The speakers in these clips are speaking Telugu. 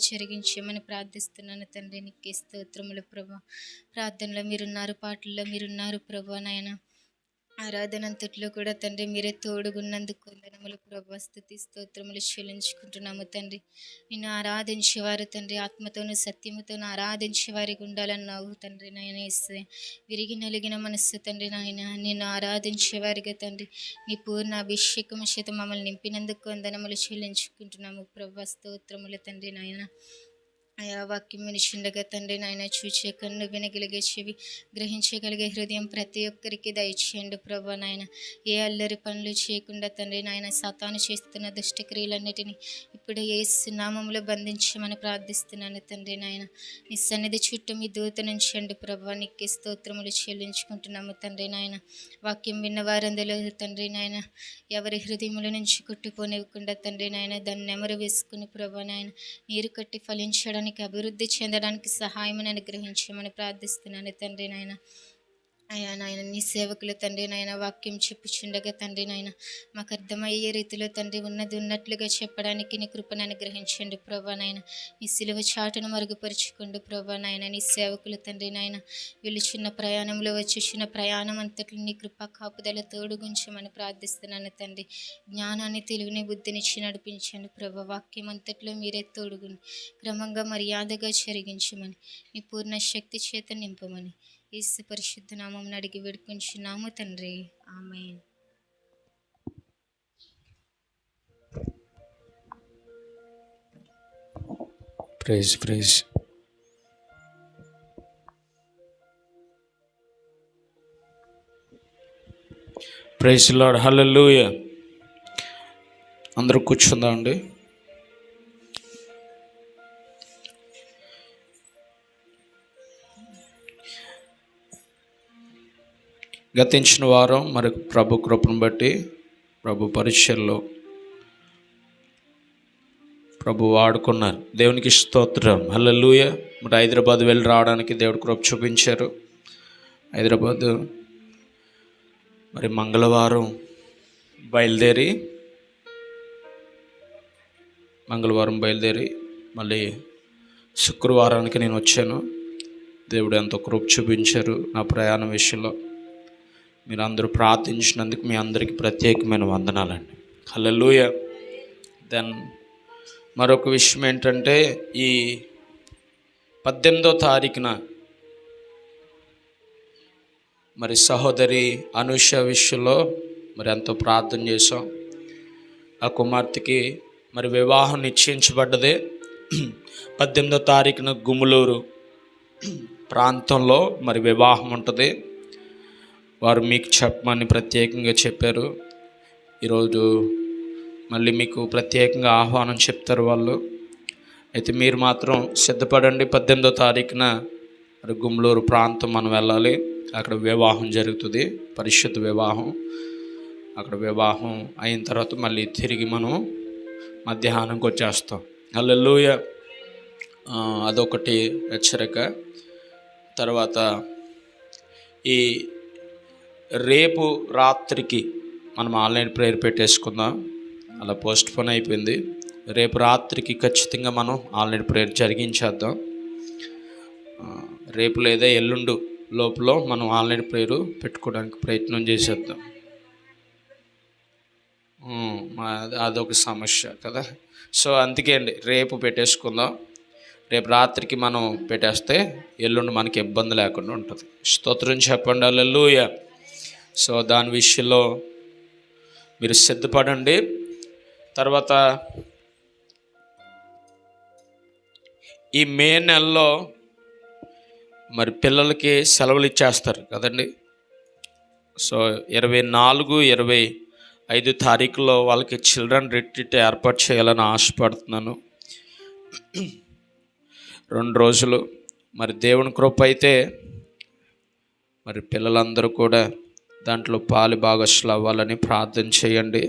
జరిగించమని ప్రార్థిస్తున్నాను తండ్రి. నీకే స్తోత్రములు ప్రభా. ప్రార్థనలో మీరున్నారు, పాటల్లో మీరున్నారు ప్రభా. నాయన ఆరాధన అంతట్లో కూడా తండ్రి మీరే తోడుగున్నందుకు వందనములు ప్రభా. స్తుతి స్తోత్రములు చెల్లించుకుంటున్నాము తండ్రి. నిన్ను ఆరాధించేవారు తండ్రి ఆత్మతోనూ సత్యముతోనూ ఆరాధించే వారికి ఉండాలన్నావు తండ్రి. నాయన యేసయ్య, విరిగి నలిగిన మనస్సు తండ్రి నాయన నిన్ను ఆరాధించేవారిగా తండ్రి నీ పూర్ణ అభిషేకము చేత మమ్మల్ని నింపినందుకు వందనములు చెల్లించుకుంటున్నాము ప్రభా. స్తోత్రములు తండ్రి నాయన. అయా వాక్యం వినిచుండగా తండ్రి నాయన చూచే కన్ను, వినగలిగే చెవి, గ్రహించగలిగే హృదయం ప్రతి ఒక్కరికి దయచేయండి ప్రభా. నాయన ఏ అల్లరి పనులు చేయకుండా తండ్రి నాయన సాతాను చేస్తున్న దుష్టక్రియలన్నిటినీ ఇప్పుడు యేసు నామములో బంధించమని ప్రార్థిస్తున్నాను తండ్రి నాయన. నీ సన్నిధి చుట్టూ మీ దూత నుంచండి ప్రభా. నీకే స్తోత్రములు చెల్లించుకుంటున్నాము తండ్రి నాయన. వాక్యం విన్న వారందరూ తండ్రి నాయన ఎవరి హృదయముల నుంచి కొట్టుపోనివ్వకుండా తండ్రి నాయన దాన్ని నెమరు వేసుకుని ప్రభా నాయన నీరు కట్టి ఫలించడానికి, అభివృద్ధి చెందడానికి సహాయం అనుగ్రహించమని ప్రార్థిస్తున్నాను తండ్రి నాయన. అయ్యా నాయన నీ సేవకులు తండ్రి నాయన వాక్యం చెప్పుచుండగా తండ్రి నాయన మాకు అర్థమయ్యే రీతిలో తండ్రి ఉన్నది ఉన్నట్లుగా చెప్పడానికి నీ కృపను అనుగ్రహించండి ప్రభా నాయన. నీ సిలువ చాటును మరుగుపరుచుకోండి ప్రభా నాయన. నీ సేవకులు తండ్రి నాయన వీళ్ళు చిన్న ప్రయాణంలో వచ్చి చిన్న ప్రయాణం అంతట్లో నీ కృపా కాపుదల తోడుగుంచమని ప్రార్థిస్తున్నాను తండ్రి. జ్ఞానాన్ని, తెలివిని, బుద్ధినిచ్చి నడిపించండి ప్రభా. వాక్యం అంతట్లో మీరే తోడుగుని క్రమంగా మర్యాదగా జరిగించమని నీ పూర్ణ శక్తి చేత నింపమని యేసు పరిశుద్ధ నామం అడిగి వేడుకొంచున్నాము తండ్రి. Amen. Praise praise. Praise lord. Hallelujah. అందరూ కూర్చుందాం అండి. గతించిన వారం మరి ప్రభు కృపను బట్టి ప్రభు పరిచర్లో ప్రభు వాడుకున్నారు. దేవునికి స్తోత్రం. హల్లెలూయా. మరి హైదరాబాద్ వెళ్ళి రావడానికి దేవుడు కృప చూపించారు. హైదరాబాద్ మరి మంగళవారం బయలుదేరి మళ్ళీ శుక్రవారానికి నేను వచ్చాను. దేవుడు ఎంతో కృప చూపించారు నా ప్రయాణం విషయంలో. మీరు అందరూ ప్రార్థించినందుకు మీ అందరికీ ప్రత్యేకమైన వందనాలండి. హల్లెలూయా. దెన్ మరొక విషయం ఏంటంటే ఈ 18వ తారీఖున మరి సహోదరి అనుష విషయంలో మరి ఎంతో ప్రార్థన చేసాం. ఆ కుమార్తెకి మరి వివాహం నిశ్చయించబడ్డదే 18వ తారీఖున గుమ్మలూరు ప్రాంతంలో మరి వివాహం ఉంటుంది. వారు మీకు చెప్పమని ప్రత్యేకంగా చెప్పారు. ఈరోజు మళ్ళీ మీకు ప్రత్యేకంగా ఆహ్వానం చెప్తారు వాళ్ళు. అయితే మీరు మాత్రం సిద్ధపడండి. 18వ తారీఖున మరి గుమ్మలూరు ప్రాంతం మనం వెళ్ళాలి. అక్కడ వివాహం జరుగుతుంది, పరిశుద్ధ వివాహం. అక్కడ వివాహం అయిన తర్వాత మళ్ళీ తిరిగి మనం మధ్యాహ్నంకి వచ్చేస్తాం. హల్లెలూయా. అదొకటి హెచ్చరిక. తర్వాత ఈ రేపు రాత్రికి మనం ఆన్లైన్ ప్రేయర్ పెట్టేసుకుందాం. అలా పోస్ట్ పోన్ అయిపోయింది. రేపు రాత్రికి ఖచ్చితంగా మనం ఆన్లైన్ ప్రేయర్ జరిగించేద్దాం. రేపు లేదా ఎల్లుండు లోపల మనం ఆన్లైన్ ప్రేయర్ పెట్టుకోవడానికి ప్రయత్నం చేసేద్దాం. అదొక సమస్య కదా. సో అందుకే అండి రేపు పెట్టేసుకుందాం. రేపు రాత్రికి మనం పెట్టేస్తే ఎల్లుండి మనకి ఇబ్బంది లేకుండా ఉంటుంది. స్తోత్రం చెప్పండి. హల్లెలూయా. సో దాని విషయంలో మీరు సిద్ధపడండి. తర్వాత ఈ మే నెలలో మరి పిల్లలకి సెలవులు ఇచ్చేస్తారు కదండి. సో 24, 25 తారీఖులో వాళ్ళకి చిల్డ్రన్ రిట్రీట్ ఏర్పాటు చేయాలని ఆశపడుతున్నాను. 2 రోజులు మరి దేవుని కృప అయితే మరి పిల్లలందరూ కూడా దాంట్లో పాలు భాగస్వాములు అవ్వాలని ప్రార్థన చేయండి.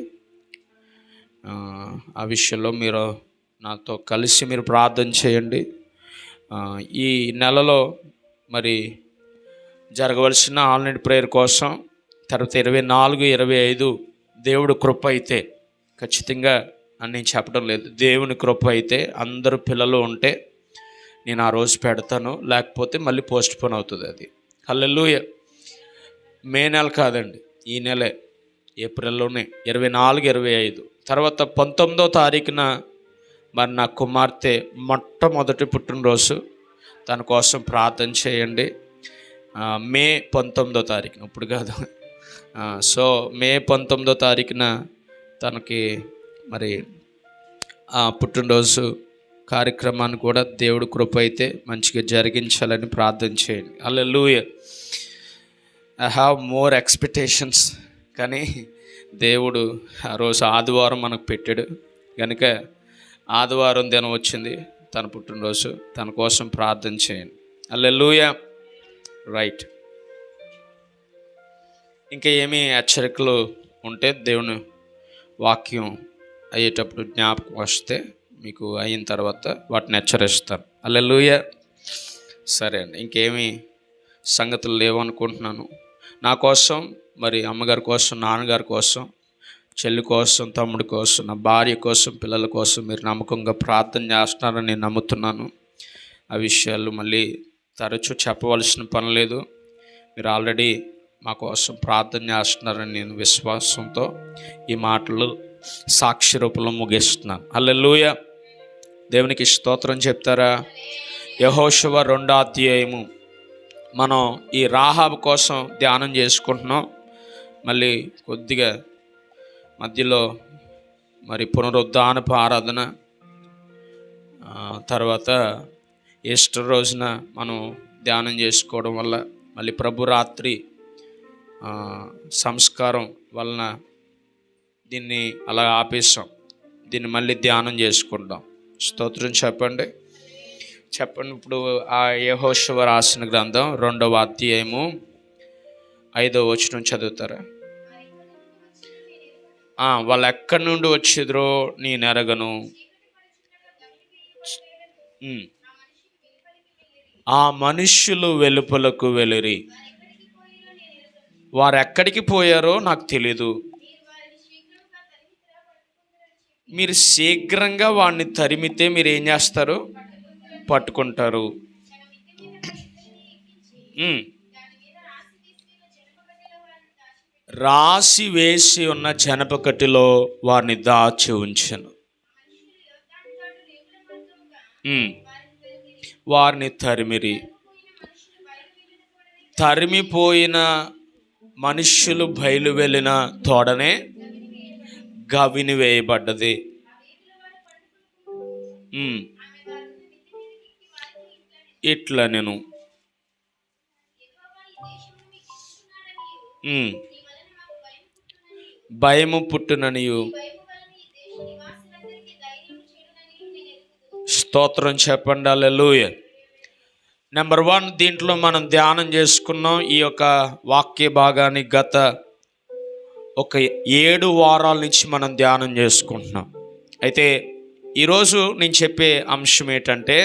ఆ విషయంలో మీరు నాతో కలిసి మీరు ప్రార్థన చేయండి. ఈ నెలలో మరి జరగవలసిన ఆన్లైన్ ప్రేయర్ కోసం తర్వాత 24, 25 దేవుడు కృప అయితే ఖచ్చితంగా అని నేను చెప్పడం లేదు. దేవుని కృప అయితే అందరూ పిల్లలు ఉంటే నేను ఆ రోజు పెడతాను, లేకపోతే మళ్ళీ పోస్ట్ పోన్ అవుతుంది. అది హల్లెలూయా. మే నెల కాదండి, ఈ నెలే, ఏప్రిల్లోనే 24, 25 తర్వాత 19వ తారీఖున మరి నా కుమార్తె మొట్టమొదటి పుట్టినరోజు. తన కోసం ప్రార్థన చేయండి. మే 19వ తారీఖున, ఇప్పుడు కాదు. సో మే 19వ తారీఖున తనకి మరి పుట్టినరోజు కార్యక్రమాన్ని కూడా దేవుడు కృప అయితే మంచిగా జరిగించాలని ప్రార్థన చేయండి. హల్లెలూయా. ఐ హ్యావ్ మోర్ ఎక్స్పెక్టేషన్స్, కానీ దేవుడు ఆ రోజు ఆదివారం మనకు పెట్టాడు కనుక ఆదివారం దినం వచ్చింది తన పుట్టినరోజు. తన కోసం ప్రార్థన చేయండి. హల్లెలూయా. రైట్. ఇంకా ఏమీ హెచ్చరికలు ఉంటే దేవుని వాక్యం అయ్యేటప్పుడు జ్ఞాపకం వస్తే మీకు అయిన తర్వాత వాటిని హెచ్చరిస్తాను. హల్లెలూయా. సరే అండి, ఇంకేమీ సంగతులు లేవనుకుంటున్నాను. నా కోసం, మరి అమ్మగారి కోసం, నాన్నగారి కోసం, చెల్లి కోసం, తమ్ముడి కోసం, నా భార్య కోసం, పిల్లల కోసం మీరు నమ్మకంగా ప్రార్థన చేస్తున్నారని నేను నమ్ముతున్నాను. ఆ విషయాలు మళ్ళీ తరచూ చెప్పవలసిన పని లేదు. మీరు ఆల్రెడీ మా కోసం ప్రార్థన చేస్తున్నారని నేను విశ్వాసంతో ఈ మాటలు సాక్షి రూపంలో ముగిస్తున్నాను. హల్లెలూయా. దేవునికి స్తోత్రం చెప్తారా? యెహోషువ 2వ అధ్యాయము మనం ఈ రాహాబు కోసం ధ్యానం చేసుకుంటున్నాం. మళ్ళీ కొద్దిగా మధ్యలో మరి పునరుద్ధానపు ఆరాధన, తర్వాత ఈస్టర్ రోజున మనం ధ్యానం చేసుకోవడం వల్ల మళ్ళీ ప్రభురాత్రి సంస్కారం వలన దీన్ని అలా ఆపేసాం. దీన్ని మళ్ళీ ధ్యానం చేసుకుంటాం. స్తోత్రం చెప్పండి. ఇప్పుడు ఆ యెహోషువ రాసిన గ్రంథం 2వ అధ్యాయము 5వ వచనం చదువుతారా? వాళ్ళు ఎక్కడి నుండి వచ్చిద్రో నేను ఎరగను. ఆ మనుష్యులు వెలుపలకు వెళ్ళిరి. వారు ఎక్కడికి పోయారో నాకు తెలీదు. మీరు శీఘ్రంగా వాడిని తరిమితే మీరు ఏం చేస్తారు? పట్టుకుంటారు. రాసి వేసి ఉన్న జనపకటిలో వారిని దాచి ఉంచెను. వారిని తరిమిరి. తరిమిపోయిన మనుష్యులు బయలు వెళ్ళిన తోడనే గవిని వేయబడ్డది. ఇట్లా నేను భయము పుట్టుననియు. స్తోత్రం చెప్పండి. హల్లెలూయా. నెంబర్ 1 దీంట్లో మనం ధ్యానం చేసుకున్నాం. ఈ యొక్క వాక్య భాగాన్ని గత ఒక 7 వారాల నుంచి మనం ధ్యానం చేసుకుంటున్నాం. అయితే ఈరోజు నేను చెప్పే అంశం ఏంటంటే,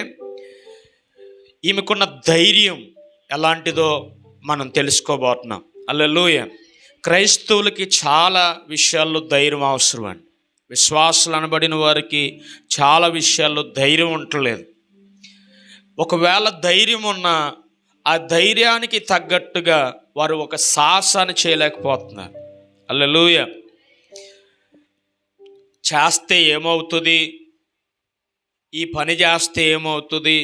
ఈమెకున్న ధైర్యం ఎలాంటిదో మనం తెలుసుకోబోతున్నాం. హల్లెలూయా. క్రైస్తవులకి చాలా విషయాల్లో ధైర్యం అవసరం అండి. విశ్వాసులు అనబడిన వారికి చాలా విషయాల్లో ధైర్యం ఉండలేదు. ఒకవేళ ధైర్యం ఉన్నా ఆ ధైర్యానికి తగ్గట్టుగా వారు ఒక సాహసాన్ని చేయలేకపోతున్నారు. హల్లెలూయా. చేస్తే ఏమవుతుంది, ఈ పని చేస్తే ఏమవుతుంది,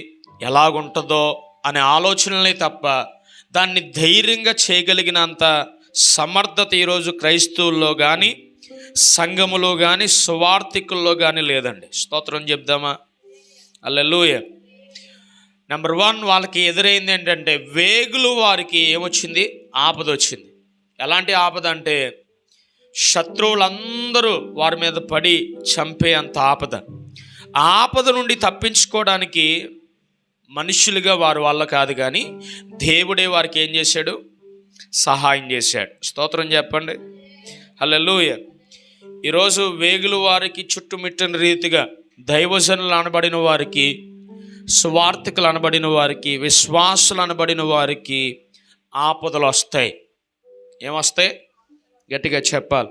ఎలాగుంటుందో అనే ఆలోచనలే తప్ప దాన్ని ధైర్యంగా చేయగలిగినంత సమర్థత ఈరోజు క్రైస్తవుల్లో కానీ, సంఘములో కానీ, సువార్థికుల్లో కానీ లేదండి. స్తోత్రం చెప్దామా? హల్లెలూయా. నెంబర్ 1 వాళ్ళకి ఎదురైంది ఏంటంటే, వేగులు వారికి ఏమొచ్చింది? ఆపద వచ్చింది. ఎలాంటి ఆపద అంటే, శత్రువులందరూ వారి మీద పడి చంపే అంత ఆపద. ఆ ఆపద నుండి తప్పించుకోవడానికి మనుషులుగా వారి వల్ల కాదు, కానీ దేవుడే వారికి ఏం చేశాడు? సహాయం చేశాడు. స్తోత్రం చెప్పండి. హల్లెలూయా. ఈరోజు వేగులు వారికి చుట్టుముట్టిన రీతిగా దైవజనులు అనబడిన వారికి, సువార్థికులు అనబడిన వారికి, విశ్వాసులు అనబడిన వారికి ఆపదలు వస్తాయి. ఏమొస్తాయి? గట్టిగా చెప్పాలి.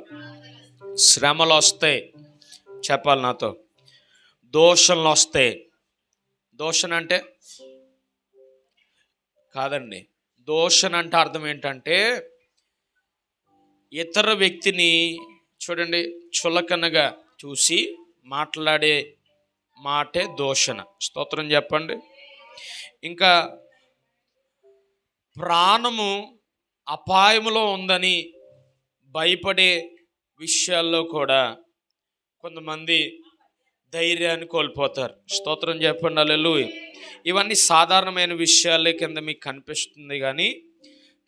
శ్రమలు వస్తాయి, చెప్పాలి నాతో. దూషణలు వస్తాయి. దూషణ అంటే కాదండి. దూషణ అంటే అర్థం ఏంటంటే ఇతర వ్యక్తిని చూడండి చులకనగా చూసి మాట్లాడే మాటే దూషణ. స్తోత్రం చెప్పండి. ఇంకా ప్రాణము అపాయములో ఉందని భయపడే విషయాల్లో కూడా కొంతమంది ధైర్యాన్ని కోల్పోతారు. స్తోత్రం చెప్పండి. హల్లెలూయా. ఇవన్నీ సాధారణమైన విషయాలే కింద మీకు కనిపిస్తుంది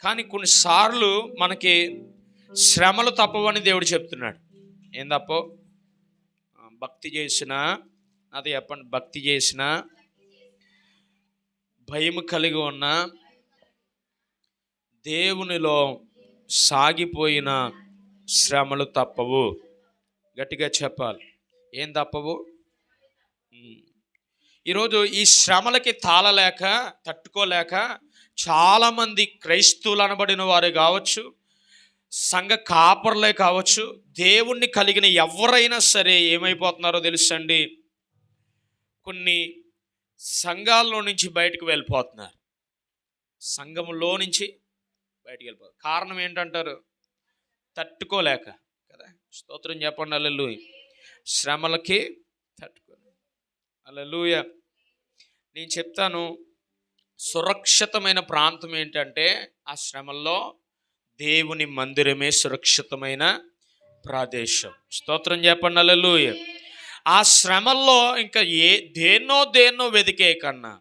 కానీ కొన్నిసార్లు మనకి శ్రమలు తప్పవని దేవుడు చెప్తున్నాడు. ఏం తప్పో? భక్తి చేసిన, అది చెప్పండి, భక్తి చేసిన, భయం కలిగి ఉన్న, దేవునిలో సాగిపోయిన శ్రమలు తప్పవు. గట్టిగా చెప్పాలి. ఏం తప్పవు? ఈరోజు ఈ శ్రమలకి తాళలేక, తట్టుకోలేక చాలామంది క్రైస్తవులు అనబడిన వారే కావచ్చు, సంఘ కాపర్లే కావచ్చు, దేవుణ్ణి కలిగిన ఎవరైనా సరే ఏమైపోతున్నారో తెలుసండి, కొన్ని సంఘాల్లో నుంచి బయటకు వెళ్ళిపోతున్నారు. సంఘములో నుంచి బయటకు వెళ్ళిపోతారు. కారణం ఏంటంటారు? తట్టుకోలేక కదా. స్తోత్రం చెప్పండి. హల్లెలూయా. శ్రమలకి తట్టుకోలేక. హల్లెలూయా. నేను చెప్తాను, సురక్షితమైన ప్రాంతం ఏంటంటే ఆ శ్రమల్లో దేవుని మందిరమే సురక్షితమైన ప్రదేశం. స్తోత్రం చెప్పండి. హల్లెలూయా. ఆ శ్రమల్లో ఇంకా దేన్నో వెతికే కన్నా,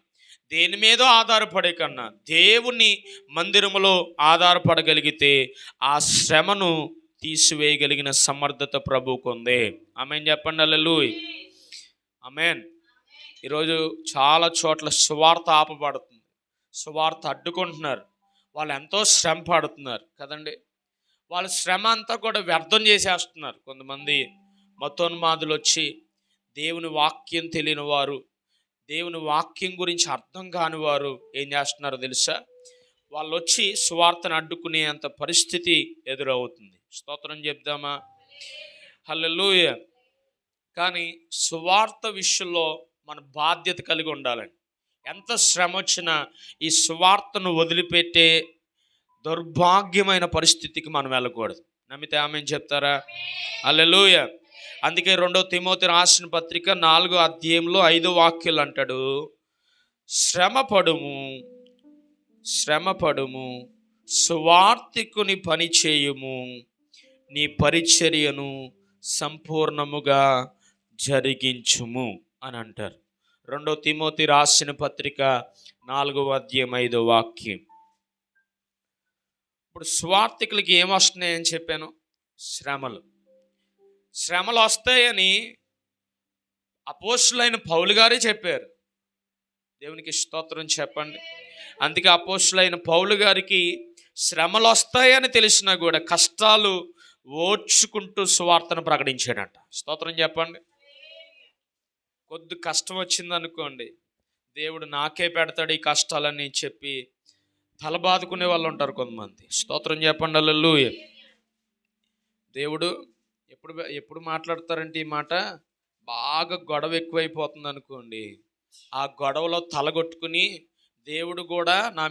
దేని మీదో ఆధారపడే కన్నా దేవుని మందిరములో ఆధారపడగలిగితే ఆ శ్రమను తీసివేయగలిగిన సమర్థత ప్రభువుకు ఉంది. ఆమేన్ చెప్పండి. హల్లెలూయా. ఆమేన్. ఈరోజు చాలా చోట్ల సువార్త ఆపబడుతుంది, సువార్త అడ్డుకుంటున్నారు. వాళ్ళు ఎంతో శ్రమ పడుతున్నారు కదండి. వాళ్ళ శ్రమ అంతా కూడా వ్యర్థం చేసేస్తున్నారు. కొంతమంది మతోన్మాదులు వచ్చి దేవుని వాక్యం తెలియని వారు, దేవుని వాక్యం గురించి అర్థం కాని వారు ఏం చేస్తున్నారో తెలుసా? వాళ్ళు వచ్చి సువార్తను అడ్డుకునే అంత పరిస్థితి ఎదురవుతుంది. స్తోత్రం చెప్దామా? హల్లెలూయా. కానీ సువార్త విషయంలో మన బాధ్యత కలిగి ఉండాలండి. ఎంత శ్రమ వచ్చినా ఈ సువార్తను వదిలిపెట్టే దౌర్భాగ్యమైన పరిస్థితికి మనం వెళ్ళకూడదు. నమ్మితే ఆమేన్ చెప్తారా? హల్లెలూయా. అందుకే 2 తిమోతి రాసిన పత్రిక 4వ అధ్యాయంలో 5వ వాక్యాలు అంటాడు, శ్రమపడుము, సువార్తికుని పని చేయుము, నీ పరిచర్యను సంపూర్ణముగా జరిగించుము అని అంటారు. 2 తిమోతి రాసిన పత్రిక 4వ అధ్యాయం 5వ వాక్యం. ఇప్పుడు సువార్తికులకి ఏమొస్తున్నాయని చెప్పాను? శ్రమలు వస్తాయని అపోస్తులైన పౌలు గారే చెప్పారు. దేవునికి స్తోత్రం చెప్పండి. అందుకే అపోస్తులైన పౌలు గారికి శ్రమలు వస్తాయని తెలిసినా కూడా కష్టాలు ఓర్చుకుంటూ సువార్తను ప్రకటించాడంట. స్తోత్రం చెప్పండి. కొద్ది కష్టం వచ్చిందనుకోండి, దేవుడు నాకే పెడతాడు ఈ కష్టాలని చెప్పి తల బాదుకునే వాళ్ళు ఉంటారు కొంతమంది. స్తోత్రం చెప్పండి. హల్లెలూయా. దేవుడు ఎప్పుడు మాట్లాడతారంటే ఈ మాట, బాగా గొడవ ఎక్కువైపోతుంది అనుకోండి, ఆ గొడవలో తలగొట్టుకుని దేవుడికి కూడా నా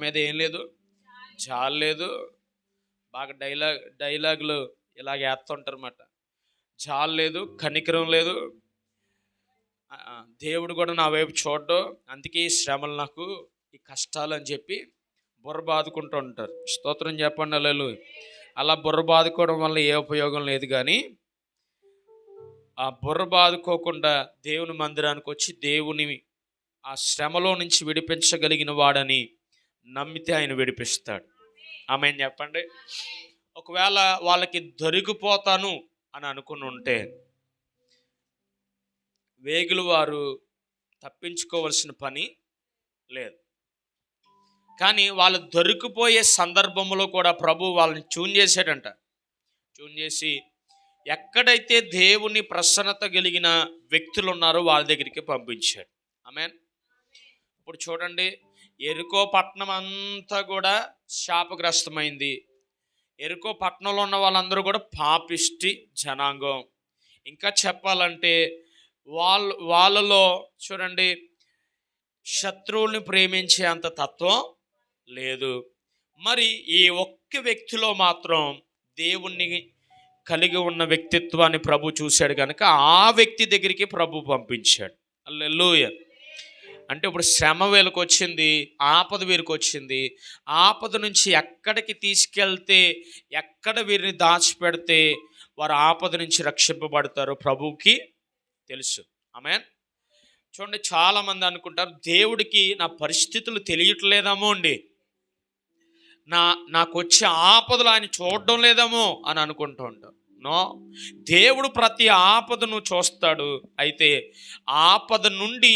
మీద ఏం లేదు, జాలి లేదు, బాగా డైలాగులు ఇలాగ వేస్తుంటారు అన్నమాట. జాలి లేదు, కనికరం లేదు, దేవుడు కూడా నా వైపు చూడడం, అందుకే ఈ శ్రమలు నాకు, ఈ కష్టాలు అని చెప్పి బుర్ర బాదుకుంటూ ఉంటారు. స్తోత్రం చెప్పండి. హల్లెలూయా. అలా బుర్ర బాదుకోవడం వల్ల ఏ ఉపయోగం లేదు. కానీ ఆ బుర్ర బాదుకోకుండా దేవుని మందిరానికి వచ్చి దేవుని ఆ శ్రమలో నుంచి విడిపించగలిగిన వాడని నమ్మితే ఆయన విడిపిస్తాడు. ఆమేన్ చెప్పండి. ఒకవేళ వాళ్ళకి దొరికిపోతాను అని అనుకుని ఉంటే వేగులు వారు తప్పించుకోవాల్సిన పని లేదు. కానీ వాళ్ళు దొరికిపోయే సందర్భంలో కూడా ప్రభు వాళ్ళని ట్యూన్ చేసి ఎక్కడైతే దేవుని ప్రసన్నత కలిగిన వ్యక్తులు ఉన్నారో వాళ్ళ దగ్గరికి పంపించాడు. ఆమేన్. ఇప్పుడు చూడండి, యెరికో పట్టణం అంతా కూడా శాపగ్రస్తమైంది. ఎరుకో పట్టణంలో ఉన్న వాళ్ళందరూ కూడా పాపిష్టి జనాంగం. ఇంకా చెప్పాలంటే వాళ్ళలో చూడండి, శత్రువుల్ని ప్రేమించే అంత తత్వం లేదు. మరి ఈ ఒక్క వ్యక్తిలో మాత్రం దేవుణ్ణి కలిగి ఉన్న వ్యక్తిత్వాన్ని ప్రభు చూశాడు కనుక ఆ వ్యక్తి దగ్గరికి ప్రభు పంపించాడు. హల్లెలూయా. అంటే ఇప్పుడు శ్రమ వీళ్ళకి వచ్చింది, ఆపద వీరికి వచ్చింది. ఆపద నుంచి ఎక్కడికి తీసుకెళ్తే, ఎక్కడ వీరిని దాచిపెడితే వారు ఆపద నుంచి రక్షింపబడతారో ప్రభువుకి తెలుసు. ఆమేన్. చూడండి, చాలామంది అనుకుంటారు దేవుడికి నా పరిస్థితులు తెలియట్లేదేమో అండి, నాకు వచ్చే ఆపదలు ఆయన చూడడం లేదేమో అని అనుకుంటూ ఉంటారు. నో, దేవుడు ప్రతి ఆపదను చూస్తాడు. అయితే ఆపద నుండి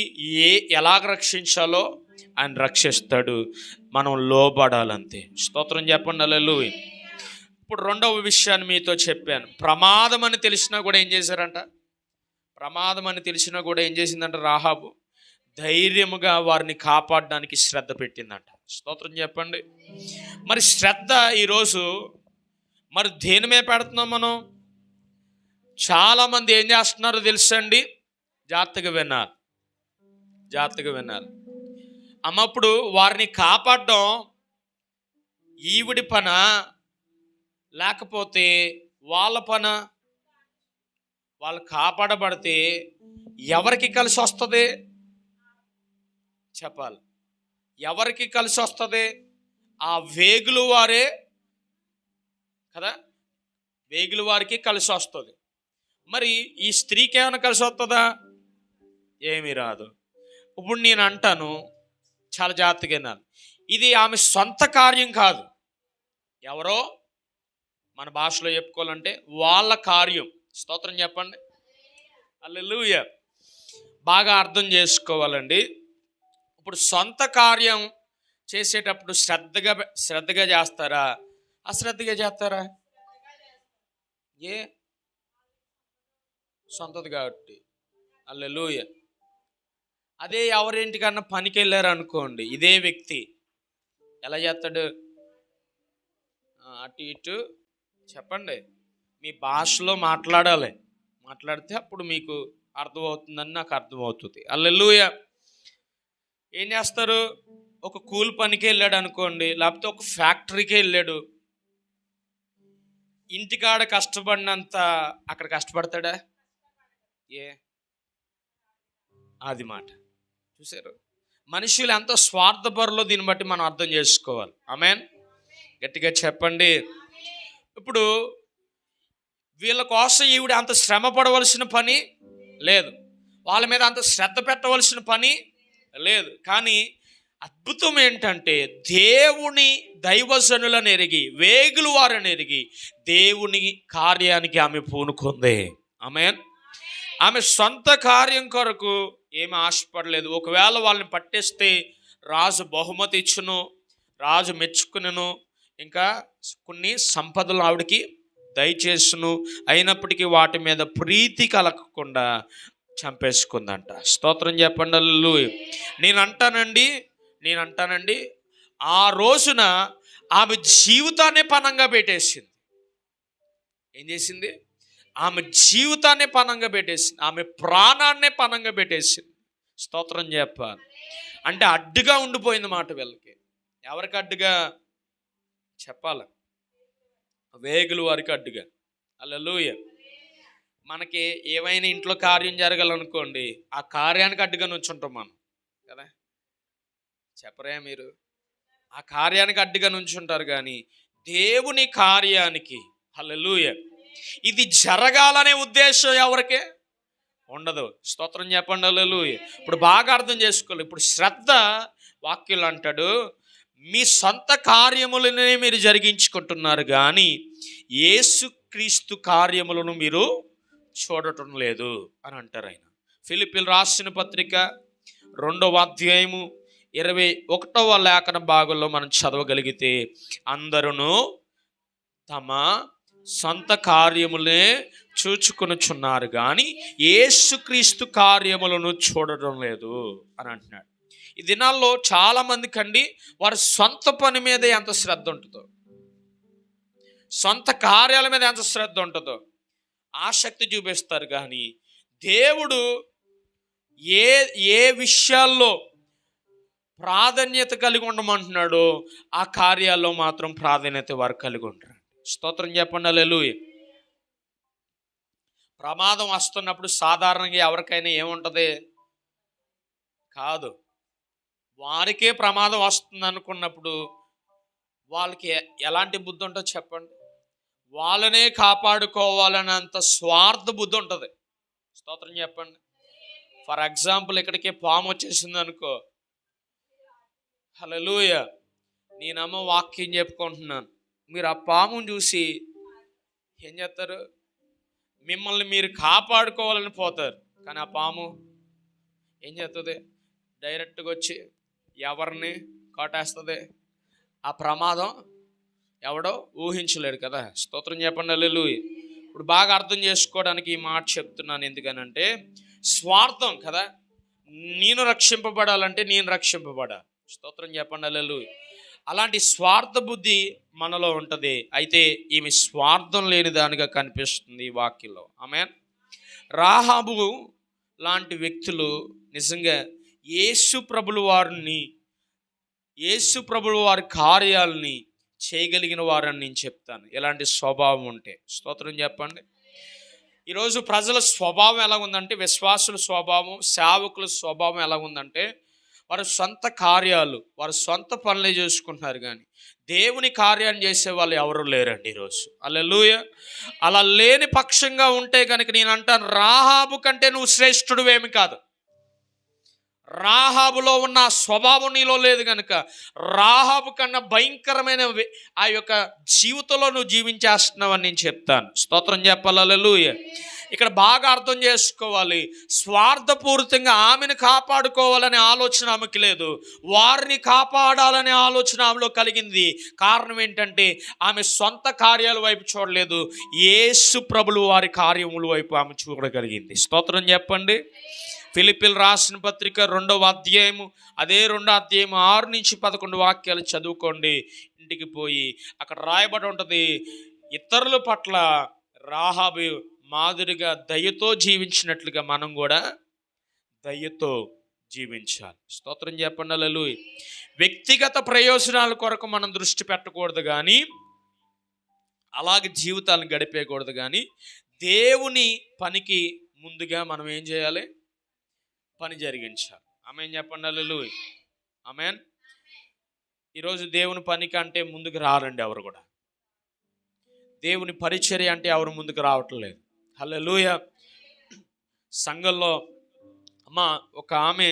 ఎలాగ రక్షించాలో ఆయన రక్షిస్తాడు. మనం లోబడాలంతే. స్తోత్రం చెప్పండి. హల్లెలూయా. ఇప్పుడు రెండవ విషయాన్ని మీతో చెప్పాను. ప్రమాదం అని తెలిసినా కూడా ఏం చేశారంట? ప్రమాదం అని తెలిసినా కూడా ఏం చేసిందంట? రాహాబు ధైర్యముగా వారిని కాపాడడానికి శ్రద్ధ పెట్టిందంట. స్తోత్రం చెప్పండి. మరి శ్రద్ధ ఈరోజు మరి దేని మీద పెడుతున్నాం మనం? చాలామంది ఏం చేస్తున్నారో తెలుసండి? జాగ్రత్తగా వినాలి, జాగ్రత్తగా వినాలి. అమ్మప్పుడు వారిని కాపాడడం ఈవిడి పన, లేకపోతే వాళ్ళ పన? వాళ్ళు కాపాడబడితే ఎవరికి కలిసి వస్తుంది చెప్పాలి? ఎవరికి కలిసి వస్తుంది? ఆ వేగులు వారే కదా, వేగులు వారికి కలిసి వస్తుంది. మరి ఈ స్త్రీకి ఏమైనా కలిసి వస్తుందా? ఏమీ రాదు. ఇప్పుడు నేను అంటాను, చాలా జాగ్రత్తగా వినాలి, ఇది ఆమె సొంత కార్యం కాదు. ఎవరో మన భాషలో చెప్పుకోవాలంటే వాళ్ళ కార్యం. స్తోత్రం చెప్పండి. హల్లెలూయా. బాగా అర్థం చేసుకోవాలండి. ఇప్పుడు సొంత కార్యం చేసేటప్పుడు శ్రద్ధగా చేస్తారా, అశ్రద్ధగా చేస్తారా? సొంతది కాబట్టి. హల్లెలూయా. అదే ఎవరింటికన్నా పనికి వెళ్ళారు అనుకోండి, ఇదే వ్యక్తి ఎలా చేస్తాడు? అటు ఇటు చెప్పండి, మీ భాషలో మాట్లాడాలి. మాట్లాడితే అప్పుడు మీకు అర్థమవుతుందని నాకు అర్థమవుతుంది. హల్లెలూయా. ఏం చేస్తారు? ఒక కూలి పనికి వెళ్ళాడు అనుకోండి, లేకపోతే ఒక ఫ్యాక్టరీకి వెళ్ళాడు. ఇంటికాడ కష్టపడినంత అక్కడ కష్టపడతాడా? అది మాట. చూసారు, మనుషులు ఎంతో స్వార్థపరులో దీన్ని బట్టి మనం అర్థం చేసుకోవాలి. ఆమేన్. గట్టిగా చెప్పండి. ఇప్పుడు వీళ్ళ కోసం ఈవిడ అంత శ్రమ పడవలసిన పని లేదు, వాళ్ళ మీద అంత శ్రద్ధ పెట్టవలసిన పని లేదు. కానీ అద్భుతం ఏంటంటే దేవుని దైవజనులను ఎరిగి, వేగులు వారిని ఎరిగి దేవుని కార్యానికి ఆమె పూనుకుంది. ఆమేన్. ఆమె సొంత కార్యం కొరకు ఏమి ఆశపడలేదు. ఒకవేళ వాళ్ళని పట్టేస్తే రాజు బహుమతి ఇచ్చును, రాజు మెచ్చుకును, ఇంకా కొన్ని సంపదలు ఆవిడికి దయచేసును. అయినప్పటికీ వాటి మీద ప్రీతి కలగకుండా చంపేసుకుందంట. స్తోత్రం చెప్పండి. హల్లెలూయా. నేను అంటానండి ఆ రోజున ఆమె జీవితాన్ని పణంగా పెట్టేసింది. ఏం చేసింది? ఆమె జీవితాన్ని పణంగా పెట్టేసింది, ఆమె ప్రాణాన్నే పణంగా పెట్టేసింది. స్తోత్రం చెప్పాలి. అంటే అడ్డుగా ఉండిపోయింది మాట వీళ్ళకి. ఎవరికి అడ్డుగా చెప్పాలి? వేగులు వారికి అడ్డుగా. హల్లెలూయా. మనకి ఏమైనా ఇంట్లో కార్యం జరగాలనుకోండి, ఆ కార్యానికి అడ్డుగా నుంచుంటాం మనం కదా, చెప్పరే మీరు? ఆ కార్యానికి అడ్డుగా నుంచుంటారు. కానీ దేవుని కార్యానికి, హల్లెలూయా, ఇది జరగాలనే ఉద్దేశం ఎవరికే ఉండదు. స్తోత్రం చెప్పండి. హల్లెలూయా. ఇప్పుడు బాగా అర్థం చేసుకోవాలి. ఇప్పుడు శ్రద్ధ, వాక్యులు అంటాడు, మీ సొంత కార్యములనే మీరు జరిగించుకుంటున్నారు కానీ యేసుక్రీస్తు కార్యములను మీరు చూడటం లేదు అని అంటారు ఆయన. ఫిలిప్పీయులకు రాసిన పత్రిక 2వ అధ్యాయము 21వ లేఖన భాగంలో మనం చదవగలిగితే, అందరూ తమ సొంత కార్యములే చూచుకొనుచున్నారు కానీ యేసుక్రీస్తు కార్యములను చూడటం లేదు అని అంటున్నాడు. ఈ దినాల్లో చాలామందికి అండి వారి సొంత పని మీద ఎంత శ్రద్ధ ఉంటుందో, సొంత కార్యాల మీద ఎంత శ్రద్ధ ఉంటుందో ఆసక్తి చూపిస్తారు. కానీ దేవుడు ఏ ఏ విషయాల్లో ప్రాధాన్యత కలిగి ఉండమంటున్నాడో ఆ కార్యాల్లో మాత్రం ప్రాధాన్యత వారు కలిగి ఉంటారు. స్తోత్రం చెప్పండి హల్లెలూయా. ప్రమాదం వస్తున్నప్పుడు సాధారణంగా ఎవరికైనా ఏముంటుంది? కాదు, వారికే ప్రమాదం వస్తుంది అనుకున్నప్పుడు వాళ్ళకి ఎలాంటి బుద్ధి ఉంటుందో చెప్పండి? వాళ్ళనే కాపాడుకోవాలన్నంత స్వార్థ బుద్ధి ఉంటుంది. స్తోత్రం చెప్పండి. ఫర్ ఎగ్జాంపుల్, ఇక్కడికి పాము వచ్చేసింది అనుకో, హల్లెలూయా, నేనమ్మ వాక్యం చెప్పుకుంటున్నాను, మీరు ఆ పాముని చూసి ఏం చేస్తారు? మిమ్మల్ని మీరు కాపాడుకోవాలని పోతారు. కానీ ఆ పాము ఏం చేస్తుంది? డైరెక్ట్గా వచ్చి ఎవరిని కాటేస్తుంది? ఆ ప్రమాదం ఎవడో ఊహించలేడు కదా. స్తోత్రం చెప్పండి హల్లెలూయా. ఇప్పుడు బాగా అర్థం చేసుకోవడానికి ఈ మాట చెప్తున్నాను. ఎందుకనంటే స్వార్థం కదా. నేను రక్షింపబడాలంటే నేను రక్షింపబడాలి. స్తోత్రం చెప్పండి హల్లెలూయా. అలాంటి స్వార్థ బుద్ధి మనలో ఉంటుంది. అయితే ఈమె స్వార్థం లేని దానిగా కనిపిస్తుంది ఈ వాక్యంలో. ఆమేన్. రాహాబు లాంటి వ్యక్తులు నిజంగా యేసు ప్రభుల వారి కార్యాలని చేయగలిగిన వారని నేను చెప్తాను, ఎలాంటి స్వభావం ఉంటే. స్తోత్రం చెప్పండి. ఈరోజు ప్రజల స్వభావం ఎలా ఉందంటే, విశ్వాసుల స్వభావం, సేవకుల స్వభావం ఎలా ఉందంటే, వారి సొంత కార్యాలు, వారి సొంత పనులే చేసుకుంటున్నారు. కానీ దేవుని కార్యాన్ని చేసే వాళ్ళు ఎవరు లేరండి ఈరోజు. హల్లెలూయా. అలా లేని పక్షంగా ఉంటే కనుక నేను అంటాను, రాహాబు కంటే నువ్వు శ్రేష్ఠుడువేమి కాదు. రాహాబులో ఉన్న స్వభావం నీలో లేదు కనుక రాహాబు కన్నా భయంకరమైన ఆ యొక్క జీవితంలో నువ్వు జీవించేస్తున్నావని నేను చెప్తాను. స్తోత్రం చెప్పాలి హల్లెలూయా. ఇక్కడ బాగా అర్థం చేసుకోవాలి. స్వార్థపూరితంగా ఆమెను కాపాడుకోవాలనే ఆలోచన ఆమెకి లేదు, వారిని కాపాడాలనే ఆలోచన ఆమెలో కలిగింది. కారణం ఏంటంటే ఆమె సొంత కార్యాల వైపు చూడలేదు, యేసు ప్రభులు వారి కార్యముల వైపు ఆమె చూడగలిగింది. స్తోత్రం చెప్పండి. ఫిలిప్పీయులకు రాసిన పత్రిక 2వ అధ్యాయము, అదే 2వ అధ్యాయము 6 నుంచి 11 వాక్యాలు చదువుకోండి. ఇంటికి పోయి అక్కడ రాయబడి ఉంటుంది, ఇతరుల పట్ల రాహాబు మాదిరిగా దయతో జీవించినట్లుగా మనం కూడా దయతో జీవించాలి. స్తోత్రం చెప్పండి హల్లెలూయా. వ్యక్తిగత ప్రయోజనాల కొరకు మనం దృష్టి పెట్టకూడదు, కానీ అలాగే జీవితాలను గడిపేయకూడదు. కానీ దేవుని పనికి ముందుగా మనం ఏం చేయాలి? పని జరిగించాలి. ఆమేన్ చెప్పండి హల్లెలూయా. ఆమేన్. ఈరోజు దేవుని పనికి అంటే ముందుకు రారండి ఎవరు కూడా. దేవుని పరిచర్య అంటే ఎవరు ముందుకు రావట్లేదు. హల్లెలూయా. సంఘంలో అమ్మ ఒక ఆమె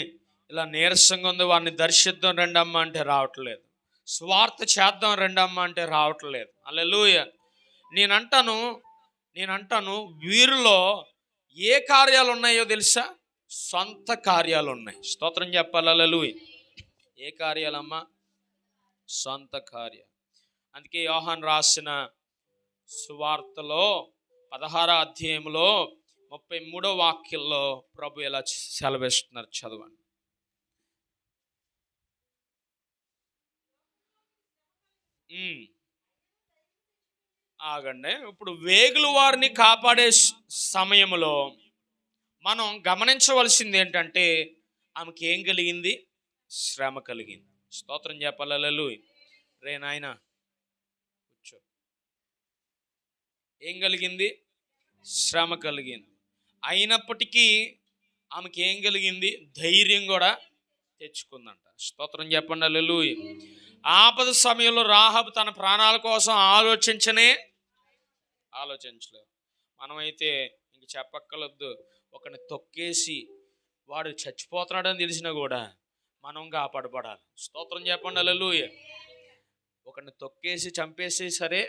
ఇలా నీరసంగా ఉంది, వారిని దర్శిద్దాం రండి అమ్మ అంటే రావట్లేదు. స్వార్థ చేద్దాం రండి అమ్మ అంటే రావట్లేదు. హల్లెలూయా. నేనంటాను వీరిలో ఏ కార్యాలు ఉన్నాయో తెలుసా? సొంత కార్యాలు ఉన్నాయి. స్తోత్రం చెప్పాలి హల్లెలూయా. ఏ కార్యాలమ్మా? సొంత కార్యాలు. అందుకే యోహాను రాసిన సువార్తలో 16వ అధ్యాయంలో 33వ వాక్యంలో ప్రభు ఎలా సెలవిస్తున్నారు, చదవండి. ఆగండి. ఇప్పుడు వేగులు వారిని కాపాడే సమయంలో మనం గమనించవలసింది ఏంటంటే, ఆమెకి ఏం కలిగింది? శ్రమ కలిగింది. స్తోత్రం చెప్పాలి హల్లెలూయా. రే నాయనా కూర్చో. ఏం కలిగింది? శ్రమ కలిగింది. అయినప్పటికీ ఆమెకి ఏం కలిగింది? ధైర్యం కూడా తెచ్చుకుందంట. స్తోత్రం చెప్పండి హల్లెలూయా. ఆపద సమయంలో రాహాబు తన ప్రాణాల కోసం ఆలోచించలేదు. మనమైతే ఇంక చెప్పక్కర్లేదు, ఒకరిని తొక్కేసి వాడు చచ్చిపోతున్నాడని తెలిసినా కూడా మనం కాపాడబడాలి. స్తోత్రం చెప్పండి హల్లెలూయా. ఒకరిని తొక్కేసి చంపేసి సరే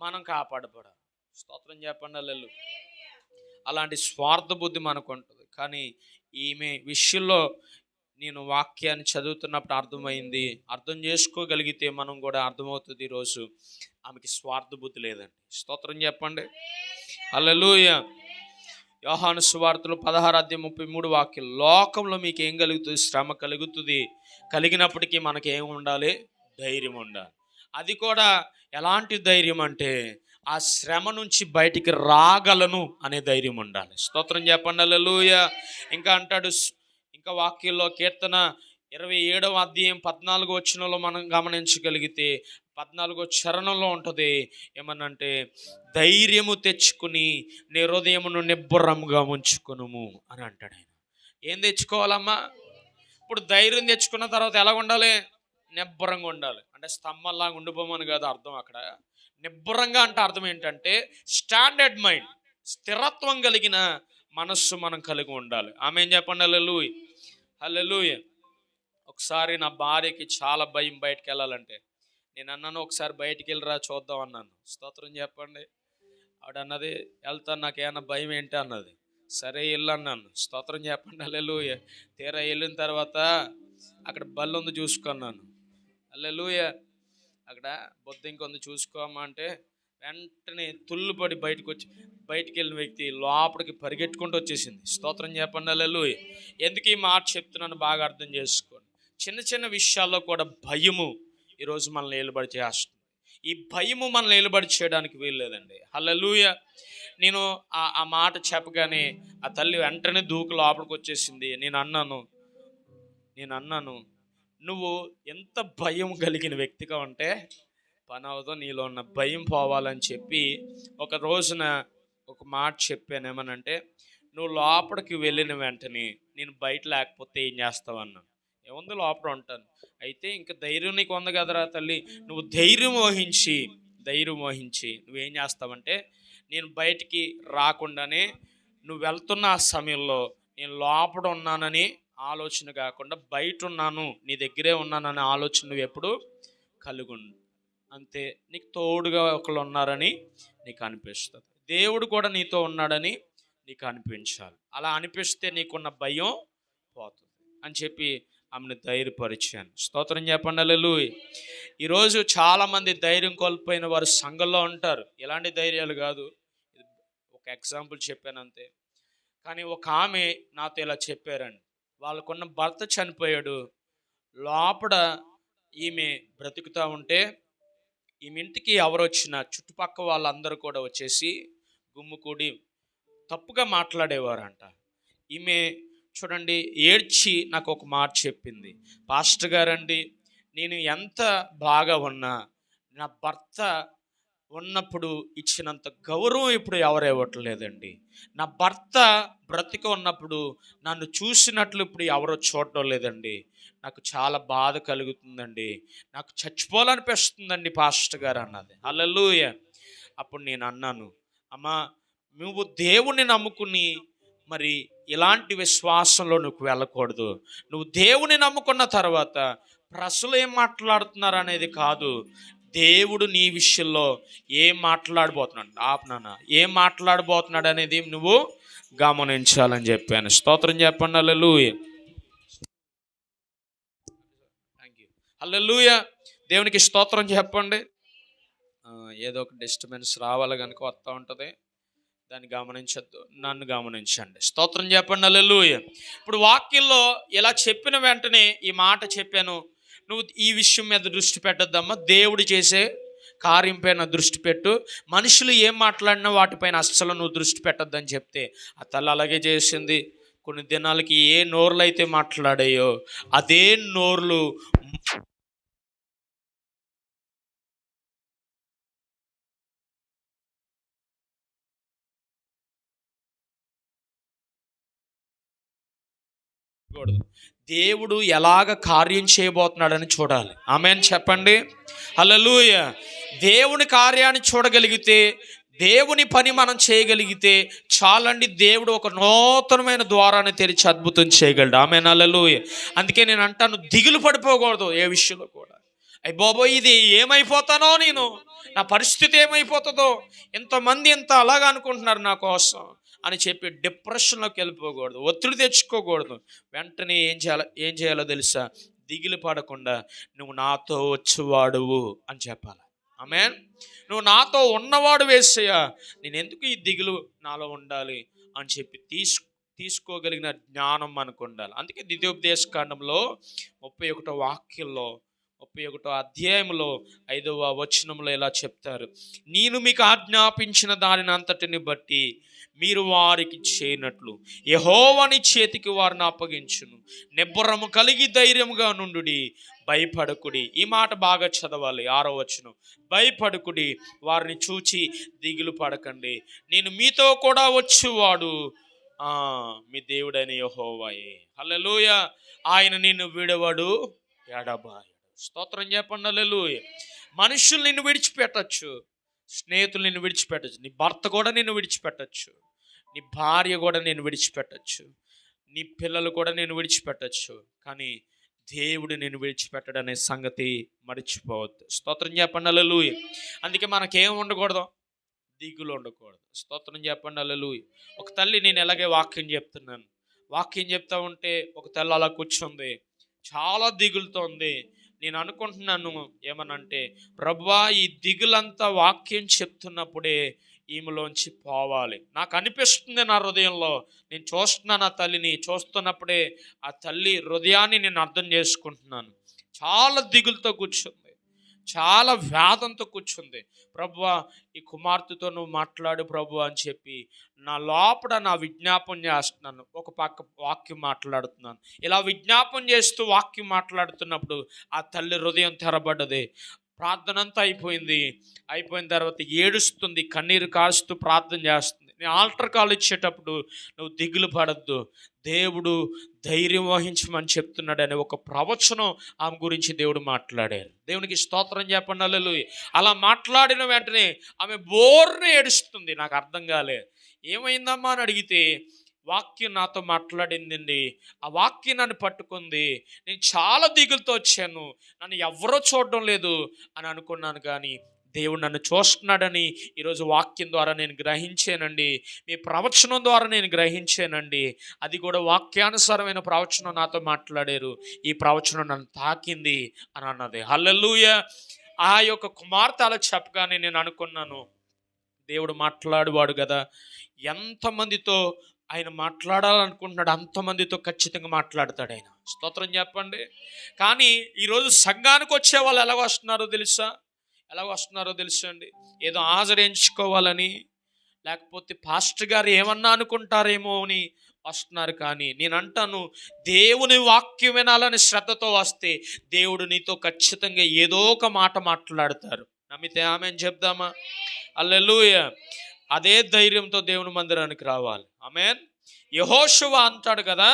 మనం కాపాడబడాలి. స్తోత్రం చెప్పండి హల్లెలూయా. అలాంటి స్వార్థ బుద్ధి మనకు ఉంటుంది. కానీ ఈమె విషయంలో నేను వాక్యాన్ని చదువుతున్నప్పుడు అర్థమైంది, అర్థం చేసుకోగలిగితే మనం కూడా అర్థమవుతుంది. ఈరోజు ఆమెకి స్వార్థ బుద్ధి లేదండి. స్తోత్రం చెప్పండి హల్లెలూయా. యోహాను సువార్తలో 16వ అధ్యాయం 33 వాక్యం, లోకంలో మీకు ఏం కలుగుతుంది? శ్రమ కలుగుతుంది. కలిగినప్పటికీ మనకి ఏం ఉండాలి? ధైర్యం ఉండాలి. అది కూడా ఎలాంటి ధైర్యం అంటే ఆ శ్రమ నుంచి బయటికి రాగలను అనే ధైర్యం ఉండాలి. స్తోత్రం చెప్పండి హల్లెలూయా. ఇంకా అంటాడు ఇంకా వాక్యంలో కీర్తన 27వ అధ్యాయం 14వ వచనంలో మనం గమనించగలిగితే 14వ చరణంలో ఉంటుంది ఏమనంటే, ధైర్యము తెచ్చుకుని నీ హృదయమును నిబ్బరంగా ఉంచుకునుము అని అంటాడు ఆయన. ఏం తెచ్చుకోవాలమ్మా? ఇప్పుడు ధైర్యం తెచ్చుకున్న తర్వాత ఎలా ఉండాలి? నిబ్బరంగా ఉండాలి. అంటే స్తంభంలాగా ఉండిపోమని కాదు అర్థం అక్కడ. నిబ్బరంగా అంటే అర్థం ఏంటంటే స్టాండర్డ్ మైండ్, స్థిరత్వం కలిగిన మనస్సు మనం కలిగి ఉండాలి. ఆమె ఏం చెప్పండి హల్లెలూయా. హల్లెలూయా. ఒకసారి నా భార్యకి చాలా భయం బయటికి వెళ్ళాలంటే. నేను అన్నాను, ఒకసారి బయటికి వెళ్ళిరా చూద్దాం అన్నాను. స్తోత్రం చెప్పండి. ఆవిడ అన్నది, వెళ్తాను, నాకేమన్నా భయం ఏంటి అన్నది. సరే వెళ్ళు అన్నాను. స్తోత్రం చెప్పండి హల్లెలూయా. తీరా వెళ్ళిన తర్వాత అక్కడ బల్లి ఉంది చూసుకున్నాను. హల్లెలూయా. అక్కడ బొద్దింక ఉంది చూసుకోమా అంటే వెంటనే తుల్లుపడి బయటికి వెళ్ళిన వ్యక్తి లోపలికి పరిగెట్టుకుంటూ వచ్చేసింది. స్తోత్రం చెప్పండి హల్లెలూయా. ఎందుకు ఈ మాట చెప్తున్నాను బాగా అర్థం చేసుకోండి. చిన్న చిన్న విషయాల్లో కూడా భయము ఈరోజు మనల్ని ఏలుబడి చేస్తుంది. ఈ భయము మనల్ని ఏలుబడి చేయడానికి వీల్లేదండి. హల్లెలూయా. నేను ఆ మాట చెప్పగానే ఆ తల్లి వెంటనే దూకు లోపలికి వచ్చేసింది. నేను అన్నాను, నువ్వు ఎంత భయం కలిగిన వ్యక్తిగా ఉంటే పని అవదో, నీలో ఉన్న భయం పోవాలని చెప్పి ఒక రోజున ఒక మాట చెప్పాను. ఏమనంటే, నువ్వు లోపలికి వెళ్ళిన వెంటనే నేను బయట లేకపోతే ఏం చేస్తావు అన్నాను. ఏముంది, లోపల ఉంటాను. అయితే ఇంకా ధైర్యం నీకు ఉంది కదరా తల్లి, నువ్వు ధైర్యం వహించి నువ్వేం చేస్తావంటే, నేను బయటికి రాకుండానే నువ్వు వెళ్తున్న ఆ సమయంలో నేను లోపల ఉన్నానని ఆలోచన కాకుండా బయట ఉన్నాను, నీ దగ్గరే ఉన్నాననే ఆలోచన నువ్వు ఎప్పుడు కలుగు. అంతే, నీకు తోడుగా ఒకళ్ళు ఉన్నారని నీకు అనిపిస్తుంది. దేవుడు కూడా నీతో ఉన్నాడని నీకు అనిపించాలి. అలా అనిపిస్తే నీకున్న భయం పోతుంది అని చెప్పి ఆమెను ధైర్యపరిచాను. స్తోత్రం చెప్పండి హల్లెలూయా. ఈరోజు చాలామంది ధైర్యం కోల్పోయిన వారు సంఘంలో ఉంటారు. ఎలాంటి ధైర్యాలు కాదు, ఒక ఎగ్జాంపుల్ చెప్పాను అంతే. కానీ ఒక ఆమె నాతో ఇలా చెప్పారండి. వాళ్ళకున్న భర్త చనిపోయాడు, లోపల ఈమె బ్రతుకుతూ ఉంటే ఈమె ఇంటికి ఎవరు వచ్చినా చుట్టుపక్కల వాళ్ళందరూ కూడా వచ్చేసి గుమ్ముకూడి తప్పుగా మాట్లాడేవారంట. ఈమె చూడండి ఏడ్చి నాకు ఒక మాట చెప్పింది, పాస్టర్ గారండి, నేను ఎంత బాగా ఉన్నా నా భర్త ఉన్నప్పుడు ఇచ్చినంత గౌరవం ఇప్పుడు ఎవరు ఇవ్వట్లేదండి. నా భర్త బ్రతిక ఉన్నప్పుడు నన్ను చూసినట్లు ఇప్పుడు ఎవరో చూడటం లేదండి. నాకు చాలా బాధ కలుగుతుందండి, నాకు చచ్చిపోవాలనిపిస్తుందండి పాస్టర్ గారు అన్నది. హల్లెలూయా. అప్పుడు నేను అన్నాను, అమ్మా, నువ్వు దేవుణ్ణి నమ్ముకుని మరి ఇలాంటి విశ్వాసంలో నువ్వు వెళ్ళకూడదు. నువ్వు దేవుని నమ్ముకున్న తర్వాత ప్రజలు ఏం మాట్లాడుతున్నారు అనేది కాదు, దేవుడు నీ విషయంలో ఏం మాట్లాడబోతున్నాడు అనేది నువ్వు గమనించాలని చెప్పాను. స్తోత్రం చెప్పండి హల్లెలూయా. Thank you. హల్లెలూయా. దేవునికి స్తోత్రం చెప్పండి. ఏదో ఒక డిస్టర్బెన్స్ రావాలి కనుక వస్తూ ఉంటుంది, దాన్ని గమనించద్దు, నన్ను గమనించండి. స్తోత్రం చెప్పండి హల్లెలూయా. ఇప్పుడు వాక్యంలో ఇలా చెప్పిన వెంటనే ఈ మాట చెప్పాను, నువ్వు ఈ విషయం మీద దృష్టి పెట్టద్దమ్మా, దేవుడు చేసే కార్యం పైన దృష్టి పెట్టు, మనుషులు ఏం మాట్లాడినా వాటిపైన అస్సలు నువ్వు దృష్టి పెట్టద్దని చెప్తే ఆ తల్లి అలాగే చేసింది. కొన్ని దినాలకి ఏ నోర్లు అయితే మాట్లాడాయో అదే నోర్లు దేవుడు ఎలాగ కార్యం చేయబోతున్నాడని చూడాలి. ఆమేన్ చెప్పండి హల్లెలూయా. దేవుని కార్యాన్ని చూడగలిగితే, దేవుని పని మనం చేయగలిగితే చాలండి. దేవుడు ఒక నూతనమైన ద్వారాన్ని తెరిచి అద్భుతం చేయగలడు. ఆమేన్ హల్లెలూయా. అందుకే నేను అంటాను, దిగులు పడిపోకూడదు ఏ విషయంలో కూడా. అయ్య బాబోయ్, ఇది ఏమైపోతానో, నేను నా పరిస్థితి ఏమైపోతుందో, ఎంతమంది ఎంత అలాగా అనుకుంటున్నారు నా కోసం అని చెప్పి డిప్రెషన్లోకి వెళ్ళిపోకూడదు, ఒత్తిడి తెచ్చుకోకూడదు. వెంటనే ఏం చేయాలో తెలుసా? దిగులు పడకుండా నువ్వు నాతో వచ్చేవాడువు అని చెప్పాలి. ఆమేన్. నువ్వు నాతో ఉన్నవాడు యేసయ్యా, నేను ఎందుకు ఈ దిగులు నాలో ఉండాలి అని చెప్పి తీసుకోగలిగిన జ్ఞానం మనకు ఉండాలి. అందుకే ద్వితీయోపదేశ కాండంలో 31వ వాక్యంలో 31వ అధ్యాయంలో 5వ వచనంలో ఇలా చెప్తారు, నేను మీకు ఆజ్ఞాపించిన దానిని అంతటిని బట్టి మీరు వారికి చేయనట్లు యెహోవాని చేతికి వారిని అప్పగించును. నిబ్బరము కలిగి ధైర్యముగా నుండుడి, భయపడకుడి. ఈ మాట బాగా చదవాలి. 6వ వచనం, భయపడకుడి, వారిని చూచి దిగులు పడకండి, నేను మీతో కూడా వచ్చువాడు మీ దేవుడైన యెహోవాయే. హల్లెలూయా. ఆయన నిన్ను విడవడు, ఎడబాయడు. స్తోత్రం చెప్పండి. హల్లెలూయా. మనుషులు నిన్ను విడిచిపెట్టచ్చు, స్నేహితులు నిన్ను విడిచిపెట్టచ్చు, నీ భర్త కూడా నిన్ను విడిచిపెట్టచ్చు, నీ భార్య కూడా నేను విడిచిపెట్టచ్చు, నీ పిల్లలు కూడా నేను విడిచిపెట్టచ్చు, కానీ దేవుడు నేను విడిచిపెట్టడు అనే సంగతి మర్చిపోవద్దు. స్తోత్రం చెప్పండి. హల్లెలూయా. అందుకే మనకేం ఉండకూడదు, దిగులు ఉండకూడదు. స్తోత్రం చెప్పండి. హల్లెలూయా. ఒక తల్లి, నేను ఎలాగే వాక్యం చెప్తున్నాను, వాక్యం చెప్తా ఉంటే ఒక తల్లి అలా కూర్చుంది, చాలా దిగులుతో ఉంది. నేను అనుకుంటున్నాను ఏమనంటే, ప్రభువా ఈ దిగులంతా వాక్యం చెప్తున్నప్పుడే ఈమెలోంచి పోవాలి. నాకు అనిపిస్తుంది నా హృదయంలో. నేను చూస్తున్నాను ఆ తల్లిని, చూస్తున్నప్పుడే ఆ తల్లి హృదయాన్ని నేను అర్థం చేసుకుంటున్నాను. చాలా దిగులుతో కూర్చుంది, చాలా వేదంతో కూర్చుంది. ప్రభువా ఈ కుమార్తెతో నువ్వు మాట్లాడు ప్రభువా అని చెప్పి నా లోపల నా విజ్ఞాపం చేస్తున్నాను. ఒక పక్క వాక్యం మాట్లాడుతున్నాను. ఇలా విజ్ఞాపం చేస్తూ వాక్యం మాట్లాడుతున్నప్పుడు ఆ తల్లి హృదయం తెరబడ్డది. ప్రార్థన అంతా అయిపోయింది. అయిపోయిన తర్వాత ఏడుస్తుంది, కన్నీరు కారుస్తూ ప్రార్థన చేస్తుంది. నేను ఆల్టర్ కాల్ ఇచ్చేటప్పుడు, నువ్వు దిగులు పడద్దు, దేవుడు ధైర్యం వహించమని చెప్తున్నాడు అనే ఒక ప్రవచనం ఆమె గురించి దేవుడు మాట్లాడారు. దేవునికి స్తోత్రం చెప్పండి. హల్లెలూయా. అలా మాట్లాడిన వెంటనే ఆమె బోర్నే ఏడుస్తుంది. నాకు అర్థం కాలే, ఏమైందమ్మా అని అడిగితే, వాక్యం నాతో మాట్లాడిందండి, ఆ వాక్యం నన్ను పట్టుకుంది, నేను చాలా దిగులుతో వచ్చాను, నన్ను ఎవరో చూడడం లేదు అని అనుకున్నాను, కానీ దేవుడు నన్ను చూస్తున్నాడని ఈరోజు వాక్యం ద్వారా నేను గ్రహించానండి, మీ ప్రవచనం ద్వారా నేను గ్రహించానండి. అది కూడా వాక్యానుసారమైన ప్రవచనం నాతో మాట్లాడారు, ఈ ప్రవచనం నన్ను తాకింది అని అన్నది. హల్లెలూయా. ఆ యొక్క కుమార్తె అలా చెప్పగానే నేను అనుకున్నాను, దేవుడు మాట్లాడువాడు కదా, ఎంతమందితో ఆయన మాట్లాడాలనుకుంటున్నాడు అంతమందితో ఖచ్చితంగా మాట్లాడతాడు ఆయన. స్తోత్రం చెప్పండి. కానీ ఈరోజు సంఘానికి వచ్చే వాళ్ళు ఎలా వస్తున్నారో తెలుసా అండి, ఏదో ఆచరించుకోవాలని, లేకపోతే పాస్టర్ గారు ఏమన్నా అనుకుంటారేమో అని వస్తున్నారు. కానీ నేను అంటాను, దేవుని వాక్యం వినాలని శ్రద్ధతో వస్తే దేవుడు నీతో ఖచ్చితంగా ఏదో ఒక మాట మాట్లాడతారు. నమ్మితే ఆమేన్ చెప్దామా? హల్లెలూయా. అదే ధైర్యంతో దేవుని మందిరానికి రావాలి. ఆమేన్. యెహోషువ అంటాడు కదా,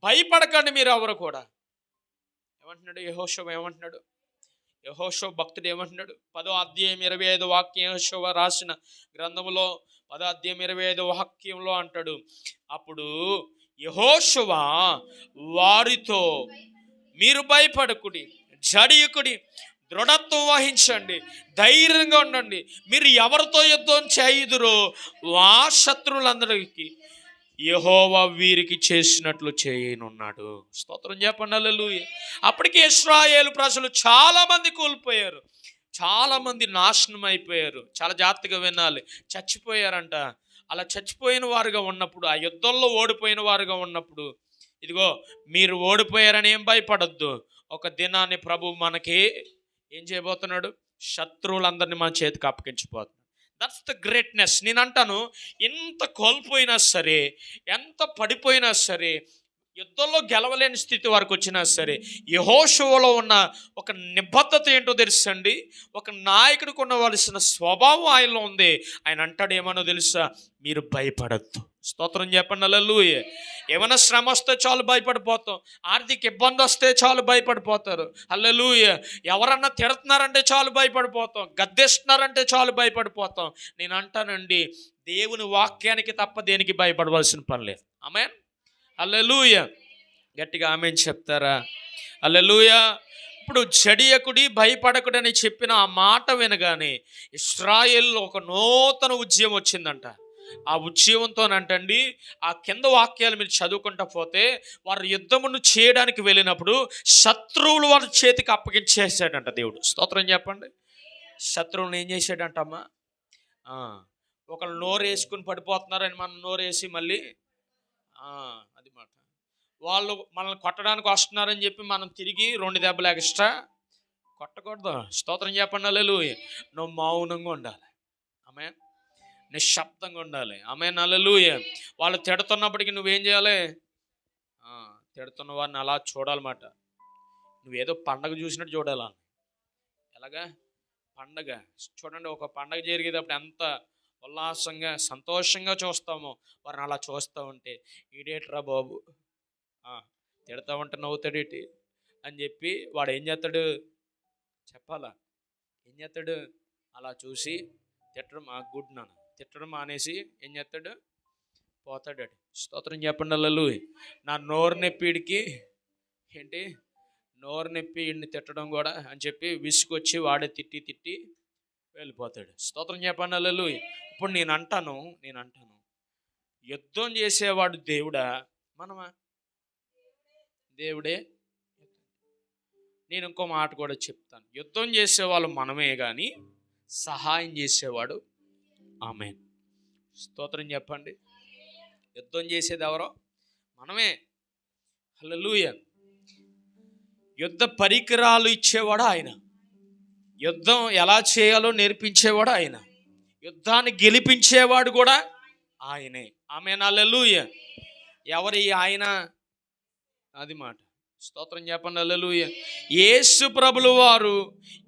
భయపడకండి మీరు ఎవరు కూడా. ఏమంటున్నాడు యెహోషువ? ఏమంటున్నాడు యెహోషువ భక్తుడు? ఏమంటున్నాడు? 10వ అధ్యాయం 25 వాక్యం, యెహోషువ రాసిన గ్రంథములో 10వ అధ్యాయం 25 వాక్యంలో అంటాడు, అప్పుడు యెహోషువ వారితో, మీరు భయపడకుడి, జడియుకుడి, దృఢత్వం వహించండి, ధైర్యంగా ఉండండి, మీరు ఎవరితో యుద్ధం చేయుదురో ఆ శత్రువులందరికీ యెహోవా వీరికి చేసినట్లు చేయనున్నాడు. స్తోత్రం చెప్పండి. హల్లెలూయా. అప్పటికి ఇశ్రాయేలు ప్రజలు చాలా మంది కోల్పోయారు, చాలా మంది నాశనం అయిపోయారు. చాలా జాగ్రత్తగా వినాలి, చచ్చిపోయారంట. అలా చచ్చిపోయిన వారుగా ఉన్నప్పుడు, ఆ యుద్ధంలో ఓడిపోయిన వారుగా ఉన్నప్పుడు, ఇదిగో మీరు ఓడిపోయారని ఏం భయపడొద్దు. ఒక దినాన్ని ప్రభు మనకి ఏం చేయబోతున్నాడు? శత్రువులందరినీ మన చేతికి అప్పగించిపోతున్నాడు. That's the greatness. నేను అంటాను, ఎంత కోల్పోయినా సరే, ఎంత పడిపోయినా సరే, యుద్ధంలో గెలవలేని స్థితి వరకు వచ్చినా సరే, యెహోషువలో ఉన్న ఒక నిబద్ధత ఏంటో తెలుసండి, ఒక నాయకుడికి ఉండవలసిన స్వభావం ఆయనలో ఉంది. ఆయన అంటాడు ఏమనో తెలుసా? మీరు భయపడద్దు. స్తోత్రం చెప్పండి. హల్లెలూయా. ఏమైనా శ్రమ వస్తే చాలు భయపడిపోతాం, ఆర్థిక ఇబ్బంది వస్తే చాలు భయపడిపోతారు. హల్లెలూయా. ఎవరన్నా తిడుతున్నారంటే చాలు భయపడిపోతాం, గద్దిస్తున్నారంటే చాలు భయపడిపోతాం. నేను అంటానండి, దేవుని వాక్యానికి తప్ప దేనికి భయపడవలసిన పని లేదు. ఆమేన్. హల్లెలూయా. గట్టిగా ఆమేన్ చెప్తారా? హల్లెలూయా. ఇప్పుడు జడియకుడి, భయపడకుడి అని చెప్పిన ఆ మాట వినగానే ఇశ్రాయేల్లో ఒక నూతన ఉద్యమం వచ్చిందంట. ఆ ఉద్యమంతోనంటండి, ఆ కింద వాక్యాలు మీరు చదువుకుంటా పోతే, వారు యుద్ధమును చేయడానికి వెళ్ళినప్పుడు శత్రువులు వారి చేతికి అప్పగించేసాడంట దేవుడు. స్తోత్రం చెప్పండి. శత్రువులను ఏం చేశాడంటమ్మా? ఒకళ్ళు నోరు వేసుకుని పడిపోతున్నారని మనం నోరేసి మళ్ళీ అది మాట, వాళ్ళు మనల్ని కొట్టడానికి వస్తున్నారని చెప్పి మనం తిరిగి 2 దెబ్బలు ఎక్స్ట్రా కొట్టకూడదు. స్తోత్రం చెప్పండి హల్లెలూయా. నువ్వు మౌనంగా ఉండాలి. ఆమేన్. నిశ్శబ్దంగా ఉండాలి. ఆమేన్ హల్లెలూయా. వాళ్ళు తిడుతున్నప్పటికీ నువ్వేం చేయాలి? ఆ, తిడుతున్న వారిని అలా చూడాలన్నమాట. నువ్వేదో పండగ చూసినట్టు చూడాలి. ఎలాగా? పండగ. చూడండి, ఒక పండగ జరిగేటప్పుడు ఎంత ఉల్లాసంగా సంతోషంగా చూస్తామో వారిని అలా చూస్తూ ఉంటే ఈడేట్రా బాబు, ఆ, తిడతా ఉంటే నవ్వుతాడేటి అని చెప్పి వాడు ఏం చేస్తాడు చెప్పాలా? ఏం చేస్తాడు? అలా చూసి తిట్టడం గుడ్ నాన్న తిట్టడం మానేసి ఏం చేస్తాడు? పోతాడు. స్తోత్రం చెప్పండి హల్లెలూయా. నా నోరు నొప్పిడికి ఏంటి నోరు నొప్పి ఇన్ని తిట్టడం కూడా అని చెప్పి విసుకొచ్చి వాడే తిట్టి తిట్టి వెళ్ళిపోతాడు. స్తోత్రం చెప్పండి హల్లెలూయా. ఇప్పుడు నేను అంటాను యుద్ధం చేసేవాడు దేవుడా మనమా? దేవుడే. నేను ఇంకో మాట కూడా చెప్తాను, యుద్ధం చేసేవాళ్ళు మనమే కానీ సహాయం చేసేవాడు ఆమేన్. స్తోత్రం చెప్పండి. యుద్ధం చేసేది ఎవరో? మనమే. హల్లెలూయా. యుద్ధ పరికరాలు ఇచ్చేవాడు ఆయన. యుద్ధం ఎలా చేయాలో నేర్పించేవాడు ఆయన. యుద్ధాన్ని గెలిపించేవాడు కూడా ఆయనే. ఆమేన్ హల్లెలూయా. ఎవరి ఆయన? అది మాట. స్తోత్రం చెప్పండి హల్లెలూయా. యేసు ప్రభుల వారు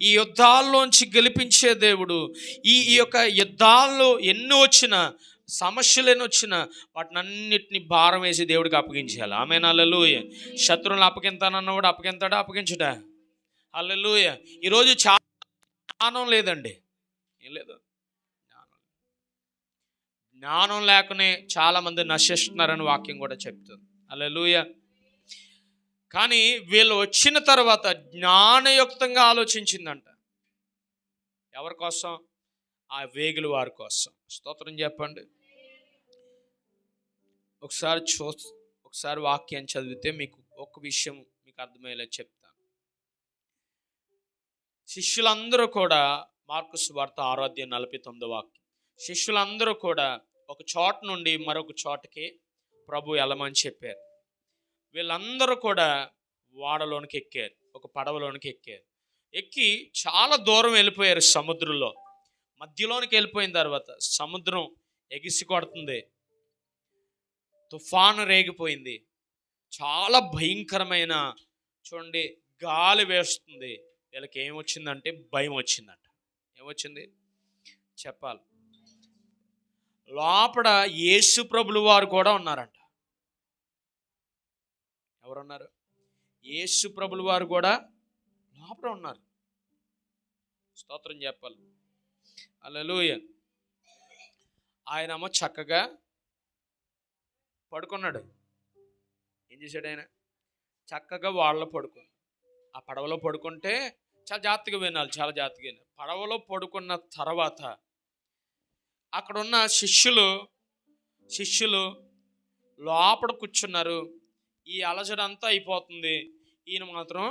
ఈ యుద్ధాల్లోంచి గెలిపించే దేవుడు. ఈ ఈ యొక్క యుద్ధాల్లో ఎన్ని వచ్చినా, సమస్యలు ఎన్ని వచ్చినా వాటినన్నిటిని భారం వేసి దేవుడికి అప్పగించాలి. ఆమేన్ హల్లెలూయా. శత్రువులను అప్పగింతానన్నవాడు అప్పగింతాడా? అప్పగించుడా? హల్లెలూయా. ఈరోజు చాలా జ్ఞానం లేదండి. ఏం లేదు, జ్ఞానం లేకనే చాలామంది నశిస్తున్నారని వాక్యం కూడా చెప్తుంది. హల్లెలూయా. కానీ వీళ్ళు వచ్చిన తర్వాత జ్ఞానయుక్తంగా ఆలోచించిందంట. ఎవరి కోసం? ఆ వేగుల వారి కోసం. స్తోత్రం చెప్పండి. ఒకసారి వాక్యం చదివితే మీకు ఒక విషయం మీకు అర్థమయ్యేలా చెప్తాను. శిష్యులందరూ కూడా, మార్కు సువార్త 6:49 వాక్యం, శిష్యులందరూ కూడా ఒక చోట నుండి మరొక చోటకి ప్రభు వెళ్ళమని చెప్పారు. వీళ్ళందరూ కూడా ఓడలోనికి ఎక్కారు, ఒక పడవలోనికి ఎక్కారు. ఎక్కి చాలా దూరం వెళ్ళిపోయారు సముద్రంలో. మధ్యలోనికి వెళ్ళిపోయిన తర్వాత సముద్రం ఎగిసి కొడుతుంది, తుఫాను రేగిపోయింది, చాలా భయంకరమైన చూడండి గాలి వేస్తుంది. వీళ్ళకి ఏమొచ్చిందంటే భయం వచ్చిందంట. ఏమొచ్చింది చెప్పాలి? లోపల యేసు ప్రభులు వారు కూడా ఉన్నారంట. ఎవరున్నారు? యేసు ప్రభులు వారు కూడా లోపల ఉన్నారు. స్తోత్రం చెప్పాలి. హల్లెలూయా. ఆయనేమో చక్కగా పడుకున్నాడు. ఏం చేశాడు ఆయన? చక్కగా వాళ్ళలో పడుకున్నాడు. ఆ పడవలో పడుకుంటే చాలా జాగ్రత్తగా వినాలి, చాలా జాగ్రత్తగా వినాలి. పడవలో పడుకున్న తర్వాత అక్కడున్న శిష్యులు లోపల కూర్చున్నారు. ఈ అలజడి అంతా అయిపోతుంది. ఈయన మాత్రం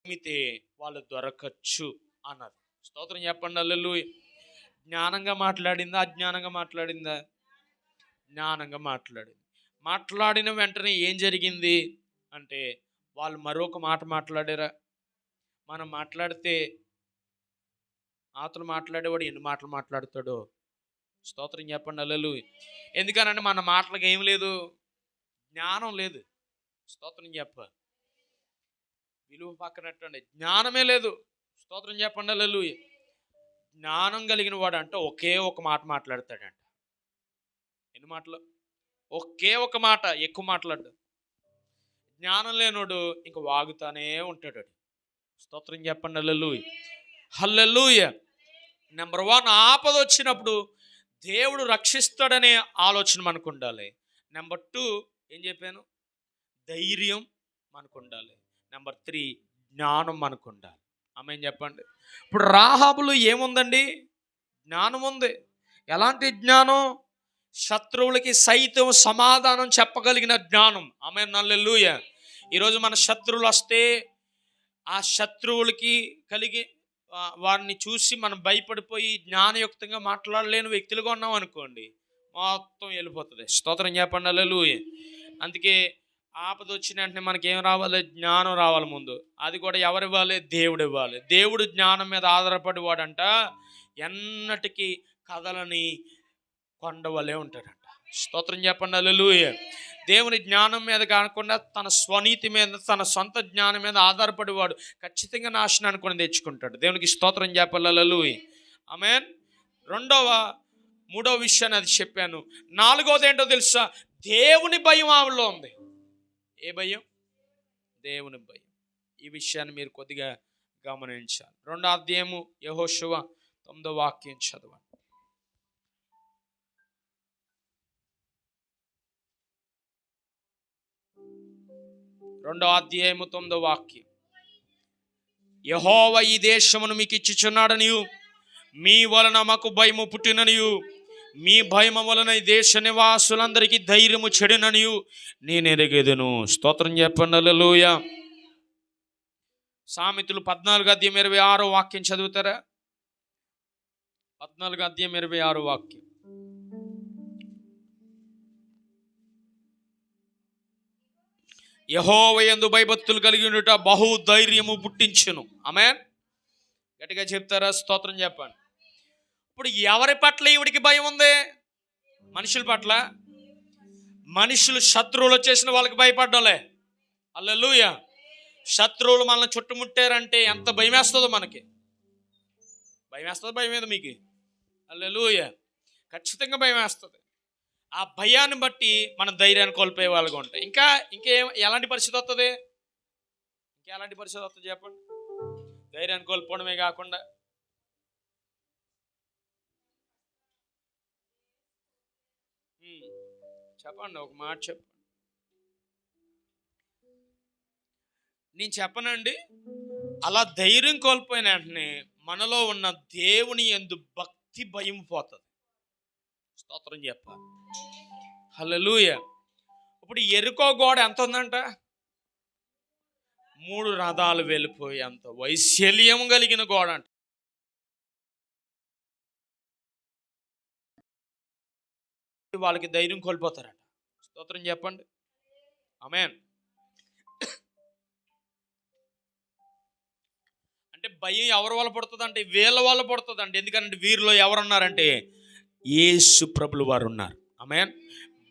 నమ్మితే వాళ్ళు దొరకచ్చు అన్నారు. స్తోత్రం చెప్పండి హల్లెలూయా. జ్ఞానంగా మాట్లాడిందా? అజ్ఞానంగా మాట్లాడిందా? జ్ఞానంగా మాట్లాడింది. మాట్లాడిన వెంటనే ఏం జరిగింది అంటే వాళ్ళు మరొక మాట మాట్లాడారా? మనం మాట్లాడితే ఆతను మాట్లాడేవాడు ఎన్ని మాటలు మాట్లాడతాడో. స్తోత్రం చెప్పండి హల్లెలూయా. ఎందుకనంటే మన మాటలకు ఏం లేదు, జ్ఞానం లేదు. స్తోత్రం చెప్ప. విలువ పక్కనట్టండి, జ్ఞానమే లేదు. స్తోత్రం చెప్పండి హల్లెలూయా. జ్ఞానం కలిగిన వాడు అంటే ఒకే ఒక మాట మాట్లాడతాడంట. ఎన్ని మాటలు? ఒకే ఒక మాట, ఎక్కువ మాట్లాడు. జ్ఞానం లేనోడు ఇంక వాగుతానే ఉంటాడు. స్తోత్రం చెప్పండి హల్లెలూయా. హల్లెలూయా. నెంబర్ 1, ఆపద వచ్చినప్పుడు దేవుడు రక్షిస్తాడనే ఆలోచన మనకు ఉండాలి. నెంబర్ 2 ఏం చెప్పాను? ధైర్యం మనకు ఉండాలి. నెంబర్ 3 జ్ఞానం మనకు ఉండాలి. ఆమేన్ చెప్పండి. ఇప్పుడు రాహాబులో ఏముందండి? జ్ఞానం ఉంది. ఎలాంటి జ్ఞానం? శత్రువులకి సైతం సమాధానం చెప్పగలిగిన జ్ఞానం. ఆమేన్ హల్లెలూయా. ఈరోజు మన శత్రువులు వస్తే ఆ శత్రువులకి కలిగి వారిని చూసి మనం భయపడిపోయి జ్ఞానయుక్తంగా మాట్లాడలేని వ్యక్తులుగా ఉన్నాం అనుకోండి, మొత్తం వెళ్ళిపోతుంది. స్తోత్రం చెప్పండి హల్లెలూయా. అందుకే ఆపద వచ్చిన వెంటనే మనకి ఏం రావాలి? జ్ఞానం రావాలి ముందు. అది కూడా ఎవరు ఇవ్వాలి? దేవుడు ఇవ్వాలి. దేవుడు జ్ఞానం మీద ఆధారపడి వాడంట ఎన్నటికీ కదలని కొండవలే ఉంటాడంట. స్తోత్రం చెప్పండి హల్లెలూయా. దేవుని జ్ఞానం మీద కాకుండా తన స్వనీతి మీద, తన సొంత జ్ఞానం మీద ఆధారపడి వాడు ఖచ్చితంగా నాశనాన్ని కొని తెచ్చుకుంటాడు. దేవునికి స్తోత్రం చెప్పండి హల్లెలూయా. ఆమేన్. మూడో విషయాన్ని అది చెప్పాను. 4వది ఏంటో తెలుసా? దేవుని భయం ఆవిడలో ఉంది. ఏ భయం? దేవుని భయం. ఈ విషయాన్ని మీరు కొద్దిగా గమనించాలి. 2వ అధ్యాయము యెహోషువ 9వ వాక్యం చదవండి. 2వ అధ్యాయము 9వ వాక్యం. యెహోవా ఈ దేశమును మీకు ఇచ్చుచున్నాడనియు, మీ వలన మాకు భయము పుట్టిననియు, మీ భయము వలన ఈ దేశ నివాసులందరికీ ధైర్యము చెడిననియు నేను ఎరిగెదను. స్తోత్రం చెప్పండి హల్లెలూయా. సామెతలు 14:26 వాక్యం చదువుతారా? 14:26 వాక్యం. యెహోవా యందు భయభక్తులు కలిగి ఉండుట బహు ధైర్యము పుట్టించును. ఆమేన్. గట్టిగా చెప్తారా? స్తోత్రం చెప్పండి. ఇప్పుడు ఎవరి పట్ల ఈవిడికి భయం ఉంది? మనుషుల పట్ల. మనుషులు శత్రువులు వచ్చేసిన వాళ్ళకి భయపడ్డాలే. హల్లెలూయా. శత్రువులు మనల్ని చుట్టుముట్టారంటే ఎంత భయం వేస్తుందో మనకి. భయం వేస్తుందో? భయం మీద మీకు? హల్లెలూయా. ఖచ్చితంగా భయం వేస్తుంది. ఆ భయాన్ని బట్టి మనం ధైర్యాన్ని కోల్పోయే వాళ్ళగా ఉంటాయి. ఎలాంటి పరిస్థితి వస్తుంది? ఎలాంటి పరిస్థితి వస్తుంది చెప్పండి? ధైర్యాన్ని కోల్పోవడమే కాకుండా చెప్పండి, ఒక మాట చెప్పండి. నేను చెప్పనండి, అలా ధైర్యం కోల్పోయిన వెంటనే మనలో ఉన్న దేవుని యందు భక్తి భయం పోతుంది. స్తోత్రం చెప్పాలి. హల్లెలూయా. ఇప్పుడు ఎరుకో గోడ ఎంత ఉందంట? 3 రథాలు వెళ్ళిపోయి అంత వైశల్యం కలిగిన గోడ అంట. వాళ్ళకి ధైర్యం కోల్పోతారట. స్తోత్రం చెప్పండి. ఆమేన్. అంటే భయం ఎవరి వల్ల పడుతుందంటే వీళ్ళ వల్ల పడుతుందండి. ఎందుకంటే వీరిలో ఎవరున్నారంటే యేసు ప్రభులు వారు ఉన్నారు. ఆమేన్.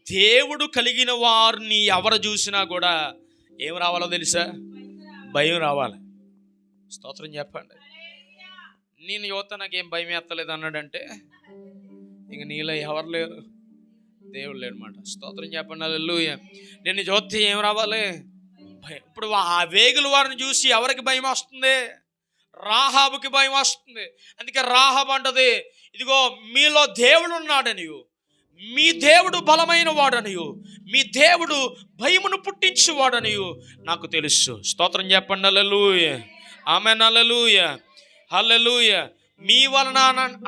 దేవుడు కలిగిన వారిని ఎవరు చూసినా కూడా ఏం రావాలో తెలుసా? భయం రావాలి. స్తోత్రం చెప్పండి. నేను యువత నాకేం భయం ఎత్తలేదు అన్నాడంటే ఇంక నీలో ఎవరు లేరు? దేవుడు లేడనమాట. స్తోత్రం చెప్పండి హల్లెలూయా. నేను చూస్తే ఏం రావాలి? భయం. ఇప్పుడు ఆ వేగుల వారిని చూసి ఎవరికి భయం వస్తుంది? రాహాబుకి భయం వస్తుంది. అందుకే రాహాబు అంటది, ఇదిగో మీలో దేవుడు ఉన్నాడనియు, మీ దేవుడు బలమైన వాడనియు, మీ దేవుడు భయమును పుట్టించువాడనియు నాకు తెలుసు. స్తోత్రం చెప్పండి హల్లెలూయా. ఆమేన్ హల్లెలూయా. హల్లెలూయా. మీ వలన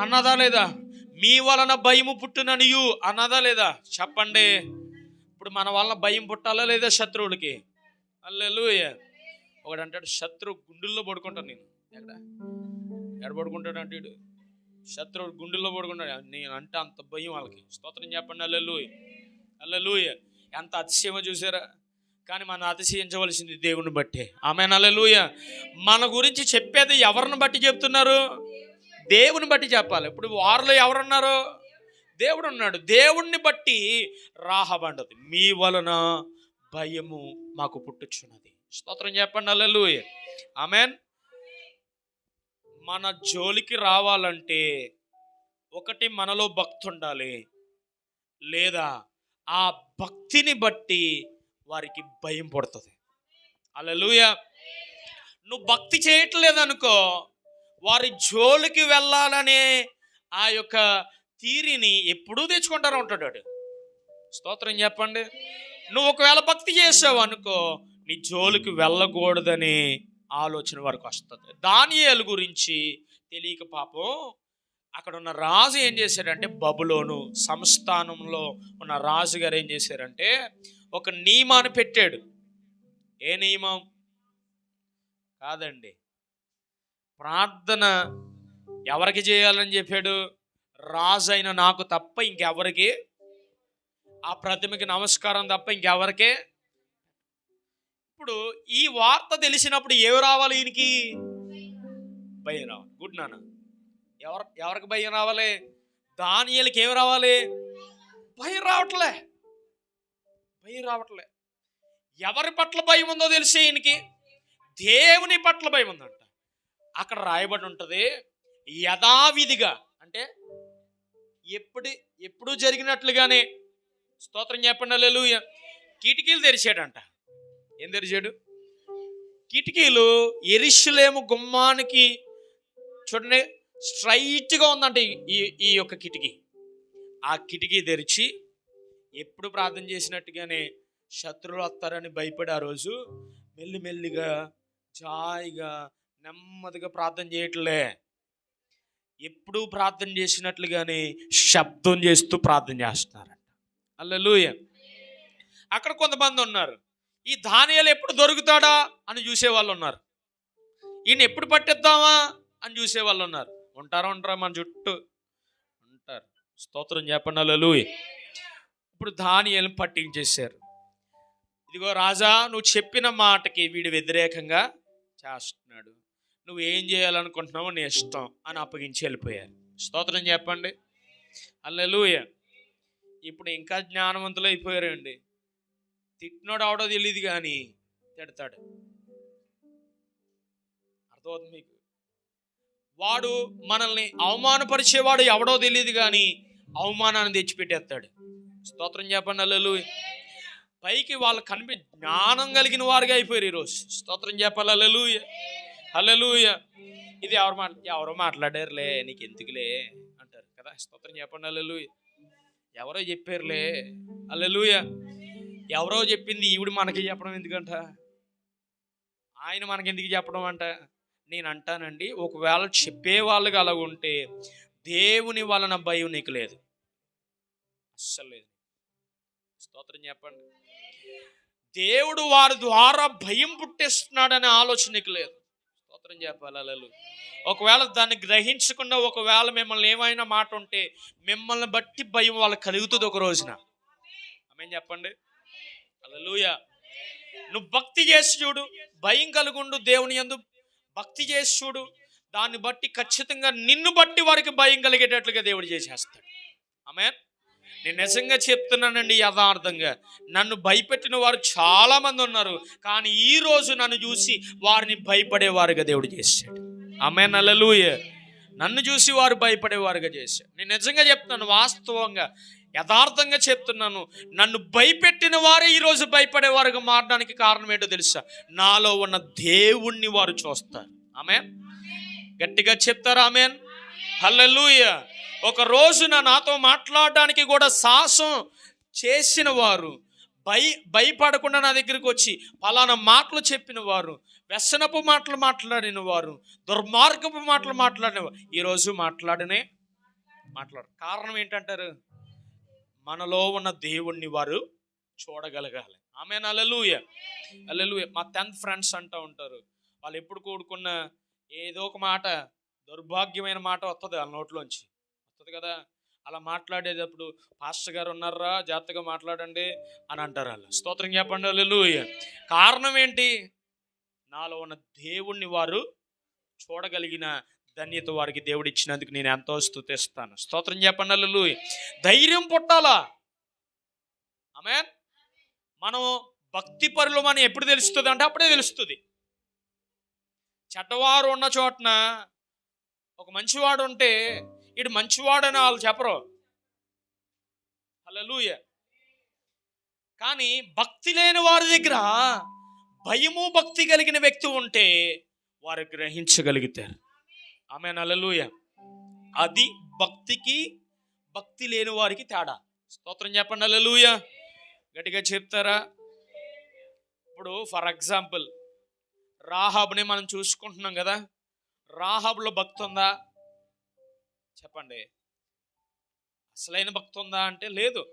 అన్నదా లేదా? మీ వలన భయము పుట్టుననియు అన్నదా లేదా? చెప్పండి. ఇప్పుడు మన వలన భయం పుట్టాలా లేదా శత్రువులకి? హల్లెలూయా. ఒకడు అంటాడు, శత్రువు గుండెల్లో పడుకుంటాను నేను. ఎక్కడ పడుకుంటాడు అంటే శత్రువు గుండెల్లో పడుకుంటాడు. నేను అంటే అంత భయం వాళ్ళకి. స్తోత్రం చెప్పండి హల్లెలూయా. హల్లెలూయా. ఎంత అతిశయమో చూసారా? కానీ మనం అతిశయించవలసింది దేవుని బట్టే. ఆమేన్ హల్లెలూయా. మన గురించి చెప్పేది ఎవరిని బట్టి చెప్తున్నారు? దేవుని బట్టి చెప్పాలి. ఇప్పుడు వారిలో ఎవరున్నారు? దేవుడు ఉన్నాడు. దేవుణ్ణి బట్టి రాహాబు అంటది, మీ వలన భయము మాకు పుట్టుచున్నది. స్తోత్రం చెప్పండి. హల్లెలూయా. ఆమేన్. మన జోలికి రావాలంటే ఒకటి మనలో భక్తి ఉండాలి, లేదా ఆ భక్తిని బట్టి వారికి భయం పడుతుంది. హల్లెలూయా. నువ్వు భక్తి చేయట్లేదు అనుకో, వారి జోలికి వెళ్ళాలనే ఆ యొక్క తీరిని ఎప్పుడూ తెచ్చుకుంటారు ఉంటాడు వాడు. స్తోత్రం చెప్పండి. నువ్వు ఒకవేళ భక్తి చేసావు అనుకో, నీ జోలికి వెళ్ళకూడదని ఆలోచన వరకు వస్తుంది. దానియేలు గురించి తెలియక పాపం అక్కడ ఉన్న రాజు ఏం చేశాడంటే, బబులోను సంస్థానంలో ఉన్న రాజుగారు ఏం చేశారంటే ఒక నియమాన్ని పెట్టాడు. ఏ నియమం కాదండి, ప్రార్థన ఎవరికి చేయాలని చెప్పాడు? రాజు అయిన నాకు తప్ప ఇంకెవరికి, ఆ ప్రతిమకి నమస్కారం తప్ప ఇంకెవరికే. ఇప్పుడు ఈ వార్త తెలిసినప్పుడు ఏమి రావాలి? ఈయనకి భయం రావాలి. గుడ్ నాన్న. ఎవరికి భయం రావాలి? దానియేలుకి ఏమి రావాలి? భయం రావట్లే. భయం రావట్లే. ఎవరి పట్ల భయం ఉందో తెలిసి ఈయనకి దేవుని పట్ల భయం ఉందంట. అక్కడ రాయబడి ఉంటుంది, యథావిధిగా అంటే ఎప్పుడు జరిగినట్లుగానే. స్తోత్రం చెప్పండి. హల్లెలూయా. కిటికీలు తెరిచాడంట. ఏం తెరిచాడు? కిటికీలు యెరూషలేము గుమ్మానికి చూడండి స్ట్రైట్గా ఉందంట ఈ యొక్క కిటికీ. ఆ కిటికీ తెరిచి ఎప్పుడు ప్రార్థన చేసినట్టుగానే శత్రువులు వస్తారని భయపడి ఆ రోజు మెల్లిమెల్లిగా జాయిగా నెమ్మదిగా ప్రార్థన చేయట్లే, ఎప్పుడు ప్రార్థన చేసినట్లుగానే శబ్దం చేస్తూ ప్రార్థన చేస్తున్నారంట. హల్లెలూయా. అక్కడ కొంతమంది ఉన్నారు, ఈ దానియేలు ఎప్పుడు దొరుకుతాడా అని చూసేవాళ్ళు ఉన్నారు, ఈయన ఎప్పుడు పట్టిద్దామా అని చూసేవాళ్ళు ఉన్నారు. ఉంటారా మన చుట్టూ ఉంటారు. స్తోత్రం చెప్పండి. హల్లెలూయా. ఇప్పుడు దానియేలు పట్టించేశారు. ఇదిగో రాజా, నువ్వు చెప్పిన మాటకి వీడు వ్యతిరేకంగా చేస్తున్నాడు, నువ్వు ఏం చేయాలనుకుంటున్నావో నీ ఇష్టం అని అప్పగించి వెళ్ళిపోయారు. స్తోత్రం చెప్పండి. హల్లెలూయా. ఇప్పుడు ఇంకా జ్ఞానవంతులు అయిపోయారండి. తిట్టినోడు అవడో తెలియదు కానీ తిడతాడు. అర్థమవుతుంది మీకు? వాడు మనల్ని అవమానపరిచేవాడు ఎవడో తెలియదు కానీ అవమానాన్ని తెచ్చిపెట్టేస్తాడు. స్తోత్రం చెప్పండి. హల్లెలూయా. పైకి వాళ్ళు జ్ఞానం కలిగిన వారుగా అయిపోయారు ఈరోజు. స్తోత్రం చెప్పాలి. హల్లెలూయా. హల్లెలూయా. ఇది ఎవరో మాట్లాడారులే, నీకు ఎందుకులే అంటారు కదా. స్తోత్రం చెప్పండి. హల్లెలూయా. ఎవరో చెప్పారులే. హల్లెలూయా. ఎవరో చెప్పింది ఈవిడ మనకి చెప్పడం ఎందుకంట, ఆయన మనకి ఎందుకు చెప్పడం అంట. నేను అంటానండి, ఒకవేళ చెప్పేవాళ్ళుగా అలా ఉంటే దేవుని వలన భయం నీకు లేదు, అస్సలు లేదు. స్తోత్రం చెప్పండి. దేవుడు వారి ద్వారా భయం పుట్టిస్తున్నాడనే ఆలోచన నీకు లేదు. స్తోత్రం చెప్పాలి. హల్లెలూయా. ఒకవేళ దాన్ని గ్రహించకుండా ఒకవేళ మిమ్మల్ని ఏమైనా మాట ఉంటే మిమ్మల్ని బట్టి భయం వాళ్ళకి కలుగుతుంది ఒక రోజున. ఆమేన్ చెప్పండి. హల్లెలూయా. నువ్వు భక్తి చేసి చూడు, భయం కలుగుండు. దేవుని యందు భక్తి చేసి చూడు, దాన్ని బట్టి ఖచ్చితంగా నిన్ను బట్టి వారికి భయం కలిగేటట్లుగా దేవుడు చేసేస్తాడు. ఆమేన్. నేను నిజంగా చెప్తున్నానండి, యథార్థంగా నన్ను భయపెట్టిన వారు చాలా మంది ఉన్నారు, కానీ ఈ రోజు నన్ను చూసి వారిని భయపడేవారుగా దేవుడు చేశాడు. ఆమేన్. హల్లెలూయా. నన్ను చూసి వారు భయపడేవారుగా చేశాడు. నేను నిజంగా చెప్తున్నాను, వాస్తవంగా యథార్థంగా చెప్తున్నాను. నన్ను భయపెట్టిన వారే ఈరోజు భయపడేవారుగా మారడానికి కారణం ఏంటో తెలుసా? నాలో ఉన్న దేవుణ్ణి వారు చూస్తారు. ఆమేన్. గట్టిగా చెప్తారా? ఆమేన్. హల్లెలూయా. ఒక రోజున నాతో మాట్లాడడానికి కూడా సాహసం చేసిన వారు, భయపడకుండా నా దగ్గరికి వచ్చి పలానా మాటలు చెప్పిన వారు, వ్యసనపు మాటలు మాట్లాడిన వారు, దుర్మార్గపు మాటలు మాట్లాడిన వారు ఈరోజు మాట్లాడరు. కారణం ఏంటంటారు? మనలో ఉన్న దేవుణ్ణి వారు చూడగలగాలి. ఆమేన్. హల్లెలూయా. హల్లెలూయా. మా 10th ఫ్రెండ్స్ అంటూ ఉంటారు, వాళ్ళు ఎప్పుడు కూడుకున్న ఏదో ఒక మాట, దౌర్భాగ్యమైన మాట వస్తుంది వాళ్ళ నోట్లోంచి, వస్తుంది కదా. అలా మాట్లాడేటప్పుడు పాస్టర్ గారు ఉన్నారా, జాగ్రత్తగా మాట్లాడండి అని అంటారు వాళ్ళు. స్తోత్రం చెప్పండి. హల్లెలూయా. కారణం ఏంటి? నాలో ఉన్న దేవుణ్ణి వారు చూడగలిగిన ధన్యత వారికి దేవుడు ఇచ్చినందుకు నేను ఎంతో స్తుతిస్తాను. స్తోత్రం చెప్పండి. హల్లెలూయా. ధైర్యం పుట్టాలా. ఆమేన్. మనం భక్తి పరులు మనం ఎప్పుడు తెలుస్తుంది అంటే అప్పుడే తెలుస్తుంది. చెడ్డవారు ఉన్న చోటన ఒక మంచివాడు ఉంటే ఇటు మంచివాడని వాళ్ళు చెప్పరు. హల్లెలూయా. కానీ భక్తి లేని వారి దగ్గర భయము భక్తి కలిగిన వ్యక్తి ఉంటే వారు గ్రహించగలుగుతారు. ఆమేన్, హల్లెలూయా. అది భక్తికి భక్తి లేని వారికి తేడా. స్తోత్రం చెప్పండి, హల్లెలూయా. గట్టిగా చెప్తారా? ఇప్పుడు ఫర్ ఎగ్జాంపుల్ రాహాబుని మనం చూసుకుంటున్నాం కదా. రాహాబులో భక్తి ఉందా చెప్పండి? అసలైన భక్తి ఉందా అంటే లేదు.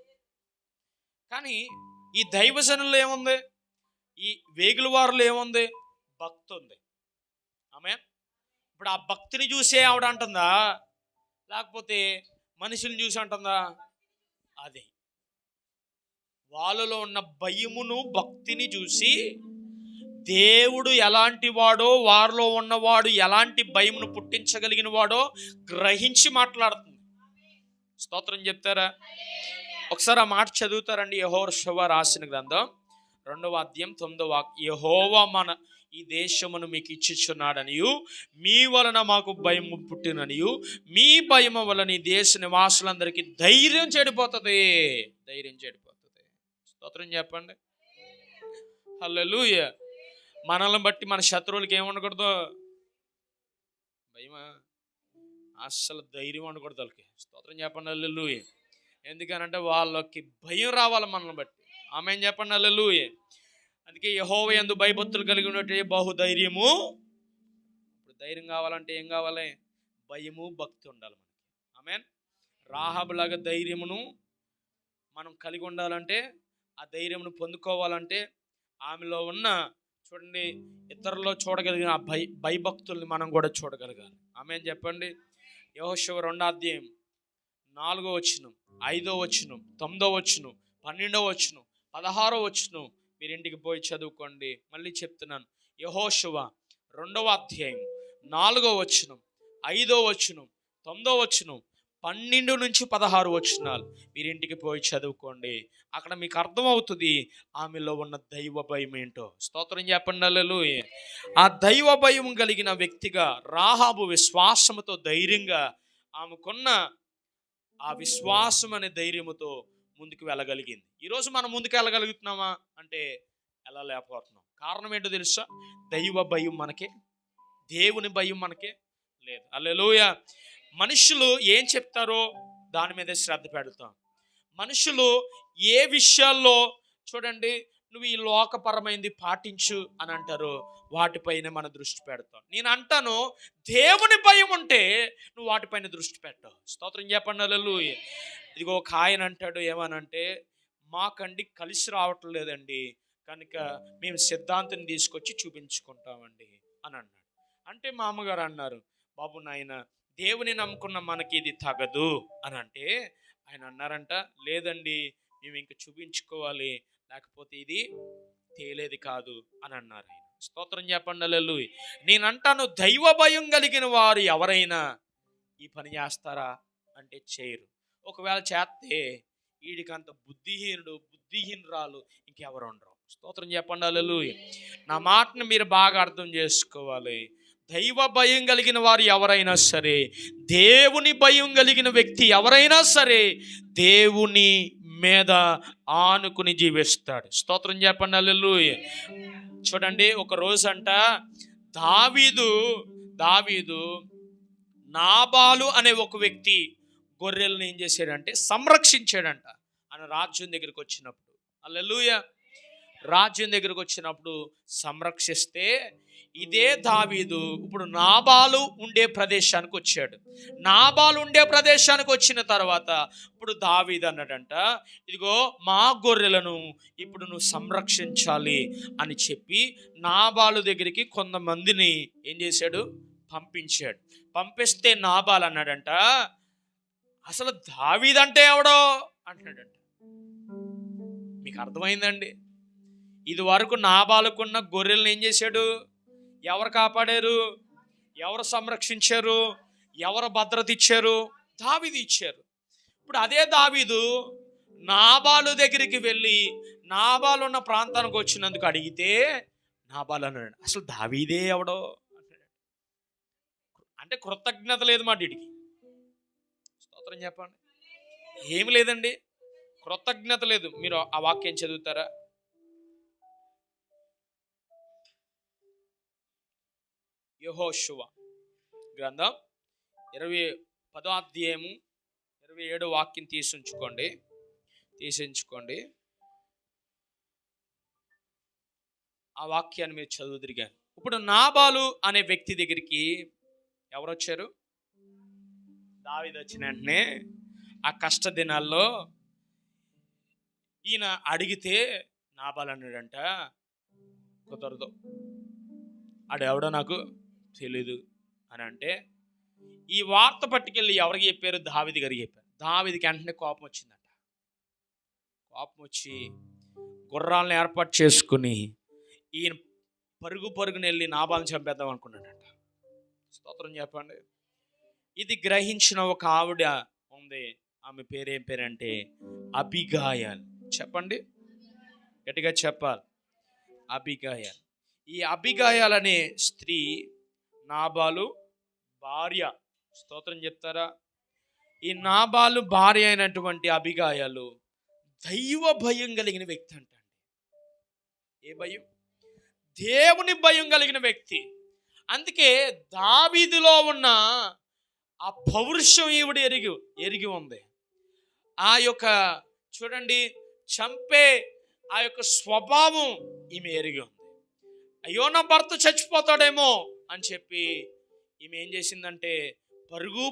కానీ ఈ దైవజనుల్లో ఏముంది? ఈ వేగుల వారిలో ఏముంది? భక్తి ఉంది. ఆమేన్. ఇప్పుడు ఆ భక్తిని చూసే ఆవిడ అంటుందా, లేకపోతే మనుషుల్ని చూసి అంటుందా? అది వాళ్ళలో ఉన్న భయమును భక్తిని చూసి దేవుడు ఎలాంటి వాడో, వారిలో ఉన్నవాడు ఎలాంటి భయమును పుట్టించగలిగిన వాడో గ్రహించి మాట్లాడుతుంది. స్తోత్రం చెప్తారా? ఒకసారి ఆ మాట చదువుతారండి. యెహోషువ రాసిన గ్రంథం 2వ అధ్యాయం 9వ వాక్యం. యెహోవా మన ఈ దేశమును మీకు ఇచ్చిచున్నాడనియు, మీ వలన మాకు భయము పుట్టిననియు, మీ భయము వలన ఈ దేశ నివాసులందరికీ ధైర్యం చెడిపోతుంది. ధైర్యం చెడిపోతుంది. స్తోత్రం చెప్పండి, హల్లెలూయా. మనల్ని బట్టి మన శత్రువులకి ఏముండకూడదు? భయమా? అస్సలు ధైర్యం ఉండకూడదు వాళ్ళకి. స్తోత్రం చెప్పండి, హల్లెలూయా. ఎందుకనంటే వాళ్ళకి భయం రావాలి మనల్ని బట్టి. ఆమేన్ చెప్పండి, హల్లెలూయా. అందుకే యెహోవా యందు భయభక్తులు కలిగి ఉన్నట్టు బహుధైర్యము. ఇప్పుడు ధైర్యం కావాలంటే ఏం కావాలి? భయము భక్తి ఉండాలి మనకి. ఆమేన్. రాహాబులాగా ధైర్యమును మనం కలిగి ఉండాలంటే, ఆ ధైర్యమును పొందుకోవాలంటే ఆమెలో ఉన్న చూడండి ఇతరుల్లో చూడగలిగిన ఆ భయభక్తుల్ని మనం కూడా చూడగలగాలి. ఆమేన్ చెప్పండి. యెహోషువ 2వ అధ్యాయం 4వ వచనం, 5వ వచనం, 9వ వచనం, 12వ వచనం, 16వ వచనం మీరు ఇంటికి పోయి చదువుకోండి. మళ్ళీ చెప్తున్నాను. యెహోషువ 2వ అధ్యాయం 4వ వచనం, 5వ వచనం, 9వ వచనం, 12 నుంచి 16 వచనాలు మీరు ఇంటికి పోయి చదువుకోండి. అక్కడ మీకు అర్థమవుతుంది ఆమెలో ఉన్న దైవ భయం ఏంటో. స్తోత్రం చెప్పండి, హల్లెలూయా. ఆ దైవ భయం కలిగిన వ్యక్తిగా రాహాబు విశ్వాసముతో ధైర్యంగా ఆమెకున్న ఆ విశ్వాసం అనే ధైర్యముతో ముందుకు వెళ్ళగలిగింది. ఈరోజు మనం ముందుకు వెళ్ళగలుగుతున్నామా అంటే వెళ్ళలేకపోతున్నాం. కారణం ఏంటో తెలుసా? దైవ భయం మనకే, దేవుని భయం మనకే లేదు. హల్లెలూయా. మనుషులు ఏం చెప్తారో దాని మీద శ్రద్ధ పెడతాం. మనుషులు ఏ విషయాల్లో చూడండి నువ్వు ఈ లోకపరమైనది పాటించు అని అంటారో వాటిపైన మన దృష్టి పెడతాం. నేను అంటాను దేవుని భయం ఉంటే నువ్వు వాటిపైన దృష్టి పెట్టావు. స్తోత్రం చెప్పండి, హల్లెలూయా. ఇదిగో ఒక ఆయన అంటాడు ఏమనంటే, మాకండి కలిసి రావటం లేదండి, కనుక మేము సిద్ధాంతం తీసుకొచ్చి చూపించుకుంటామండి అని అన్నాడు. అంటే మా అమ్మగారు అన్నారు, బాబు నాయన దేవుని నమ్ముకున్న మనకి ఇది తగదు అని అంటే ఆయన అన్నారంట, లేదండి మేము ఇంక చూపించుకోవాలి, లేకపోతే ఇది తేలేది కాదు అని అన్నారు ఆయన. స్తోత్రం చెప్పండి, హల్లెలూయా. నేను అంటాను దైవ భయం కలిగిన వారు ఎవరైనా ఈ పని చేస్తారా అంటే చేయరు. ఒకవేళ చేస్తే వీడికంత బుద్ధిహీనురాలు ఇంకెవరు ఉండరు. స్తోత్రం చెప్పండి, హల్లెలూయా. నా మాటను మీరు బాగా అర్థం చేసుకోవాలి. దైవ భయం కలిగిన వారు ఎవరైనా సరే, దేవుని భయం కలిగిన వ్యక్తి ఎవరైనా సరే దేవుని మీద ఆనుకుని జీవిస్తాడు. స్తోత్రం చెప్పండి, హల్లెలూయా. చూడండి ఒక రోజు అంట దావీదు నాబాలు అనే ఒక వ్యక్తి గొర్రెలను ఏం చేశాడంటే సంరక్షించాడంట. ఆయన రాజ్యం దగ్గరికి వచ్చినప్పుడు, హల్లెలూయా, రాజ్యం దగ్గరకు వచ్చినప్పుడు సంరక్షిస్తే ఇదే దావీదు ఇప్పుడు నాబాలు ఉండే ప్రదేశానికి వచ్చాడు. నాబాలు ఉండే ప్రదేశానికి వచ్చిన తర్వాత ఇప్పుడు దావీదు అన్నాడంట, ఇదిగో మా గొర్రెలను ఇప్పుడు నువ్వు సంరక్షించాలి అని చెప్పి నాబాలు దగ్గరికి కొంతమందిని ఏం చేశాడు? పంపించాడు. పంపిస్తే నాబాలు అన్నాడంట, అసలు దావీదు అంటే ఎవడో అంటున్నాడంట. మీకు అర్థమైందండి? ఇది వరకు నాబాలుకున్న గొర్రెలను ఏం చేశాడు? ఎవరు కాపాడారు? ఎవరు సంరక్షించారు? ఎవరు భద్రత ఇచ్చారు? దావీదు ఇచ్చారు. ఇప్పుడు అదే దావీదు నాబాలు దగ్గరికి వెళ్ళి నాబాలు ఉన్న ప్రాంతానికి వచ్చినందుకు అడిగితే నాబాలు అన్నాడు, అసలు దావీదే ఎవడో అంటాడు. అంటే కృతజ్ఞత లేదు మాట వీడికి. స్తోత్రం చెప్పండి. ఏమి లేదండి, కృతజ్ఞత లేదు. మీరు ఆ వాక్యం చదువుతారా? యెహోషువ గ్రంథం 10వ అధ్యాయము 27వ వాక్యం తీసించుకోండి. ఆ వాక్యాన్ని మీరు చదువుదిరిగాను. ఇప్పుడు నాబాలు అనే వ్యక్తి దగ్గరికి ఎవరు వచ్చారు? దావీదు వచ్చిన వెంటనే ఆ కష్ట దినాల్లో ఈయన అడిగితే నాబాలు అన్నాడంట, కుదరదు, ఆడెవడో నాకు తెలీదు అని అంటే, ఈ వార్త పట్టుకెళ్ళి ఎవరికి చెప్పారు? దావీదు గారికి చెప్పారు. దావీదుకి వెంటనే కోపం వచ్చిందంట. కోపం వచ్చి గుర్రాలను ఏర్పాటు చేసుకుని ఈయన పరుగుని వెళ్ళి నాబాలను చంపేద్దాం అనుకున్నాడంట. స్తోత్రం చెప్పండి. ఇది గ్రహించిన ఒక ఆవిడ ఉంది. ఆమె పేరేం పేరంటే అబిగాయల్. చెప్పండి, గట్టిగా చెప్పాలి, అబిగాయల్. ఈ అబిగాయల్ అనే స్త్రీ నాబాలు భార్య. స్తోత్రం చెప్తారా? ఈ నాబాలు భార్య అయినటువంటి అబిగాయలు దైవ భయం కలిగిన వ్యక్తి అంటండి. ఏ భయం? దేవుని భయం కలిగిన వ్యక్తి. అందుకే దావీదులో ఉన్న ఆ పౌరుషం ఈవిడ ఎరిగి ఉంది. ఆ యొక్క చూడండి, చంపే ఆ యొక్క స్వభావం ఈమె ఎరిగి ఉంది. అయ్యో నా భర్త చచ్చిపోతాడేమో అని చెప్పి ఈమె ఏం చేసిందంటే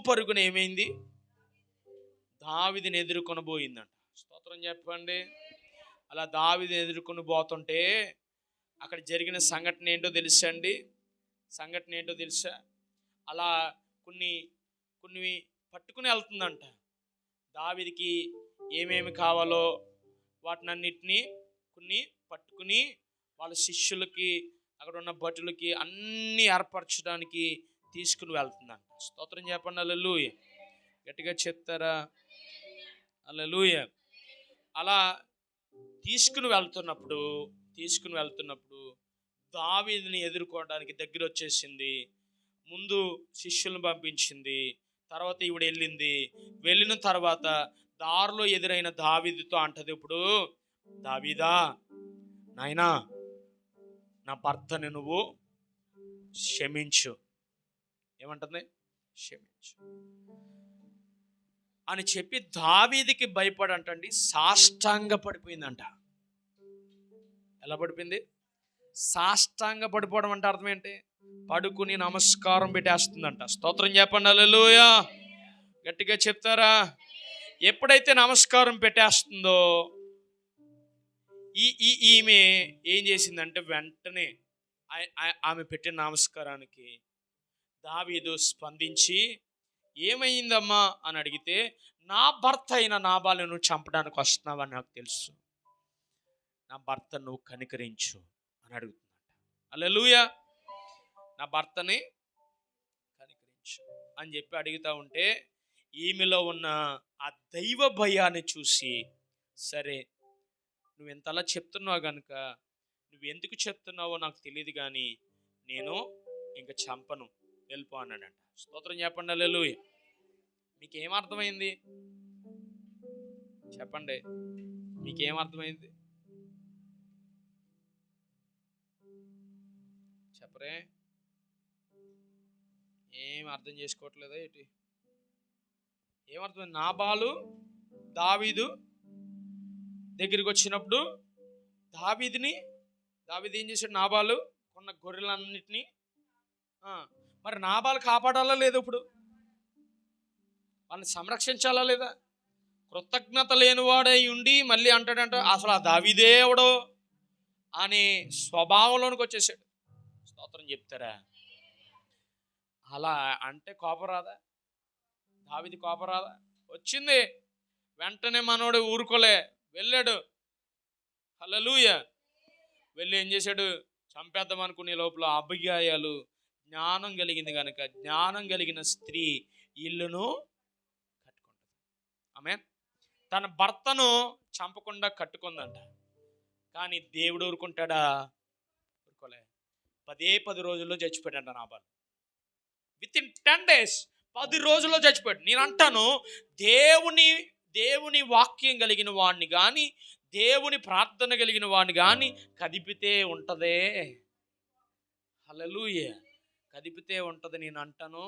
పరుగున ఏమైంది? దావీదుని ఎదుర్కొని పోయిందంట. స్తోత్రం చెప్పండి. అలా దావీదుని ఎదుర్కొని పోతుంటే అక్కడ జరిగిన సంఘటన ఏంటో తెలుసా? అలా కొన్ని పట్టుకుని వెళ్తుందంట. దావీదుకి ఏమేమి కావాలో వాటినన్నిటినీ కొన్ని పట్టుకుని వాళ్ళ శిష్యులకి, అక్కడ ఉన్న భటులకి అన్నీ ఏర్పరచడానికి తీసుకుని వెళ్తుందంట. స్తోత్రం చెప్పండి. హల్లెలూయా. గట్టిగా చెప్తారా? హల్లెలూయా. అలా తీసుకుని వెళ్తున్నప్పుడు దావీదుని ఎదుర్కోవడానికి దగ్గర వచ్చేసింది. ముందు శిష్యులను పంపించింది, తర్వాత ఈవిడ వెళ్ళిన తర్వాత దారిలో ఎదురైన దావీదుతో అంటది, ఇప్పుడు దావీదా నాయనా, నా భర్తని నువ్వు క్షమించు. ఏమంటుంది? క్షమించు అని చెప్పి దావీదుకి భయపడంటండి సాష్టాంగ పడిపోయిందంట. ఎలా పడిపోయింది? సాష్టాంగ పడిపోవడం అంటే అర్థం ఏంటి? పడుకుని నమస్కారం పెట్టేస్తుందంట. స్తోత్రం చెప్పండి. హల్లెలూయా. గట్టిగా చెప్తారా? ఎప్పుడైతే నమస్కారం పెట్టేస్తుందో ఈమె ఏం చేసిందంటే వెంటనే ఆమె పెట్టిన నమస్కారానికి దావీదు స్పందించి, ఏమైందమ్మా అని అడిగితే, నా భర్త అయిన నాబాలును చంపడానికి వస్తున్నావని నాకు తెలుసు, నా భర్త నువ్వు కనికరించు అని అడుగుతుందంట. హల్లెలూయా. నా భర్తని కనికరించు అని చెప్పి అడుగుతా ఉంటే ఈమెలో ఉన్న ఆ దైవ భయాన్ని చూసి, సరే నువ్వు ఎంతలా చెప్తున్నావు కనుక, నువ్వు ఎందుకు చెప్తున్నావో నాకు తెలియదు కానీ నేను ఇంకా చంపను, వెళ్ళిపో అన్నాడంట. స్తోత్రం చెప్పండి. హల్లెలూయా. మీకేమర్థమైంది చెప్పండి? మీకేమర్థమైంది చెప్పరే? ఏం అర్థం చేసుకోవట్లేదా ఏంటి? ఏమర్థమైంది? నాబాలు దావీదు దగ్గరికి వచ్చినప్పుడు దావీదు ఏం చేశాడు? నాబాలు కొన్న గొర్రెలన్నిటినీ మరి నాబాలు కాపాడాలా లేదా? ఇప్పుడు వాళ్ళని సంరక్షించాలా లేదా? కృతజ్ఞత లేనివాడై ఉండి మళ్ళీ అంటాడంట, అసలు ఆ దావీదే ఎవడో అనే స్వభావంలోనికి వచ్చేసాడు. స్తోత్రం చెప్తారా? అలా అంటే కోపం రాదా? దావీదు కోపం రాదా? వచ్చింది. వెంటనే మనోడు ఊరుకోలే, వెళ్ళాడు. హల్లెలూయా. వెళ్ళి ఏం చేశాడు? చంపేద్దాం అనుకునే లోపల అబిగాయలు జ్ఞానం కలిగింది కనుక, జ్ఞానం కలిగిన స్త్రీ ఇల్లును కట్టుకుంటుంది. ఆమేన్. తన భర్తను చంపకుండా కట్టుకుందంట. కానీ దేవుడు ఊరుకుంటాడా? ఊరుకోలే. 10 రోజుల్లో చచ్చిపోయాడంట నాబాల్. వితిన్ 10 days 10 రోజుల్లో చచ్చిపోయాడు. నేను అంటాను, దేవుని వాక్యం కలిగిన వాడిని కానీ, దేవుని ప్రార్థన కలిగిన వాడిని కానీ కదిపితే ఉంటదే. హల్లెలూయా. కదిపితే ఉంటది. నేను అంటాను,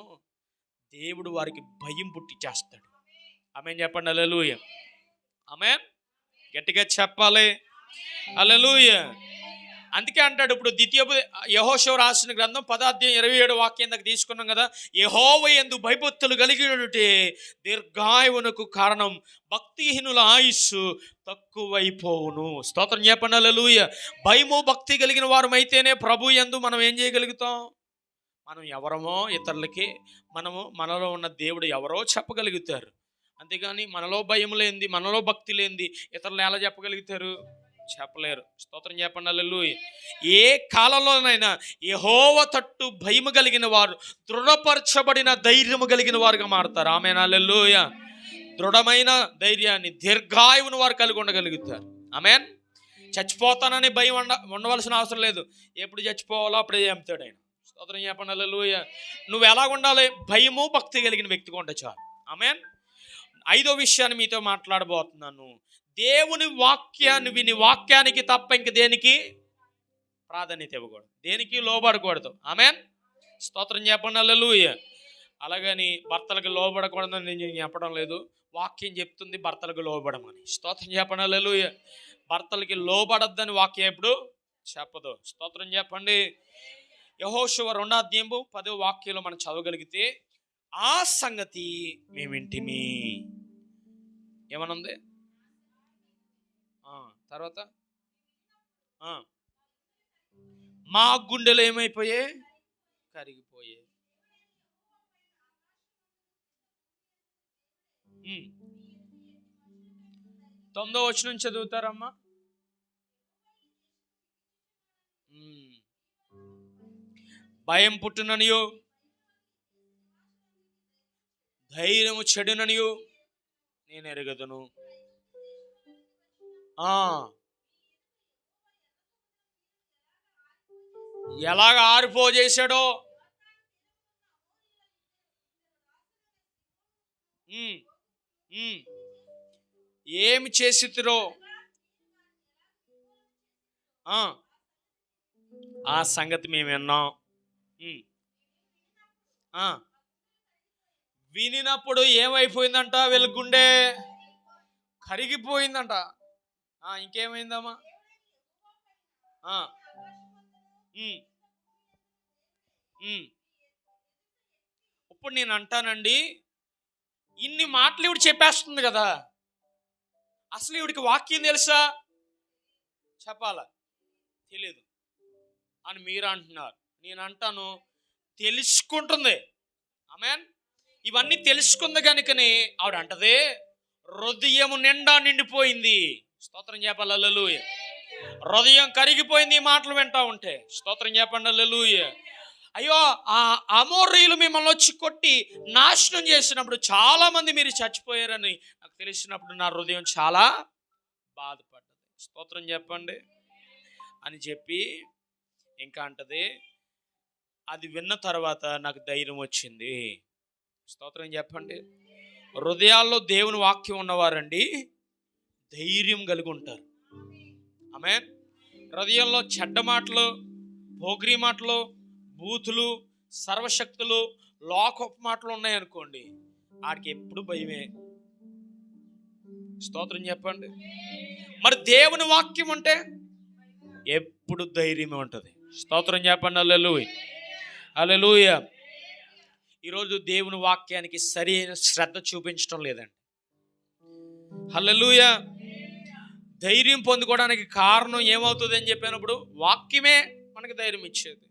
దేవుడు వారికి భయం పుట్టించేస్తాడు. ఆమేన్ చెప్పండి. హల్లెలూయా. ఆమేన్. గట్టిగా చెప్పాలి. హల్లెలూయా. అందుకే అంటాడు, ఇప్పుడు యెహోషువ రాసిన గ్రంథం 10:27 వాక్యం దగ్గర తీసుకున్నాం కదా. యెహోవా యందు భయభక్తులు కలిగినట్టే దీర్ఘాయువునకు కారణం, భక్తిహీనుల ఆయుస్సు తక్కువైపోవును. స్తోత్రం చెప్పండి. హల్లెలూయా. భయము భక్తి కలిగిన వారమైతేనే ప్రభు యందు మనం ఏం చేయగలుగుతాం? మనం ఎవరమో ఇతరులకి, మనలో ఉన్న దేవుడు ఎవరో చెప్పగలుగుతారు. అంతేగాని మనలో భయం లేనిది, మనలో భక్తి లేనిది ఇతరులు ఎలా చెప్పగలుగుతారు? చెప్పలేరు. స్తోత్రం చెప్పండి. హల్లెలూయా. ఏ కాలంలోనైనా యెహోవా తట్టు భయము కలిగిన వారు దృఢపరచబడిన ధైర్యము కలిగిన వారుగా మారుతారు. ఆమేన్. హల్లెలూయా. దృఢమైన ధైర్యాన్ని, దీర్ఘాయువును వారు కలిగి ఉండగలుగుతారు. ఆమేన్. చచ్చిపోతానని భయం ఉండవలసిన అవసరం లేదు. ఎప్పుడు చచ్చిపోవాలో అప్పుడే చెప్తాడు ఆయన. స్తోత్రం చెప్పండి. హల్లెలూయా. నువ్వు ఎలా ఉండాలి? భయము భక్తి కలిగిన వ్యక్తిగా ఉంటే చాలు. ఆమేన్. 5వ విషయాన్ని మీతో మాట్లాడబోతున్నాను. దేవుని వాక్యాన్ని విని వాక్యానికి తప్ప ఇంక దేనికి ప్రాధాన్యత ఇవ్వకూడదు, దేనికి లోబడకూడదు. ఆమేన్. స్తోత్రం చెప్పండి. హల్లెలూయా. అలాగని భర్తలకు లోబడకూడదని నేను చెప్పడం లేదు. వాక్యం చెప్తుంది భర్తలకు లోబడమని. స్తోత్రం చెప్పండి. హల్లెలూయా. భర్తలకి లోబడద్దని వాక్యం ఎప్పుడు చెప్పదు. స్తోత్రం చెప్పండి. యెహోషువ 2:10 వాక్యంలో మనం చదవగలిగితే, ఆ సంగతి మేమింటిమి. ఏమనుంది? తర్వాత మా గుండెలు ఏమైపోయాయి? కరిగిపోయాయి. 9వ వచనం చదువుతారమ్మా. భయం పుట్టుననియో, ధైర్యము చెడుననియో నేను ఎరగదును. ఎలాగ ఆరిపోజేశాడో, ఏమి చేసిరో ఆ సంగతి మేము విన్నాం. వినినప్పుడు ఏమైపోయిందంట? వీళ్ళ గుండె కరిగిపోయిందంట. ఇంకేమైందమ్మా? ఇప్పుడు నేను అంటానండి, ఇన్ని మాటలు ఇవిడు చెప్పేస్తుంది కదా, అసలు ఇవిడికి వాక్యం తెలుసా? చెప్పాలా? తెలీదు అని మీరు అంటున్నారు. నేను అంటాను, తెలుసుకుంటుంది. ఆమేన్. ఇవన్నీ తెలుసుకుంది కనుకనే ఆవిడ అంటదే, హృదయం నిండా నిండిపోయింది. స్తోత్రం చెప్పాలి. హల్లెలూయా. హృదయం కరిగిపోయింది ఈ మాటలు వింటా ఉంటే. స్తోత్రం చెప్పండి. హల్లెలూయా. అయ్యో, ఆ అమోరీయులు మిమ్మల్ని వచ్చి కొట్టి నాశనం చేసినప్పుడు, చాలా మంది మీరు చచ్చిపోయారని నాకు తెలిసినప్పుడు నా హృదయం చాలా బాధపడ్డది. స్తోత్రం చెప్పండి అని చెప్పి ఇంకా అంటది, అది విన్న తర్వాత నాకు ధైర్యం వచ్చింది. స్తోత్రం చెప్పండి. హృదయాల్లో దేవుని వాక్యం ఉన్నవారండి ధైర్యం కలిగి ఉంటారు. ఆమేన్. హృదయంలో చెడ్డ మాటలు, పోగ్రీ మాటలు, బూతులు, సర్వశక్తులు, లోకపు మాటలు ఉన్నాయనుకోండి, ఆడికి ఎప్పుడు భయమే. స్తోత్రం చెప్పండి. మరి దేవుని వాక్యం అంటే ఎప్పుడు ధైర్యమే ఉంటుంది. స్తోత్రం చెప్పండి. హల్లెలూయా. హల్లెలూయా. ఈరోజు దేవుని వాక్యానికి సరైన శ్రద్ధ చూపించడం లేదండి. హల్లెలూయా. ధైర్యం పొందుకోవడానికి కారణం ఏమవుతుంది అని చెప్పినప్పుడు వాక్యమే మనకి ధైర్యం ఇచ్చేది.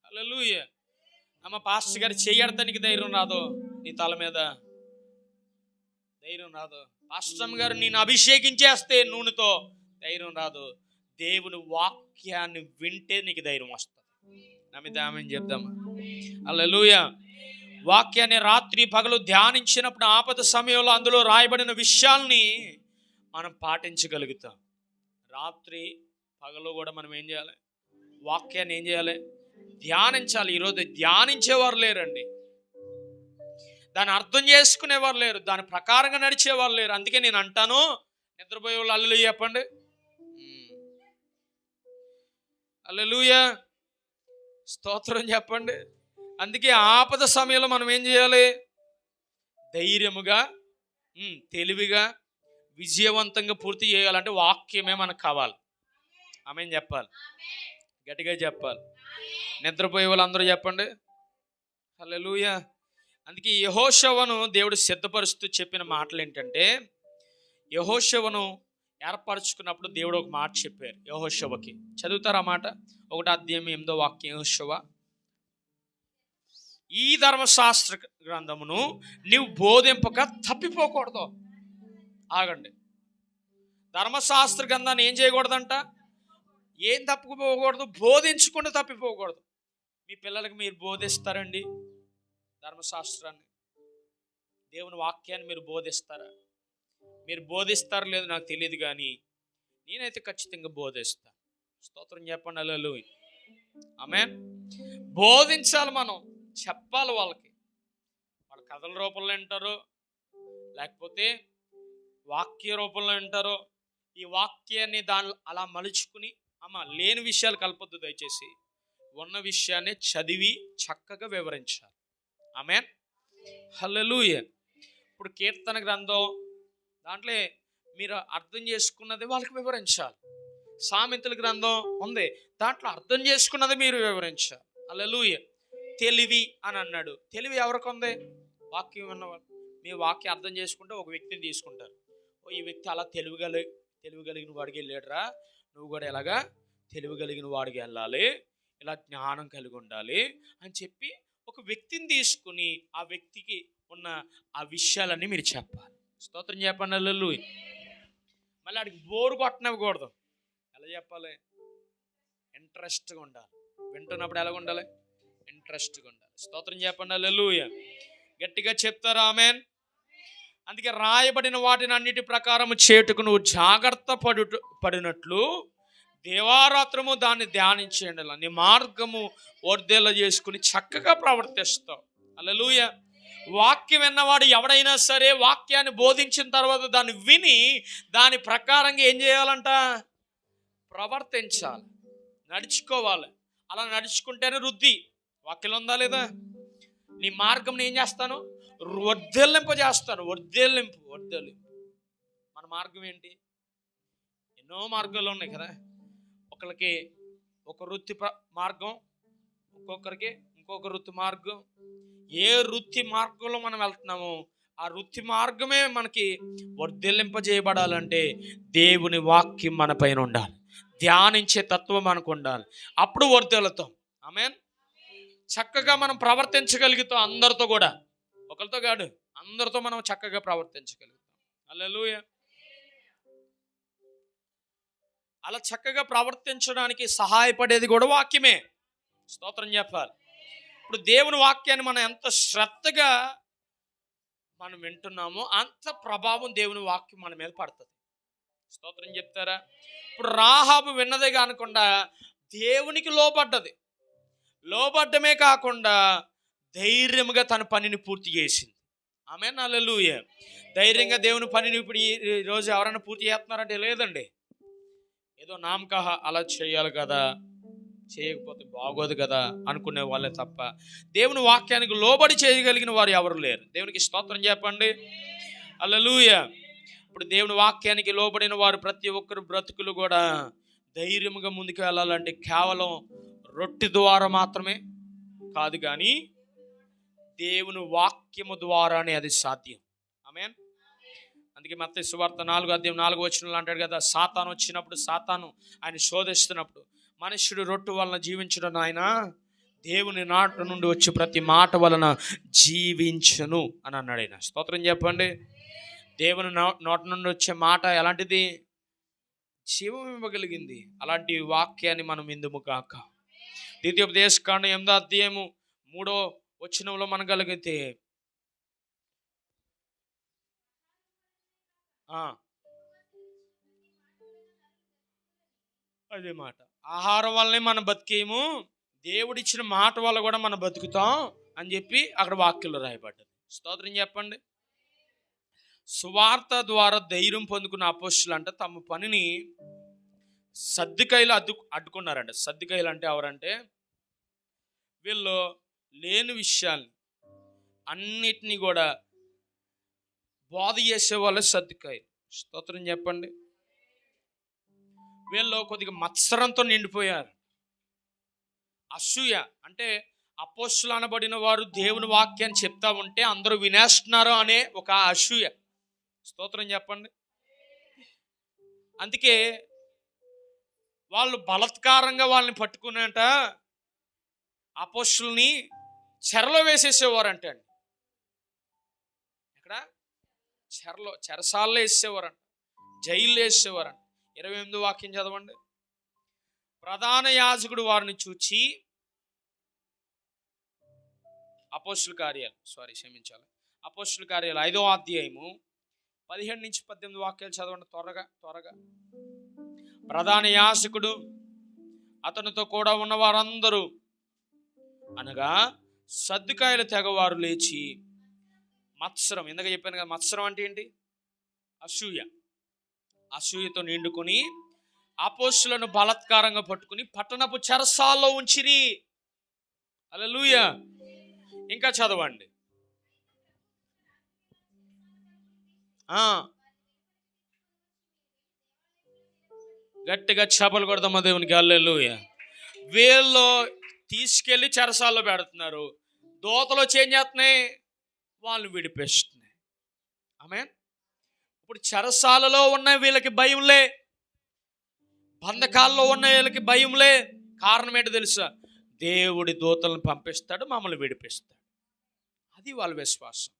హల్లెలూయా. అమ్మ పాస్టర్ గారు చెయ్యడతానికి ధైర్యం రాదు, నీ తల మీద ధైర్యం రాదు. పాస్టర్ గారు నేను అభిషేకించేస్తే నూనెతో ధైర్యం రాదు. దేవుని వాక్యాన్ని వింటే నీకు ధైర్యం వస్తుంది. నమ్మితే ఆమేన్ చెప్దామా? హల్లెలూయా. వాక్యాన్ని రాత్రి పగలు ధ్యానించినప్పుడు ఆపద సమయంలో అందులో రాయబడిన విషయాల్ని మనం పాటించగలుగుతాం. రాత్రి పగలు కూడా మనం ఏం చేయాలి? వాక్యాన్ని ఏం చేయాలి? ధ్యానించాలి. ఈరోజు ధ్యానించేవారు లేరండి, దాన్ని అర్థం చేసుకునేవారు లేరు, దాని ప్రకారంగా నడిచేవారు లేరు. అందుకే నేను అంటాను, నిద్రపోయే వాళ్ళు హల్లెలూయా చెప్పండి. హల్లెలూయా, స్తోత్రం చెప్పండి. అందుకే ఆపద సమయంలో మనం ఏం చేయాలి? ధైర్యముగా, తెలివిగా, విజయవంతంగా పూర్తి చేయాలంటే వాక్యమే మనకు కావాలి. ఆమేన్ చెప్పాలి, గట్టిగా చెప్పాలి. నిద్రపోయే వాళ్ళు అందరూ చెప్పండి హల్లెలూయా. అందుకే యెహోషువను దేవుడు సిద్ధపరుస్తూ చెప్పిన మాటలు ఏంటంటే, యెహోషువను ఏర్పరచుకున్నప్పుడు దేవుడు ఒక మాట చెప్పారు యెహోషువకి. చదువుతారా మాట? 1:8 యెహోషువ, ఈ ధర్మశాస్త్ర గ్రంథమును నీవు బోధింపక తప్పిపోకూడదు. ఆగండి, ధర్మశాస్త్ర గ్రంథాన్ని ఏం చేయకూడదంట? ఏం తప్పిపోకూడదు? బోధించకుండా తప్పిపోకూడదు. మీ పిల్లలకి మీరు బోధిస్తారండి ధర్మశాస్త్రాన్ని, దేవుని వాక్యాన్ని మీరు బోధిస్తారా? మీరు బోధిస్తారో లేదో నాకు తెలియదు, కానీ నేనైతే ఖచ్చితంగా బోధిస్తాను. స్తోత్రం చెప్పండి హల్లెలూయా. ఆమేన్. బోధించాలి, మనం చెప్పాలి వాళ్ళకి. వాళ్ళ కథల రూపంలో వింటారు, లేకపోతే వాక్య రూపంలో వింటారు. ఈ వాక్యాన్ని దాని అలా మలుచుకుని, అమ్మ లేని విషయాలు కలపొద్దు దయచేసి, ఉన్న విషయాన్ని చదివి చక్కగా వివరించాలి. ఆమేన్ హల్లెలూయా. ఇప్పుడు కీర్తన గ్రంథం దాంట్లో మీరు అర్థం చేసుకున్నది వాళ్ళకి వివరించాలి. సామెతల గ్రంథం ఉంది, దాంట్లో అర్థం చేసుకున్నది మీరు వివరించాలి. హల్లెలూయా. తెలివి అని అన్నాడు. తెలివి ఎవరికి ఉంది? వాక్యం ఉన్నవాళ్ళు. మీ వాక్యం అర్థం చేసుకుంటే ఒక వ్యక్తిని తీసుకుంటారు. ఈ వ్యక్తి అలా తెలివిగలిగిన వాడికి వెళ్ళాడురా, నువ్వు కూడా ఎలాగా తెలివిగలిగిన వాడికి వెళ్ళాలి, ఇలా జ్ఞానం కలిగి ఉండాలి అని చెప్పి ఒక వ్యక్తిని తీసుకుని ఆ వ్యక్తికి ఉన్న ఆ విషయాలన్నీ మీరు చెప్పాలి. స్తోత్రం చెప్పండి హల్లెలూయా. మళ్ళీ ఆడికి బోరు కొట్టనివ్వకూడదు. ఎలా చెప్పాలి? ఇంట్రెస్ట్గా ఉండాలి. వింటున్నప్పుడు ఎలా ఉండాలి? ఇంట్రెస్ట్గా ఉండాలి. స్తోత్రం చెప్పండి హల్లెలూయా. గట్టిగా చెప్తారా ఆమేన్. అందుకే రాయబడిన వాటిని అన్నిటి ప్రకారం చేటుకు నువ్వు జాగ్రత్త పడినట్లు దేవారాత్రము దాన్ని ధ్యానించేయండి. నీ మార్గము వర్ధేల చేసుకుని చక్కగా ప్రవర్తిస్తావు. హల్లెలూయా. వాక్యం విన్నవాడు ఎవడైనా సరే వాక్యాన్ని బోధించిన తర్వాత దాన్ని విని దాని ప్రకారంగా ఏం చేయాలంట? ప్రవర్తించాలి, నడుచుకోవాలి. అలా నడుచుకుంటేనే వృద్ధి. వాక్యం ఉందా లేదా? నీ మార్గం ఏం చేస్తాను? వర్ధిల్లింపజేస్తాను. వర్ధిల్లింపు. మన మార్గం ఏంటి? ఎన్నో మార్గాలు ఉన్నాయి కదా. ఒకరికి ఒక వృత్తి మార్గం, ఒక్కొక్కరికి ఇంకొక వృత్తి మార్గం. ఏ వృత్తి మార్గంలో మనం వెళ్తున్నామో ఆ వృత్తి మార్గమే మనకి వర్ధిల్లింపజేయబడాలంటే దేవుని వాక్యం మన పైన ఉండాలి, ధ్యానించే తత్వం మనకు ఉండాలి. అప్పుడు వర్ధిల్లుతాం. ఆమేన్. చక్కగా మనం ప్రవర్తించగలుగుతాం. అందరితో కూడా, ఒకరితో కాదు, అందరితో మనం చక్కగా ప్రవర్తించగలుగుతాం. హల్లెలూయా. అలా చక్కగా ప్రవర్తించడానికి సహాయపడేది కూడా వాక్యమే. స్తోత్రం చెప్పాలి. ఇప్పుడు దేవుని వాక్యాన్ని మనం ఎంత శ్రద్ధగా మనం వింటున్నామో అంత ప్రభావం దేవుని వాక్యం మన మీద పడుతుంది. స్తోత్రం చెప్తారా? ఇప్పుడు రాహాబు విన్నదే కాకుండా దేవునికి లోబడ్డది. లోబడ్డమే కాకుండా ధైర్యంగా తన పనిని పూర్తి చేసింది. ఆమేన్ హల్లెలూయా. ధైర్యంగా దేవుని పనిని ఇప్పుడు ఈ రోజు ఎవరైనా పూర్తి చేస్తున్నారంటే లేదండి. ఏదో నామకహ అలా చేయాలి కదా, చేయకపోతే బాగోదు కదా అనుకునే వాళ్ళే తప్ప దేవుని వాక్యానికి లోబడి చేయగలిగిన వారు ఎవరు లేరు. దేవునికి స్తోత్రం చెప్పండి హల్లెలూయా. ఇప్పుడు దేవుని వాక్యానికి లోబడిన వారు ప్రతి ఒక్కరు బ్రతుకులు కూడా ధైర్యంగా ముందుకు వెళ్ళాలంటే కేవలం రొట్టె ద్వారా మాత్రమే కాదు, కానీ దేవుని వాక్యము ద్వారానే అది సాధ్యం. ఆమేన్. అందుకే మత్తయి సువార్త 4:4 అంటాడు కదా, సాతాను వచ్చినప్పుడు, సాతాను ఆయన శోధిస్తున్నప్పుడు, మనుష్యుడు రొట్టె వలన జీవించడం ఆయన దేవుని నాట నుండి వచ్చి ప్రతి మాట వలన జీవించను అని అన్నాడు ఆయన. స్తోత్రం చెప్పండి. దేవుని నోట నుండి వచ్చే మాట ఎలాంటిది? జీవం ఇవ్వగలిగింది. అలాంటి వాక్యాన్ని మనం ఇందుము కాక. ద్వితీయోపదేశకాండం 8వ అధ్యాయము 3వ వచనంలో మనగలిగితే అదే మాట, ఆహారం వల్లనే మనం బతికేము, దేవుడిచ్చిన మాట వల్ల కూడా మనం బతుకుతాం అని చెప్పి అక్కడ వాక్యంలో రాయబడ్డది. స్తోత్రం చెప్పండి. సువార్త ద్వారా ధైర్యం పొందుకున్న అపోస్తలులు అంటే తమ పనిని సద్దుకైలు అడ్డుకున్నారంట. సద్దుకైలు అంటే ఎవరంటే వీళ్ళు లేని విషయాలు అన్నిటినీ కూడా బోధ చేసే వాళ్ళు సద్దుకైలు. స్తోత్రం చెప్పండి. వీళ్ళు కొద్దిగా మత్సరంతో నిండిపోయారు. అసూయ అంటే అపోస్తలులు అనబడిన వారు దేవుని వాక్యాన్ని చెప్తా ఉంటే అందరూ వినేస్తున్నారు అనే ఒక అసూయ. స్తోత్రం చెప్పండి. అందుకే వాళ్ళు బలత్కారంగా వాళ్ళని పట్టుకునేట అపోస్తలుల్ని చెరలో వేసేసేవారంట అండి. ఇక్కడ చెరసాల్లో వేసేవారంట, జైల్లో వేసేవారంట. 28 వాక్యం చదవండి. ప్రధాన యాజకుడు వారిని చూచి అపోస్తలుల కార్యాలు 5వ అధ్యాయము 17 నుంచి 18 వాక్యాలు చదవండి త్వరగా. ప్రధాన యాజకుడు అతనితో కూడా ఉన్న వారందరూ అనగా సద్దుకాయల తెగవారు లేచి మత్సరం, ఇందాక చెప్పాను కదా, మత్సరం అంటే ఏంటి? అసూయతో నిండుకొని అపోస్తలులను బలాత్కారంగా పట్టుకుని పట్టణపు చెరసాల్లో ఉంచిరి. హల్లెలూయా. ఇంకా చదవండి. గట్టిగా చపలు కొడదామా దేవునికి. హల్లెలూయా. వీళ్ళు తీసుకెళ్ళి చెరసాల్లో పెడుతున్నారు. దోతలు వచ్చి ఏం చేస్తున్నాయి? వాళ్ళని విడిపిస్తున్నాయి. ఆమేన్. ఇప్పుడు చెరసాలలో ఉన్న వీళ్ళకి భయంలే, బంధకాల్లో ఉన్న వీళ్ళకి భయంలే. కారణం ఏంటో తెలుసా? దేవుడి దూతలను పంపిస్తాడు, మమ్మల్ని విడిపిస్తాడు. అది వాళ్ళ విశ్వాసం.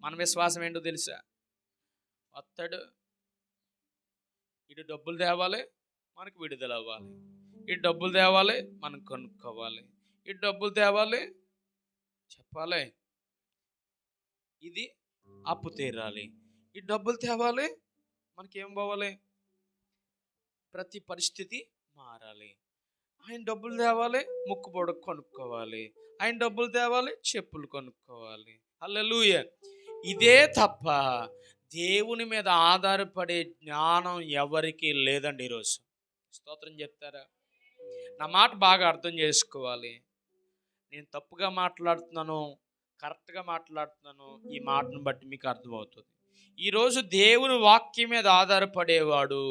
మన విశ్వాసం ఏంటో తెలుసా? వస్తాడు, ఇటు డబ్బులు తేవాలి, మనకు విడుదల అవ్వాలి. ఇటు డబ్బులు తేవాలి, మనం కొనుక్కోవాలి. ఇటు డబ్బులు తేవాలి, చెప్పాలి, ఇది అప్పు తీరాలి. ఈ డబ్బులు తేవాలి, మనకేం పోవాలి? ప్రతి పరిస్థితి మారాలి. ఆయన డబ్బులు తేవాలి, ముక్కు పొడకు కొనుక్కోవాలి. ఆయన డబ్బులు తేవాలి, చెప్పులు కొనుక్కోవాలి. హల్లెలూయా. ఇదే తప్ప దేవుని మీద ఆధారపడే జ్ఞానం ఎవరికి లేదండి ఈరోజు. స్తోత్రం చెప్తారా? నా మాట బాగా అర్థం చేసుకోవాలి. నేను తప్పుగా మాట్లాడుతున్నాను, కరెక్ట్గా మాట్లాడుతున్నాను, ఈ మాటను బట్టి మీకు అర్థమవుతుంది. ఈరోజు దేవుని వాక్యం మీద ఆధారపడేవాడు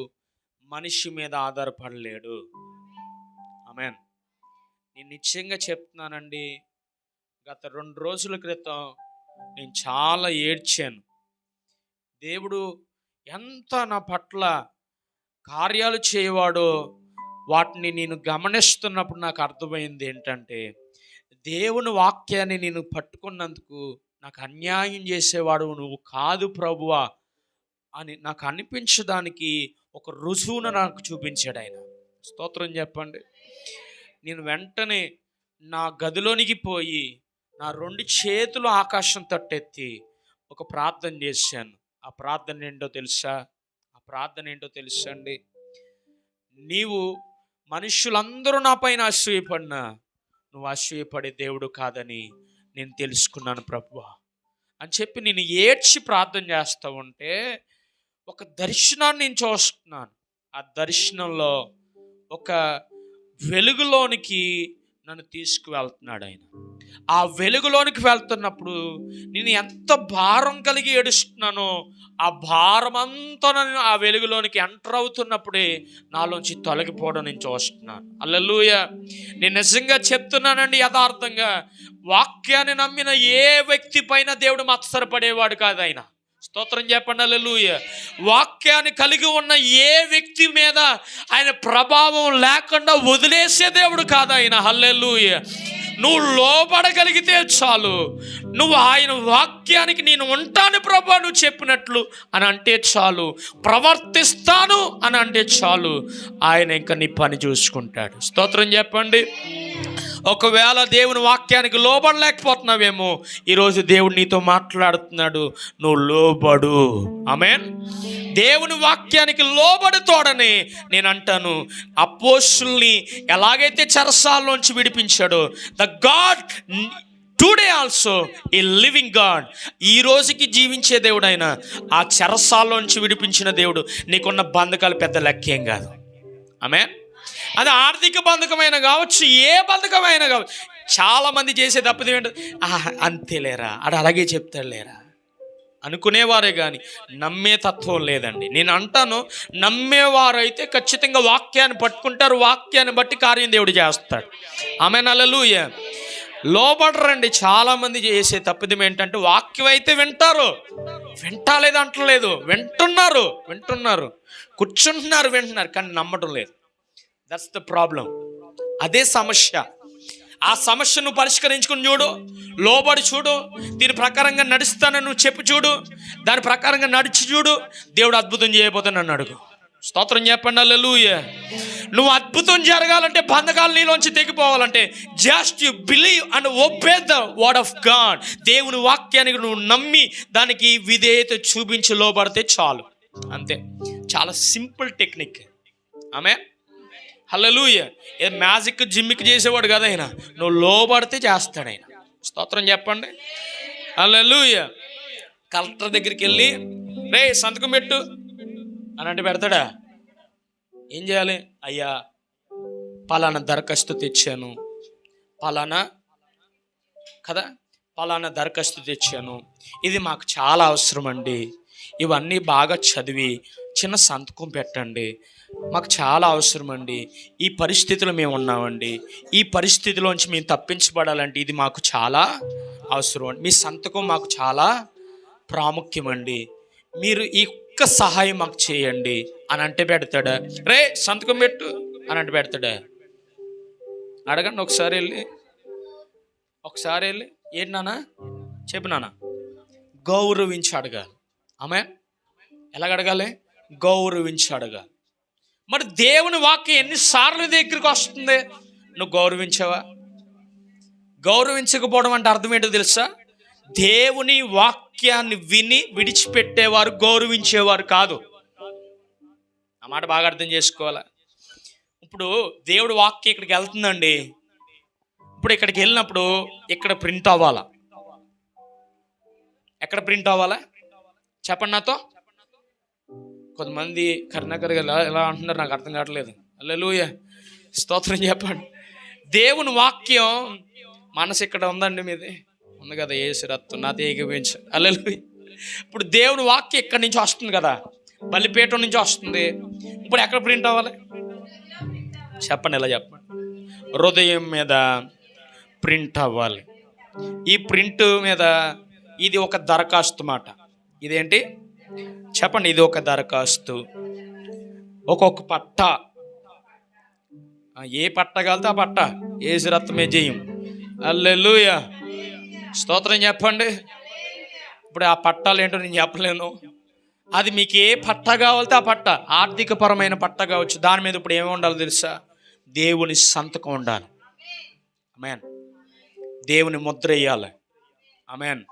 మనిషి మీద ఆధారపడలేడు. ఆమేన్. నేను నిశ్చయంగా చెప్తున్నానండి. గత 2 రోజుల క్రితం నేను చాలా ఏడ్చాను. దేవుడు ఎంత నా పట్ల కార్యాలు చేయవాడో వాటిని నేను గమనిస్తున్నప్పుడు నాకు అర్థమైంది ఏంటంటే, దేవుని వాక్యాన్ని నేను పట్టుకున్నందుకు నాకు అన్యాయం చేసేవాడు నువ్వు కాదు ప్రభువా అని నాకు అనిపించడానికి ఒక రుజువును నాకు చూపించాడు ఆయన. స్తోత్రం చెప్పండి. నేను వెంటనే నా గదిలోనికి పోయి నా 2 చేతులు ఆకాశం తట్టెత్తి ఒక ప్రార్థన చేశాను. ఆ ప్రార్థన ఏంటో తెలుసా అండి? నీవు మనుషులందరూ నా పైన అసూయపడినా నువ్వు అసూయపడే దేవుడు కాదని నేను తెలుసుకున్నాను ప్రభువా అని చెప్పి నేను ఏడ్చి ప్రార్థన చేస్తూ ఉంటే ఒక దర్శనాన్ని నేను చూస్తున్నాను. ఆ దర్శనంలో ఒక వెలుగులోనికి నన్ను తీసుకువెళ్తున్నాడు ఆయన. ఆ వెలుగులోనికి వెళ్తున్నప్పుడు నేను ఎంత భారం కలిగి ఏడుస్తున్నానో ఆ భారం అంతా నన్ను ఆ వెలుగులోనికి ఎంటర్ అవుతున్నప్పుడే నాలోంచి తొలగిపోవడం నేను చూస్తున్నాను. హల్లెలూయా. నేను నిజంగా చెప్తున్నానండి, యథార్థంగా వాక్యాన్ని నమ్మిన ఏ వ్యక్తి పైన దేవుడు మత్సరపడేవాడు కాదు ఆయన. స్తోత్రం చెప్పండి. హల్లెలూయా. వాక్యాన్ని కలిగి ఉన్న ఏ వ్యక్తి మీద ఆయన ప్రభావం లేకుండా వదిలేసే దేవుడు కాదు ఆయన. హల్లెలూయా. నువ్వు లోబడగలిగితే చాలు, నువ్వు ఆయన వాక్యానికి నేను ఉంటాను ప్రభా నువ్వు చెప్పినట్లు అని అంటే చాలు, ప్రవర్తిస్తాను అని అంటే చాలు, ఆయన ఇంకా నీ పని చూసుకుంటాడు. స్తోత్రం చెప్పండి. ఒకవేళ దేవుని వాక్యానికి లోబడలేకపోతున్నావేమో, ఈరోజు దేవుడు నీతో మాట్లాడుతున్నాడు, నువ్వు లోబడు. ఆమేన్. దేవుని వాక్యానికి లోబడుతోడని నేను అంటాను. అపోస్తుల్ని ఎలాగైతే చెరసాల్లోంచి విడిపించాడో, the God today also a living God, ఈ రోజుకి జీవించే దేవుడు ఆయన. ఆ చెరసాల్లోంచి విడిపించిన దేవుడు. నీకున్న బంధకాలు పెద్ద లెక్కేం కాదు. ఆమేన్. అది ఆర్థిక బంధకమైన కావచ్చు, ఏ బంధకమైనా కావచ్చు. చాలామంది చేసే తప్పది ఏంటో, అంతేలేరా, అది అలాగే చెప్తాడు లేరా అనుకునేవారే కానీ నమ్మే తత్వం లేదండి. నేను అంటాను, నమ్మేవారైతే ఖచ్చితంగా వాక్యాన్ని పట్టుకుంటారు, వాక్యాన్ని బట్టి కార్యం దేవుడు చేస్తాడు. ఆమేన్. హల్లెలూయా. లోబడరండి. చాలామంది చేసే తప్పిదం ఏంటంటే, వాక్యం అయితే వింటారు, వింటాలేదు అంటలేదు, వింటున్నారు, కూర్చుంటున్నారు, వింటున్నారు, కానీ నమ్మటం లేదు. That's the problem. అదే సమస్య. ఆ సమస్యను పరిష్కరించుకుని చూడు, లోబడి చూడు, దీని ప్రకారంగా నడుస్తానని నువ్వు చెప్పి చూడు, దాని ప్రకారంగా నడిచి చూడు, దేవుడు అద్భుతం చేయబోతున్నాను అడుగు. స్తోత్రం చెప్పండి. హల్లెలూయా. నువ్వు అద్భుతం జరగాలంటే, బంధకాలు నీలోంచి తెగిపోవాలంటే, just you believe and obey the word of God. దేవుని వాక్యానికి నువ్వు నమ్మి దానికి విధేయత చూపించి లోబడితే చాలు. అంతే. చాలా సింపుల్ టెక్నిక్. ఆమేన్. హల్లెలూయా. ఏ మ్యాజిక్ జిమ్మిక్ చేసేవాడు కదా ఆయన. నువ్వు లోబడితే చేస్తాడు ఆయన. స్తోత్రం చెప్పండి. హల్లెలూయా. కలెక్టర్ దగ్గరికి వెళ్ళి, రే సంతకం పెట్టు అని అంటే పెడతాడా? ఏం చేయాలి? అయ్యా పలానా దరఖాస్తు తెచ్చాను, పలానా దరఖాస్తు తెచ్చాను, ఇది మాకు చాలా అవసరం అండి, ఇవన్నీ బాగా చదివి చిన్న సంతకం పెట్టండి, మాకు చాలా అవసరం అండి, ఈ పరిస్థితిలో మేము ఉన్నామండి, ఈ పరిస్థితిలోంచి మేము తప్పించబడాలంటే ఇది మాకు చాలా అవసరం అండి, మీ సంతకం మాకు చాలా ప్రాముఖ్యమండి, మీరు ఈ ఒక్క సహాయం మాకు చేయండి అని అంటే పెడతాడా? రే సంతకం పెట్టు అని అంటే పెడతాడా? అడగండి ఒకసారి వెళ్ళి. ఏంటి నాన్న చెప్పు నాన్న. గౌరవించి అడగాలి. ఆమేన్. ఎలాగ అడగాలి? గౌరవించి అడగాలి. మరి దేవుని వాక్యం ఎన్నిసార్లు దగ్గరికి వస్తుంది? నువ్వు గౌరవించావా? గౌరవించకపోవడం అంటే అర్థం ఏంటో తెలుసా? దేవుని వాక్యాన్ని విని విడిచిపెట్టేవారు గౌరవించేవారు కాదు. ఆ మాట బాగా అర్థం చేసుకోవాలా. ఇప్పుడు దేవుడి వాక్యం ఇక్కడికి వెళ్తుందండి. ఇప్పుడు ఇక్కడికి వెళ్ళినప్పుడు ఇక్కడ ప్రింట్ అవ్వాలా? ఎక్కడ ప్రింట్ అవ్వాలా చెప్పండి నాతో. కొంతమంది కర్ణాకర్ ఎలా అంటున్నారు నాకు అర్థం కావట్లేదు. హల్లెలూయా. స్తోత్రం చెప్పండి. దేవుని వాక్యం మనసు ఇక్కడ ఉందండి, మీది ఉంది కదా, యేసు రక్తం నాతో ఏకీభవించండి. హల్లెలూయా. ఇప్పుడు దేవుని వాక్యం ఇక్కడి నుంచి వస్తుంది కదా, బలిపీఠం నుంచి వస్తుంది. ఇప్పుడు ఎక్కడ ప్రింట్ అవ్వాలి చెప్పండి? ఎలా చెప్పండి? హృదయం మీద ప్రింట్ అవ్వాలి. ఈ ప్రింట్ మీద ఇది ఒక దరఖాస్తు మాట. ఇదేంటి చెప్పండి? ఇది ఒక దరఖాస్తు. ఒక్కొక్క పట్ట, ఏ పట్ట కలితే ఆ పట్ట యేసు రక్తమే జయం. హల్లెలూయా. స్తోత్రం చెప్పండి. ఇప్పుడు ఆ పట్టాలు ఏంటో నేను చెప్పలేను. అది మీకు ఏ పట్ట కావాలితే ఆ పట్ట, ఆర్థిక పరమైన పట్ట కావచ్చు, దాని మీద ఇప్పుడు ఏమి ఉండాలి తెలుసా? దేవుని సంతకం ఉండాలి. ఆమేన్. దేవుని ముద్ర వేయాలి. ఆమేన్.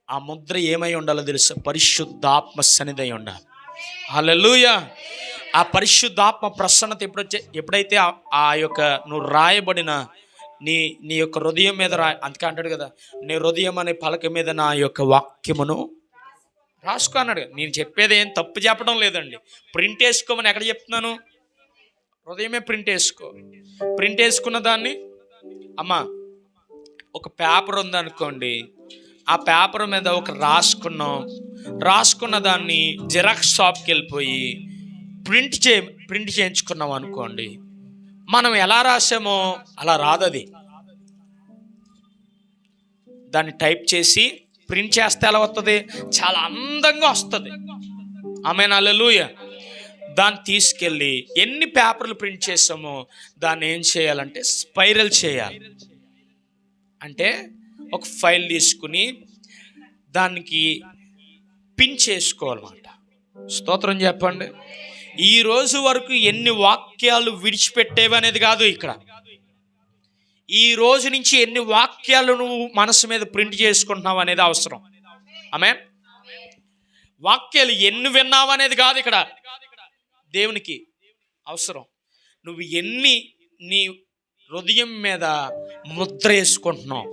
ఆ ముద్ర ఏమై ఉండాలో తెలుసా? పరిశుద్ధాత్మ సన్నిధి ఉండాలి. హల్లెలూయా. ఆ పరిశుద్ధాత్మ ప్రసన్నత ఎప్పుడైతే ఆ యొక్క నువ్వు రాయబడిన నీ యొక్క హృదయం మీద అందుకే అంటాడు కదా, నీ హృదయం అనే పలక మీద నా యొక్క వాక్యమును రాసుకో అన్నాడు. నేను చెప్పేది ఏం తప్పు చెప్పడం లేదండి. ప్రింట్ వేసుకోమని ఎక్కడ చెప్తున్నాను? హృదయమే ప్రింట్ వేసుకో. ప్రింట్ వేసుకున్న దాన్ని అమ్మా ఒక పేపర్ ఉందనుకోండి, ఆ పేపర్ మీద ఒక రాసుకున్న దాన్ని జిరాక్స్ షాప్కి వెళ్ళిపోయి ప్రింట్ చేయించుకున్నాం అనుకోండి, మనం ఎలా రాసామో అలా రాదు. అది దాన్ని టైప్ చేసి ప్రింట్ చేస్తే ఎలా వస్తుంది? చాలా అందంగా వస్తుంది. ఆమేన్. హల్లెలూయా. దాన్ని తీసుకెళ్ళి ఎన్ని పేపర్లు ప్రింట్ చేసామో దాన్ని ఏం చేయాలంటే స్పైరల్ చేయాలి. అంటే ఒక ఫైల్ తీసుకుని దానికి పిన్ చేసుకోవాలన్నమాట. స్తోత్రం చెప్పండి. ఈ రోజు వరకు ఎన్ని వాక్యాలు విడిచిపెట్టేవి అనేది కాదు ఇక్కడ. ఈ రోజు నుంచి ఎన్ని వాక్యాలు నువ్వు మనసు మీద ప్రింట్ చేసుకుంటున్నావు అనేది అవసరం. ఆమేన్. వాక్యాలు ఎన్ని విన్నావు అనేది కాదు ఇక్కడ దేవునికి అవసరం. నువ్వు ఎన్ని నీ హృదయం మీద ముద్ర వేసుకుంటున్నావు,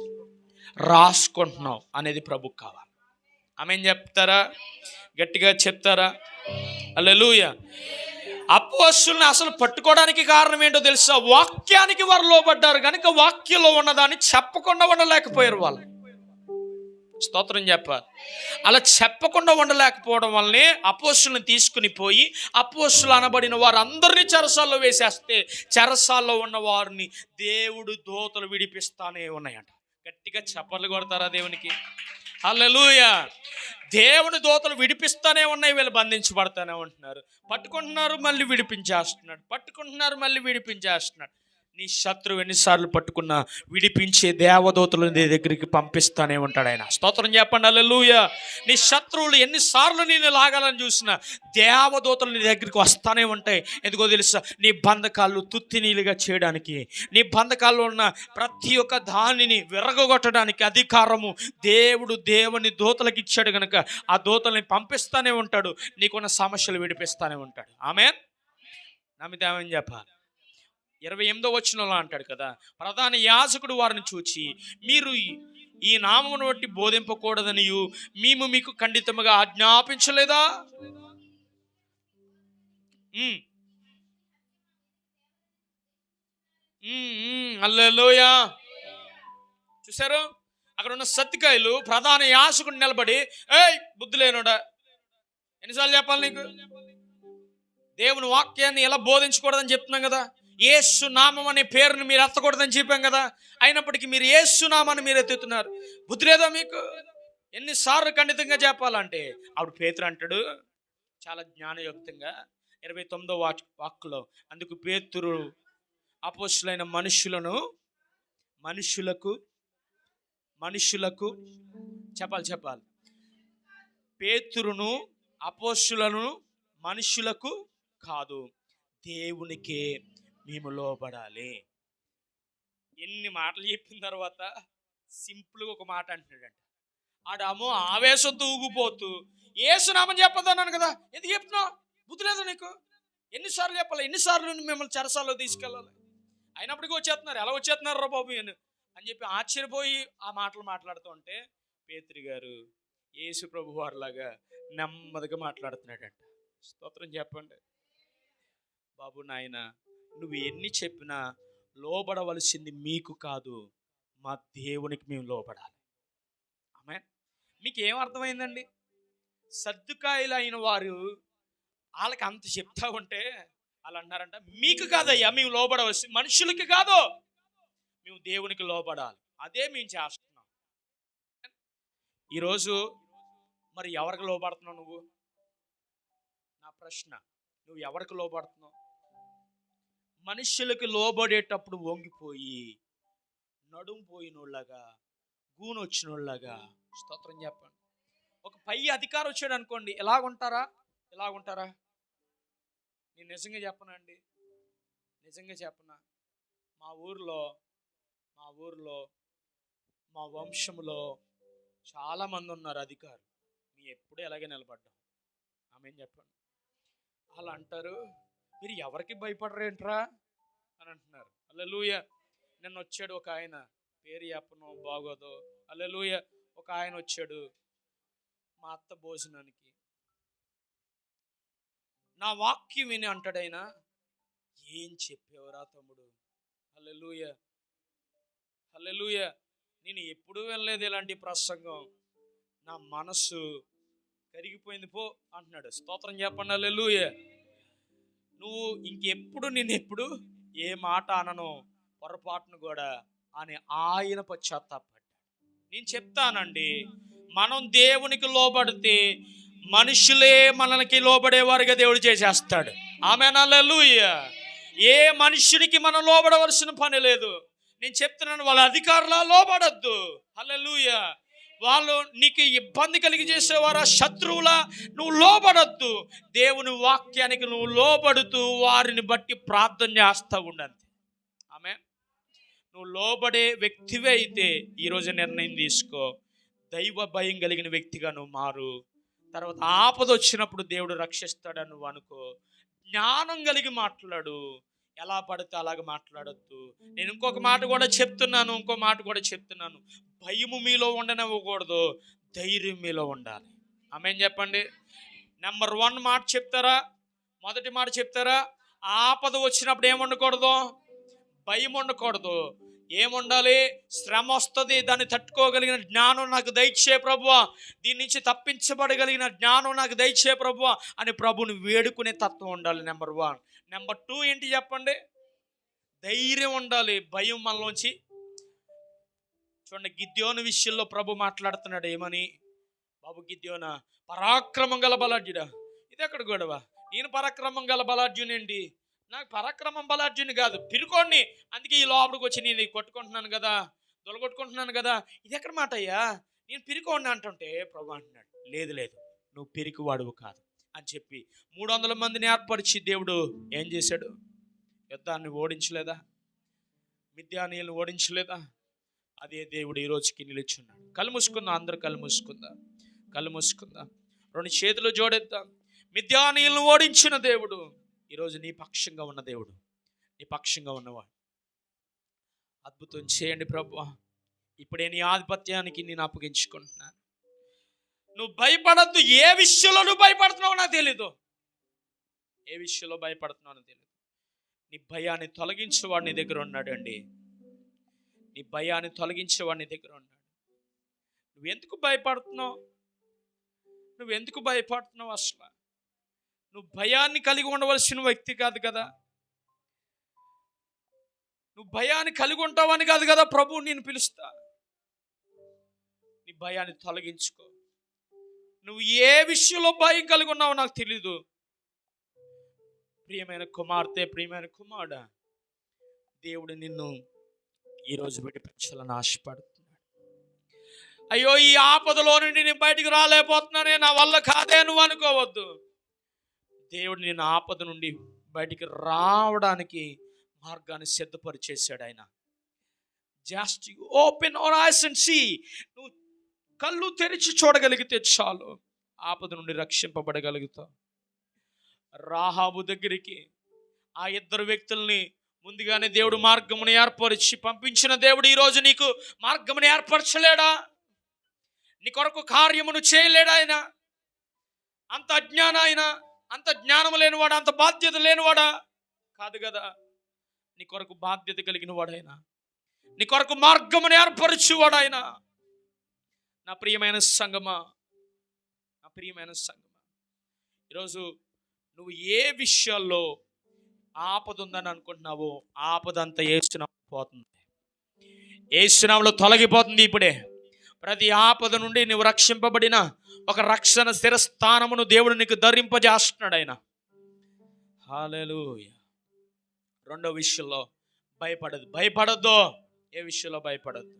రాసుకుంటున్నావు అనేది ప్రభుకు కావాలి. ఆమేన్ చెప్తారా? గట్టిగా చెప్తారా? హల్లెలూయా. అపోస్తలుని అసలు పట్టుకోవడానికి కారణం ఏంటో తెలుసా? వాక్యానికి వారు లోబడ్డారు కనుక వాక్యంలో ఉన్నదాన్ని చెప్పకుండా ఉండలేకపోయారు వాళ్ళు. స్తోత్రం చెప్పాలి. అలా చెప్పకుండా ఉండలేకపోవడం వల్లనే అపోస్తలుని తీసుకుని పోయి అపోస్తలు అనబడిన వారందరినీ చెరసాల్లో వేసేస్తే చెరసాల్లో ఉన్న వారిని దేవుడు దూతలు విడిపిస్తానే ఉన్నాయంట. గట్టిగా చప్పట్లు కొడతారా దేవునికి? హల్లెలూయా. దేవుని దూతలు విడిపిస్తానే ఉన్నాయి, వీళ్ళు బంధించబడతానే ఉంటున్నారు. పట్టుకుంటున్నారు, మళ్ళీ విడిపించేస్తున్నాడు, పట్టుకుంటున్నారు, మళ్ళీ విడిపించేస్తున్నాడు. నీ శత్రువు ఎన్నిసార్లు పట్టుకున్నా విడిపించే దేవదూతలు నీ దగ్గరికి పంపిస్తానే ఉంటాడు ఆయన. స్తోత్రం చెప్పండి. హల్లెలూయా. నీ శత్రువులు ఎన్నిసార్లు నేను లాగాలని చూసినా దేవదూతలు నీ దగ్గరికి వస్తానే ఉంటాయి. ఎందుకో తెలుసా? నీ బంధకాలు తుత్తినీలుగా చేయడానికి, నీ బంధకాల్లో ఉన్న ప్రతి ఒక్క దానిని విరగొట్టడానికి అధికారము దేవుని దూతలకు ఇచ్చాడు కనుక ఆ దూతల్ని పంపిస్తానే ఉంటాడు. నీకున్న సమస్యలు విడిపిస్తానే ఉంటాడు. ఆమేన్. నమ్మితే ఆమేన్ చెప్పాలి. 28వ వచనంలో అంటాడు కదా, ప్రధాన యాజకుడు వారిని చూచి మీరు ఈ నామమును బట్టి బోధింపకూడదనియు మేము మీకు ఖండితముగా ఆజ్ఞాపించలేదా? హల్లెలూయా. చూసారు? అక్కడ ఉన్న సత్తికాయలు ప్రధాన యాజకుడు నిలబడి, ఏయ్ బుద్ధి లేనోడా, ఎన్నిసార్లు చెప్పాలి నీకు? దేవుని వాక్యాన్ని ఎలా బోధించకూడదని చెప్తున్నాం కదా. యేసు నామం అనే పేరుని మీరు ఎత్తకూడదని చెప్పాం కదా. అయినప్పటికీ మీరు యేసు నామాన్ని మీరు ఎత్తుతున్నారు. బుద్ధి లేదా మీకు? ఎన్నిసార్లు ఖండితంగా చెప్పాలంటే అప్పుడు పేతురు అంటాడు చాలా జ్ఞానయుక్తంగా 29వ వాక్యలో, అందుకు పేతురు అపోస్తలులైన మనుషులకు చెప్పాలి. పేతురును అపోస్తలులను మనుషులకు కాదు, దేవునికే మేము లోబడాలి. ఎన్ని మాటలు చెప్పిన తర్వాత సింపుల్గా ఒక మాట అంటున్నాడంట. ఆడేమో ఆవేశంతో ఊగిపోతూ యేసునామం చెప్పొద్దన్నాను కదా, ఎందుకు చెప్తున్నావు? బుద్ధి లేదా నీకు? ఎన్నిసార్లు చెప్పాలి? ఎన్నిసార్లు మిమ్మల్ని చెరసాల్లో తీసుకెళ్ళాలి? అయినప్పటికీ వచ్చేస్తున్నారు. ఎలా వచ్చేస్తున్నారు రా బాబు అని చెప్పి ఆశ్చర్యపోయి ఆ మాటలు మాట్లాడుతూ ఉంటే పేతురు గారు యేసు ప్రభు వారిలాగా నెమ్మదిగా మాట్లాడుతున్నాడంట. స్తోత్రం చెప్పండి. బాబు నాయన, నువ్వు ఎన్ని చెప్పినా లోబడవలసింది మీకు కాదు, మా దేవునికి మేము లోబడాలి. ఆమేన్. మీకు ఏం అర్థమైందండి? సద్దుకాయలు అయిన వారు వాళ్ళకి అంత చెప్తా ఉంటే వాళ్ళు అంటారంట, మీకు కాదయ్యా మేము లోబడవలసింది, మనుషులకి కాదు, మేము దేవునికి లోబడాలి. అదే మేము చేస్తున్నాం. ఈరోజు మరి ఎవరికి లోబడుతున్నావు నువ్వు? నా ప్రశ్న, నువ్వు ఎవరికి లోబడుతున్నావు? మనుషులకు లోబడేటప్పుడు వంగిపోయి నడుము పోయినోళ్ళగా, గూనొచ్చినోళ్ళగా. స్తోత్రం చెప్పండి. ఒక పై అధికారం వచ్చాడు అనుకోండి, ఎలాగుంటారా? నేను నిజంగా చెప్పనా, మా ఊర్లో మా వంశంలో చాలామంది ఉన్నారు అధికారులు. మేము ఎప్పుడూ ఎలాగే నిలబడ్డాం. ఆమేన్ చెప్పండి. వాళ్ళు అంటారు, మీరు ఎవరికి భయపడరేంట్రా అని అంటున్నారు. హల్లెలూయా. నిన్న వచ్చాడు ఒక ఆయన, పేరు చెప్పను బాగోదు. హల్లెలూయా. ఒక ఆయన వచ్చాడు మా అత్త భోజనానికి. నా వాక్యం విని అంటాడైనా, ఏం చెప్పేవరా తమ్ముడు? హల్లెలూయా. నేను ఎప్పుడూ వినలేదు ఇలాంటి ప్రసంగం, నా మనసు కరిగిపోయింది పో అంటున్నాడు. స్తోత్రం చెప్పండి. హల్లెలూయా. నువ్వు నేనెప్పుడు ఏ మాట అనను పొరపాటును కూడా అని ఆయన పశ్చాత్తాపడ్డాడు. నేను చెప్తానండి, మనం దేవునికి లోబడితే మనుషులే మనకి లోబడేవారుగా దేవుడు చేసేస్తాడు. ఆమేన్. హల్లెలూయా. ఏ మనుషునికి మనం లోబడవలసిన పని లేదు. నేను చెప్తున్నాను, వాళ్ళ అధికారులా లోబడద్దు. హల్లెలూయా. వాళ్ళు నీకు ఇబ్బంది కలిగి చేసేవారా, శత్రువులా, నువ్వు లోబడద్దు. దేవుని వాక్యానికి నువ్వు లోబడుతూ వారిని బట్టి ప్రార్థన చేస్తూ ఉండండి. ఆమేన్. నువ్వు లోబడే వ్యక్తివే అయితే ఈరోజు నిర్ణయం తీసుకో. దైవ భయం కలిగిన వ్యక్తిగా నువ్వు మారు. తర్వాత ఆపద వచ్చినప్పుడు దేవుడు రక్షిస్తాడని నువ్వు అనుకో. జ్ఞానం కలిగి మాట్లాడు. ఎలా పడితే అలాగ మాట్లాడొద్దు. నేను ఇంకొక మాట కూడా చెప్తున్నాను. భయము మీలో ఉండనివ్వకూడదు, ధైర్యం మీలో ఉండాలి. ఆమేన్ చెప్పండి. నెంబర్ 1 మాట చెప్తారా? మొదటి మాట చెప్తారా? ఆపద వచ్చినప్పుడు ఏముండకూడదు? భయం ఉండకూడదు. ఏముండాలి? శ్రమ వస్తుంది, దాన్ని తట్టుకోగలిగిన జ్ఞానం నాకు దయచే ప్రభువా, దీని నుంచి తప్పించబడగలిగిన జ్ఞానం నాకు దయచే ప్రభువా అని ప్రభుని వేడుకునే తత్వం ఉండాలి. నెంబర్ 1. నెంబర్ 2 ఏంటి చెప్పండి? ధైర్యం ఉండాలి. భయం మనలోంచి. చూడండి, గిద్యోను విషయంలో ప్రభు మాట్లాడుతున్నాడు ఏమని? బాబు గిద్యోనా, పరాక్రమం గల బలాఢ్యుడా. ఇది ఎక్కడ గొడవ? నేను పరాక్రమం గల బలాఢ్యునేంటి? నాకు పరాక్రమం బలాఢ్యుని కాదు, పిరుకోండి. అందుకే ఈ లోపలికి వచ్చి నేను కొట్టుకుంటున్నాను కదా, దొలగొట్టుకుంటున్నాను కదా. ఇది ఎక్కడ మాట అయ్యా? నేను పిరుకోండి అంటుంటే ప్రభు అంటున్నాడు, లేదు నువ్వు పిరికివాడువు కాదు అని చెప్పి 300 మందిని ఏర్పరిచి దేవుడు ఏం చేశాడు? యుద్ధాన్ని ఓడించలేదా? మిద్యానీయులను ఓడించలేదా? అదే దేవుడు ఈ రోజుకి నిలుచున్నాడు. కళ్ళు మూసుకుందాం, అందరూ కళ్ళు మూసుకుందాం. 2 చేతులు జోడెద్దాం. మిద్యానీయులను ఓడించిన దేవుడు ఈరోజు నీ పక్షంగా ఉన్న దేవుడు, నీ పక్షంగా ఉన్నవాడు. అద్భుతం చేయండి ప్రభువా. ఇప్పుడే నీ ఆధిపత్యానికి నేను అప్పగించుకుంటున్నాను. నువ్వు భయపడద్దు. ఏ విషయంలో నువ్వు భయపడుతున్నావు నాకు తెలీదు. నీ భయాన్ని తొలగించేవాడు నీ దగ్గర ఉన్నాడు అండి. నీ భయాన్ని తొలగించేవాడు నీ దగ్గర ఉన్నాడు. నువ్వెందుకు భయపడుతున్నావు అసలు? నువ్వు భయాన్ని కలిగి ఉండవలసిన వ్యక్తి కాదు కదా. నువ్వు భయాన్ని కలిగి ఉంటావని కాదు కదా ప్రభువు నేను పిలుస్తా. నీ భయాన్ని తొలగించుకో. నువ్వు ఏ విషయంలో భయం కలిగి ఉన్నావో నాకు తెలీదు. ప్రియమైన కుమార్తె, ప్రియమైన కుమారుడా, దేవుడు నిన్ను ఈరోజు విడిపించాలని ఆశపడుతున్నాడు. అయ్యో, ఈ ఆపదలో నుండి నేను బయటికి రాలేకపోతున్నానే, నా వల్ల కాదే నువ్వు అనుకోవద్దు. దేవుడు నిన్ను ఆపద నుండి బయటికి రావడానికి మార్గాన్ని సిద్ధపరిచేశాడు ఆయన. Just open your eyes and see. నువ్వు కళ్ళు తెరిచి చూడగలిగితే చాలు, ఆపద నుండి రక్షింపబడగలుగుతావు. రాహాబు దగ్గరికి ఆ 2 వ్యక్తుల్ని ముందుగానే దేవుడు మార్గమును ఏర్పరిచి పంపించిన దేవుడు ఈరోజు నీకు మార్గమును ఏర్పరచలేడా? నీ కొరకు కార్యమును చేయలేడా ఆయన? అంత అజ్ఞాన ఆయన, అంత జ్ఞానం లేనివాడా, అంత బాధ్యత లేనివాడా? కాదు కదా. నీ కొరకు బాధ్యత కలిగిన వాడైనా, నీ కొరకు మార్గమును ఏర్పరచువాడు ఆయన. నా ప్రియమైన సంగమా, ఈరోజు నువ్వు ఏ విషయాల్లో ఆపద ఉందని అనుకుంటున్నావో ఆపదంతా యేసునామములో పోతుంది, యేసునామములో తొలగిపోతుంది. ఇప్పుడే ప్రతి ఆపద నుండి నువ్వు రక్షింపబడిన ఒక రక్షణ స్థిరస్థానమును దేవుడు నీకు ధరింపజేస్తున్నాడు ఆయన. హల్లెలూయా. 2వ విషయంలో భయపడద్దు. ఏ విషయంలో భయపడద్దు?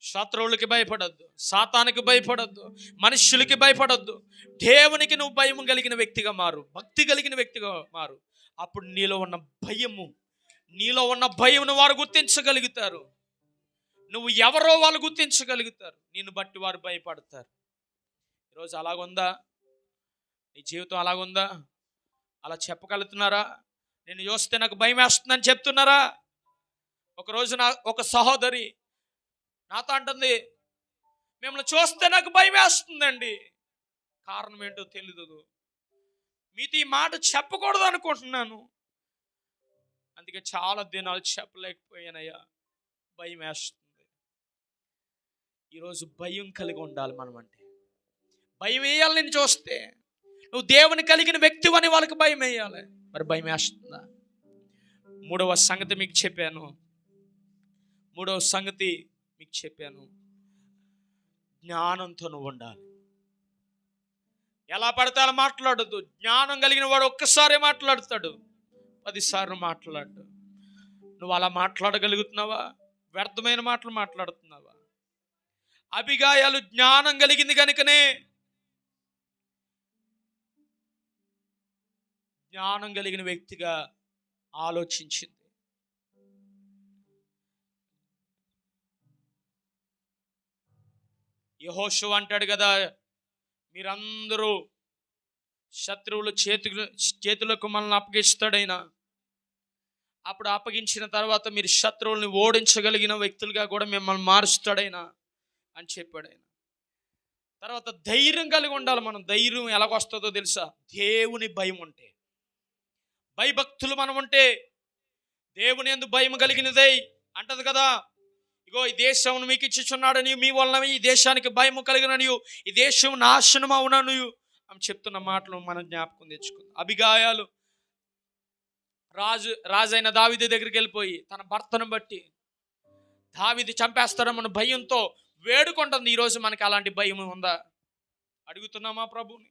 శత్రువులకి భయపడద్దు, సాతానికి భయపడద్దు, మనుష్యులకి భయపడద్దు. దేవునికి నువ్వు భయం కలిగిన వ్యక్తిగా మారు, భక్తి కలిగిన వ్యక్తిగా మారు. అప్పుడు నీలో ఉన్న భయమును వారు గుర్తించగలుగుతారు. నువ్వు ఎవరో వాళ్ళు గుర్తించగలుగుతారు. నిన్ను బట్టి వారు భయపడతారు. ఈరోజు అలాగుందా? నీ జీవితం అలాగుందా? అలా చెప్పగలుగుతున్నారా? నేను చూస్తే నాకు భయం వేస్తుందని చెప్తున్నారా? ఒకరోజు ఒక సహోదరి నాతో అంటుంది, మిమ్మల్ని చూస్తే నాకు భయం వేస్తుందండి. కారణం ఏంటో తెలీదు. మీతో ఈ మాట చెప్పకూడదు అనుకుంటున్నాను, అందుకే చాలా దినాలు చెప్పలేకపోయానయ్యా, భయం వేస్తుంది. ఈరోజు భయం కలిగి ఉండాలి మనం. అంటే భయం వేయాలి. నేను చూస్తే నువ్వు దేవుని కలిగిన వ్యక్తివని వాళ్ళకి భయం వేయాలి. మరి భయం వేస్తుందా? 3వ సంగతి మీకు చెప్పాను. జ్ఞానంతో నువ్వు ఉండాలి. ఎలా పడితే అలా మాట్లాడద్దు. జ్ఞానం కలిగిన వాడు ఒక్కసారి మాట్లాడతాడు, 10 సార్లు మాట్లాడు. నువ్వు అలా మాట్లాడగలుగుతున్నావా? వ్యర్థమైన మాటలు మాట్లాడుతున్నావా? అబిగాయాలు జ్ఞానం కలిగింది కనుకనే, జ్ఞానం కలిగిన వ్యక్తిగా ఆలోచించింది. యెహోషువ అంటాడు కదా, మీరందరూ శత్రువుల చేతులకు మనల్ని అప్పగిస్తాడైనా, అప్పుడు అప్పగించిన తర్వాత మీరు శత్రువుల్ని ఓడించగలిగిన వ్యక్తులుగా కూడా మిమ్మల్ని మారుస్తాడైనా అని చెప్పాడు ఆయన. తర్వాత ధైర్యం కలిగి ఉండాలి. మనం ధైర్యం ఎలాగొస్తుందో తెలుసా? దేవుని భయం ఉంటే, భయభక్తులు మనం ఉంటే, దేవుని యందు భయం కలిగినదై అంటది కదా, ఇగో ఈ దేశం మీకు ఇచ్చిచున్నాడని, మీ వలన ఈ దేశానికి భయం కలిగిననియు, ఈ దేశం నాశనం అవుననియు అని చెప్తున్న మాటలు మనం జ్ఞాపకం తెచ్చుకుందాం. అబిగాయాలు రాజైన దావీదు దగ్గరికి వెళ్ళిపోయి తన భర్తను బట్టి దావీదు చంపేస్తాడన్న భయంతో వేడుకుంటుంది. ఈరోజు మనకి అలాంటి భయం ఉందా? అడుగుతున్నామా ప్రభుని?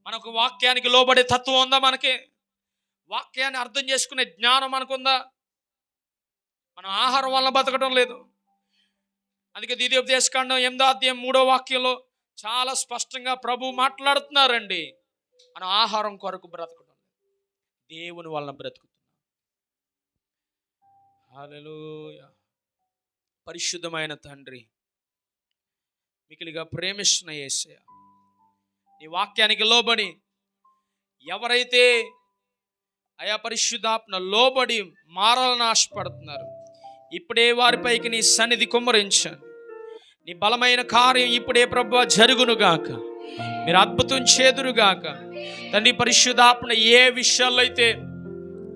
మనకు వాక్యానికి లోబడే తత్వం ఉందా? మనకి వాక్యాన్ని అర్థం చేసుకునే జ్ఞానం మనకుందా? మనం ఆహారం వల్ల బతకడం లేదు. అందుకే ద్వితీయోపదేశకాండం 8వ అధ్యాయం 3వ వాక్యంలో చాలా స్పష్టంగా ప్రభు మాట్లాడుతున్నారండి. మనం ఆహారం కొరకు బ్రతకడం, దేవుని వలన బ్రతుకుతున్నాం. హల్లెలూయా. పరిశుద్ధమైన తండ్రి, మికిలిగా ప్రేమిస్తున్న యేసయ్య, నీ వాక్యానికి లోబడి ఎవరైతే అయా పరిశుద్ధాత్మ లోబడి మారాలని ఆశపడుతున్నారు, ఇప్పుడే వారిపైకి నీ సన్నిధి కుమ్మరించండి. నీ బలమైన కార్యం ఇప్పుడే ప్రభువా జరుగునుగాక. మీరు అద్భుతం చేదురుగాక తండ్రి. పరిశుద్ధాత్మ ఏ విషయాల్లో అయితే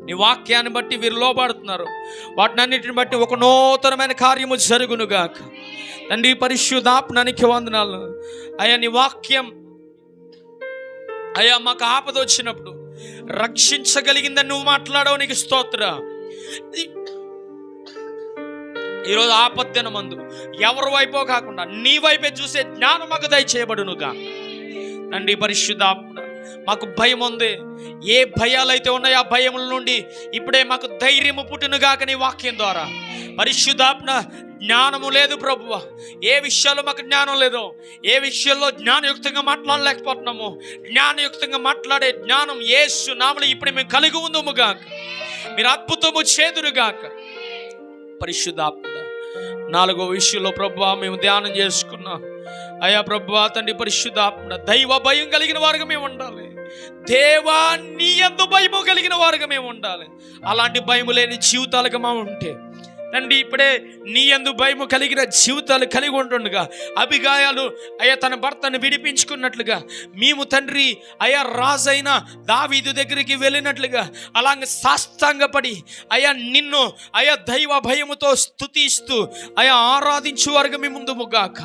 నీ వాక్యాన్ని బట్టి వీరు లోబడుతున్నారు, వాటిని అన్నిటిని బట్టి ఒక నూతనమైన కార్యము జరుగునుగాక తండ్రి. పరిశుద్ధాత్మనికి వందనాలు అయ్యా. నీ వాక్యం అయ్యా మాకు ఆపద వచ్చినప్పుడు రక్షించగలిగిందని నువ్వు మాట్లాడవు, నీకు స్తోత్రం. ఈరోజు ఆపత్తిన మందు ఎవరి వైపో కాకుండా నీ వైపే చూసే జ్ఞానం మాకు దయచేయబడునుగా తండ్రి. పరిశుద్ధాత్మ మాకు భయం ఉంది, ఏ భయాలైతే ఉన్నాయో ఆ భయముల నుండి ఇప్పుడే మాకు ధైర్యము పుట్టునుగాక నీ వాక్యం ద్వారా. పరిశుద్ధాత్మ జ్ఞానము లేదు ప్రభువ, ఏ విషయాల్లో మాకు జ్ఞానం లేదు, ఏ విషయాల్లో జ్ఞానయుక్తంగా మాట్లాడలేకపోతున్నాము, జ్ఞానయుక్తంగా మాట్లాడే జ్ఞానం యేసు నామములో ఇప్పుడు మేము కలిగి ఉందుముగాక. మీరు అద్భుతము చేదురుగాక. పరిశుద్ధాత్మ 4వ విషయంలో ప్రభువా మేము ధ్యానం చేసుకున్నాం అయ్యా. ప్రభువా తండ్రి పరిశుద్ధాత్మ దైవ భయం కలిగిన వారుగా మేము ఉండాలి. దేవా నీ యందు భయము కలిగిన వారుగా మేము ఉండాలి. అలాంటి భయము లేని జీవితాలుగా మా ఉంటే తండ్రి, ఇప్పుడే నీ యందు భయము కలిగిన జీవితాలు కలిగి ఉంటుండగా అబిగాయాలు అయ్యా తన భర్తను విడిపించుకున్నట్లుగా మేము తండ్రి అయ్యా రాజైన దావీదు దగ్గరికి వెళ్ళినట్లుగా అలాగే సాష్టాంగపడి అయ్యా నిన్ను అయ్యా దైవ భయముతో స్తుతిస్తూ అయ్యా ఆరాధించు వారుగా మీ ముందు ముగాక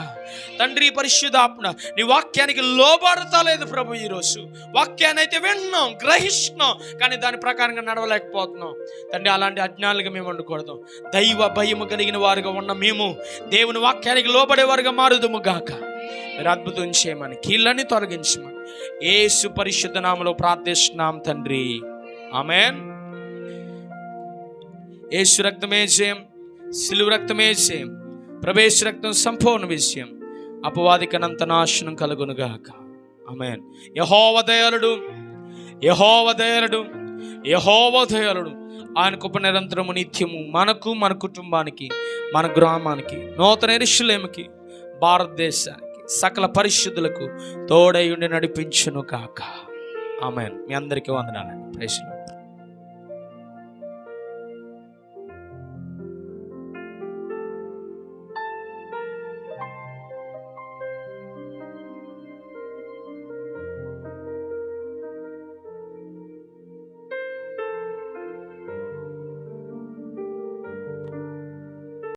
తండ్రి. పరిశుద్ధాత్మ నీ వాక్యానికి లోబడతా లేదు ప్రభు. ఈరోజు వాక్యాన్ని అయితే విన్నాం, గ్రహిస్తున్నాం, కానీ దాని ప్రకారంగా నడవలేకపోతున్నాం తండ్రి. అలాంటి అజ్ఞానులుగా మేము ఉండకూడదు. దైవ భయము కలిగిన వారుగా ఉన్న మేము దేవుని వాక్యానికి లోబడే వారుగా మారుదుము గాక. మీరు అద్భుతం చేయమని, కీళ్ళని తొలగించమని యేసు పరిశుద్ధ నామములో ప్రార్థిస్తున్నాం తండ్రి. ఆమేన్. యేసు రక్తమే జయం, సిలువ రక్తమే జయం, ప్రవేశ రక్తం సంపూర్ణ విజయం, అపవాదికనంత నాశనం కలుగునుగాక. ఆమేన్. యెహోవా దయాళుడు, యెహోవా దయాళుడు, యెహోవా దయాళుడు. ఆయన కృప నిరంతరము నిత్యము మనకు, మన కుటుంబానికి, మన గ్రామానికి, నూతన యెరూషలేముకి, భారతదేశానికి, సకల పరిశుద్ధులకు తోడై ఉండి నడిపించును కాక. ఆమేన్. మీ అందరికీ వందనాలండి. ప్రైజ్.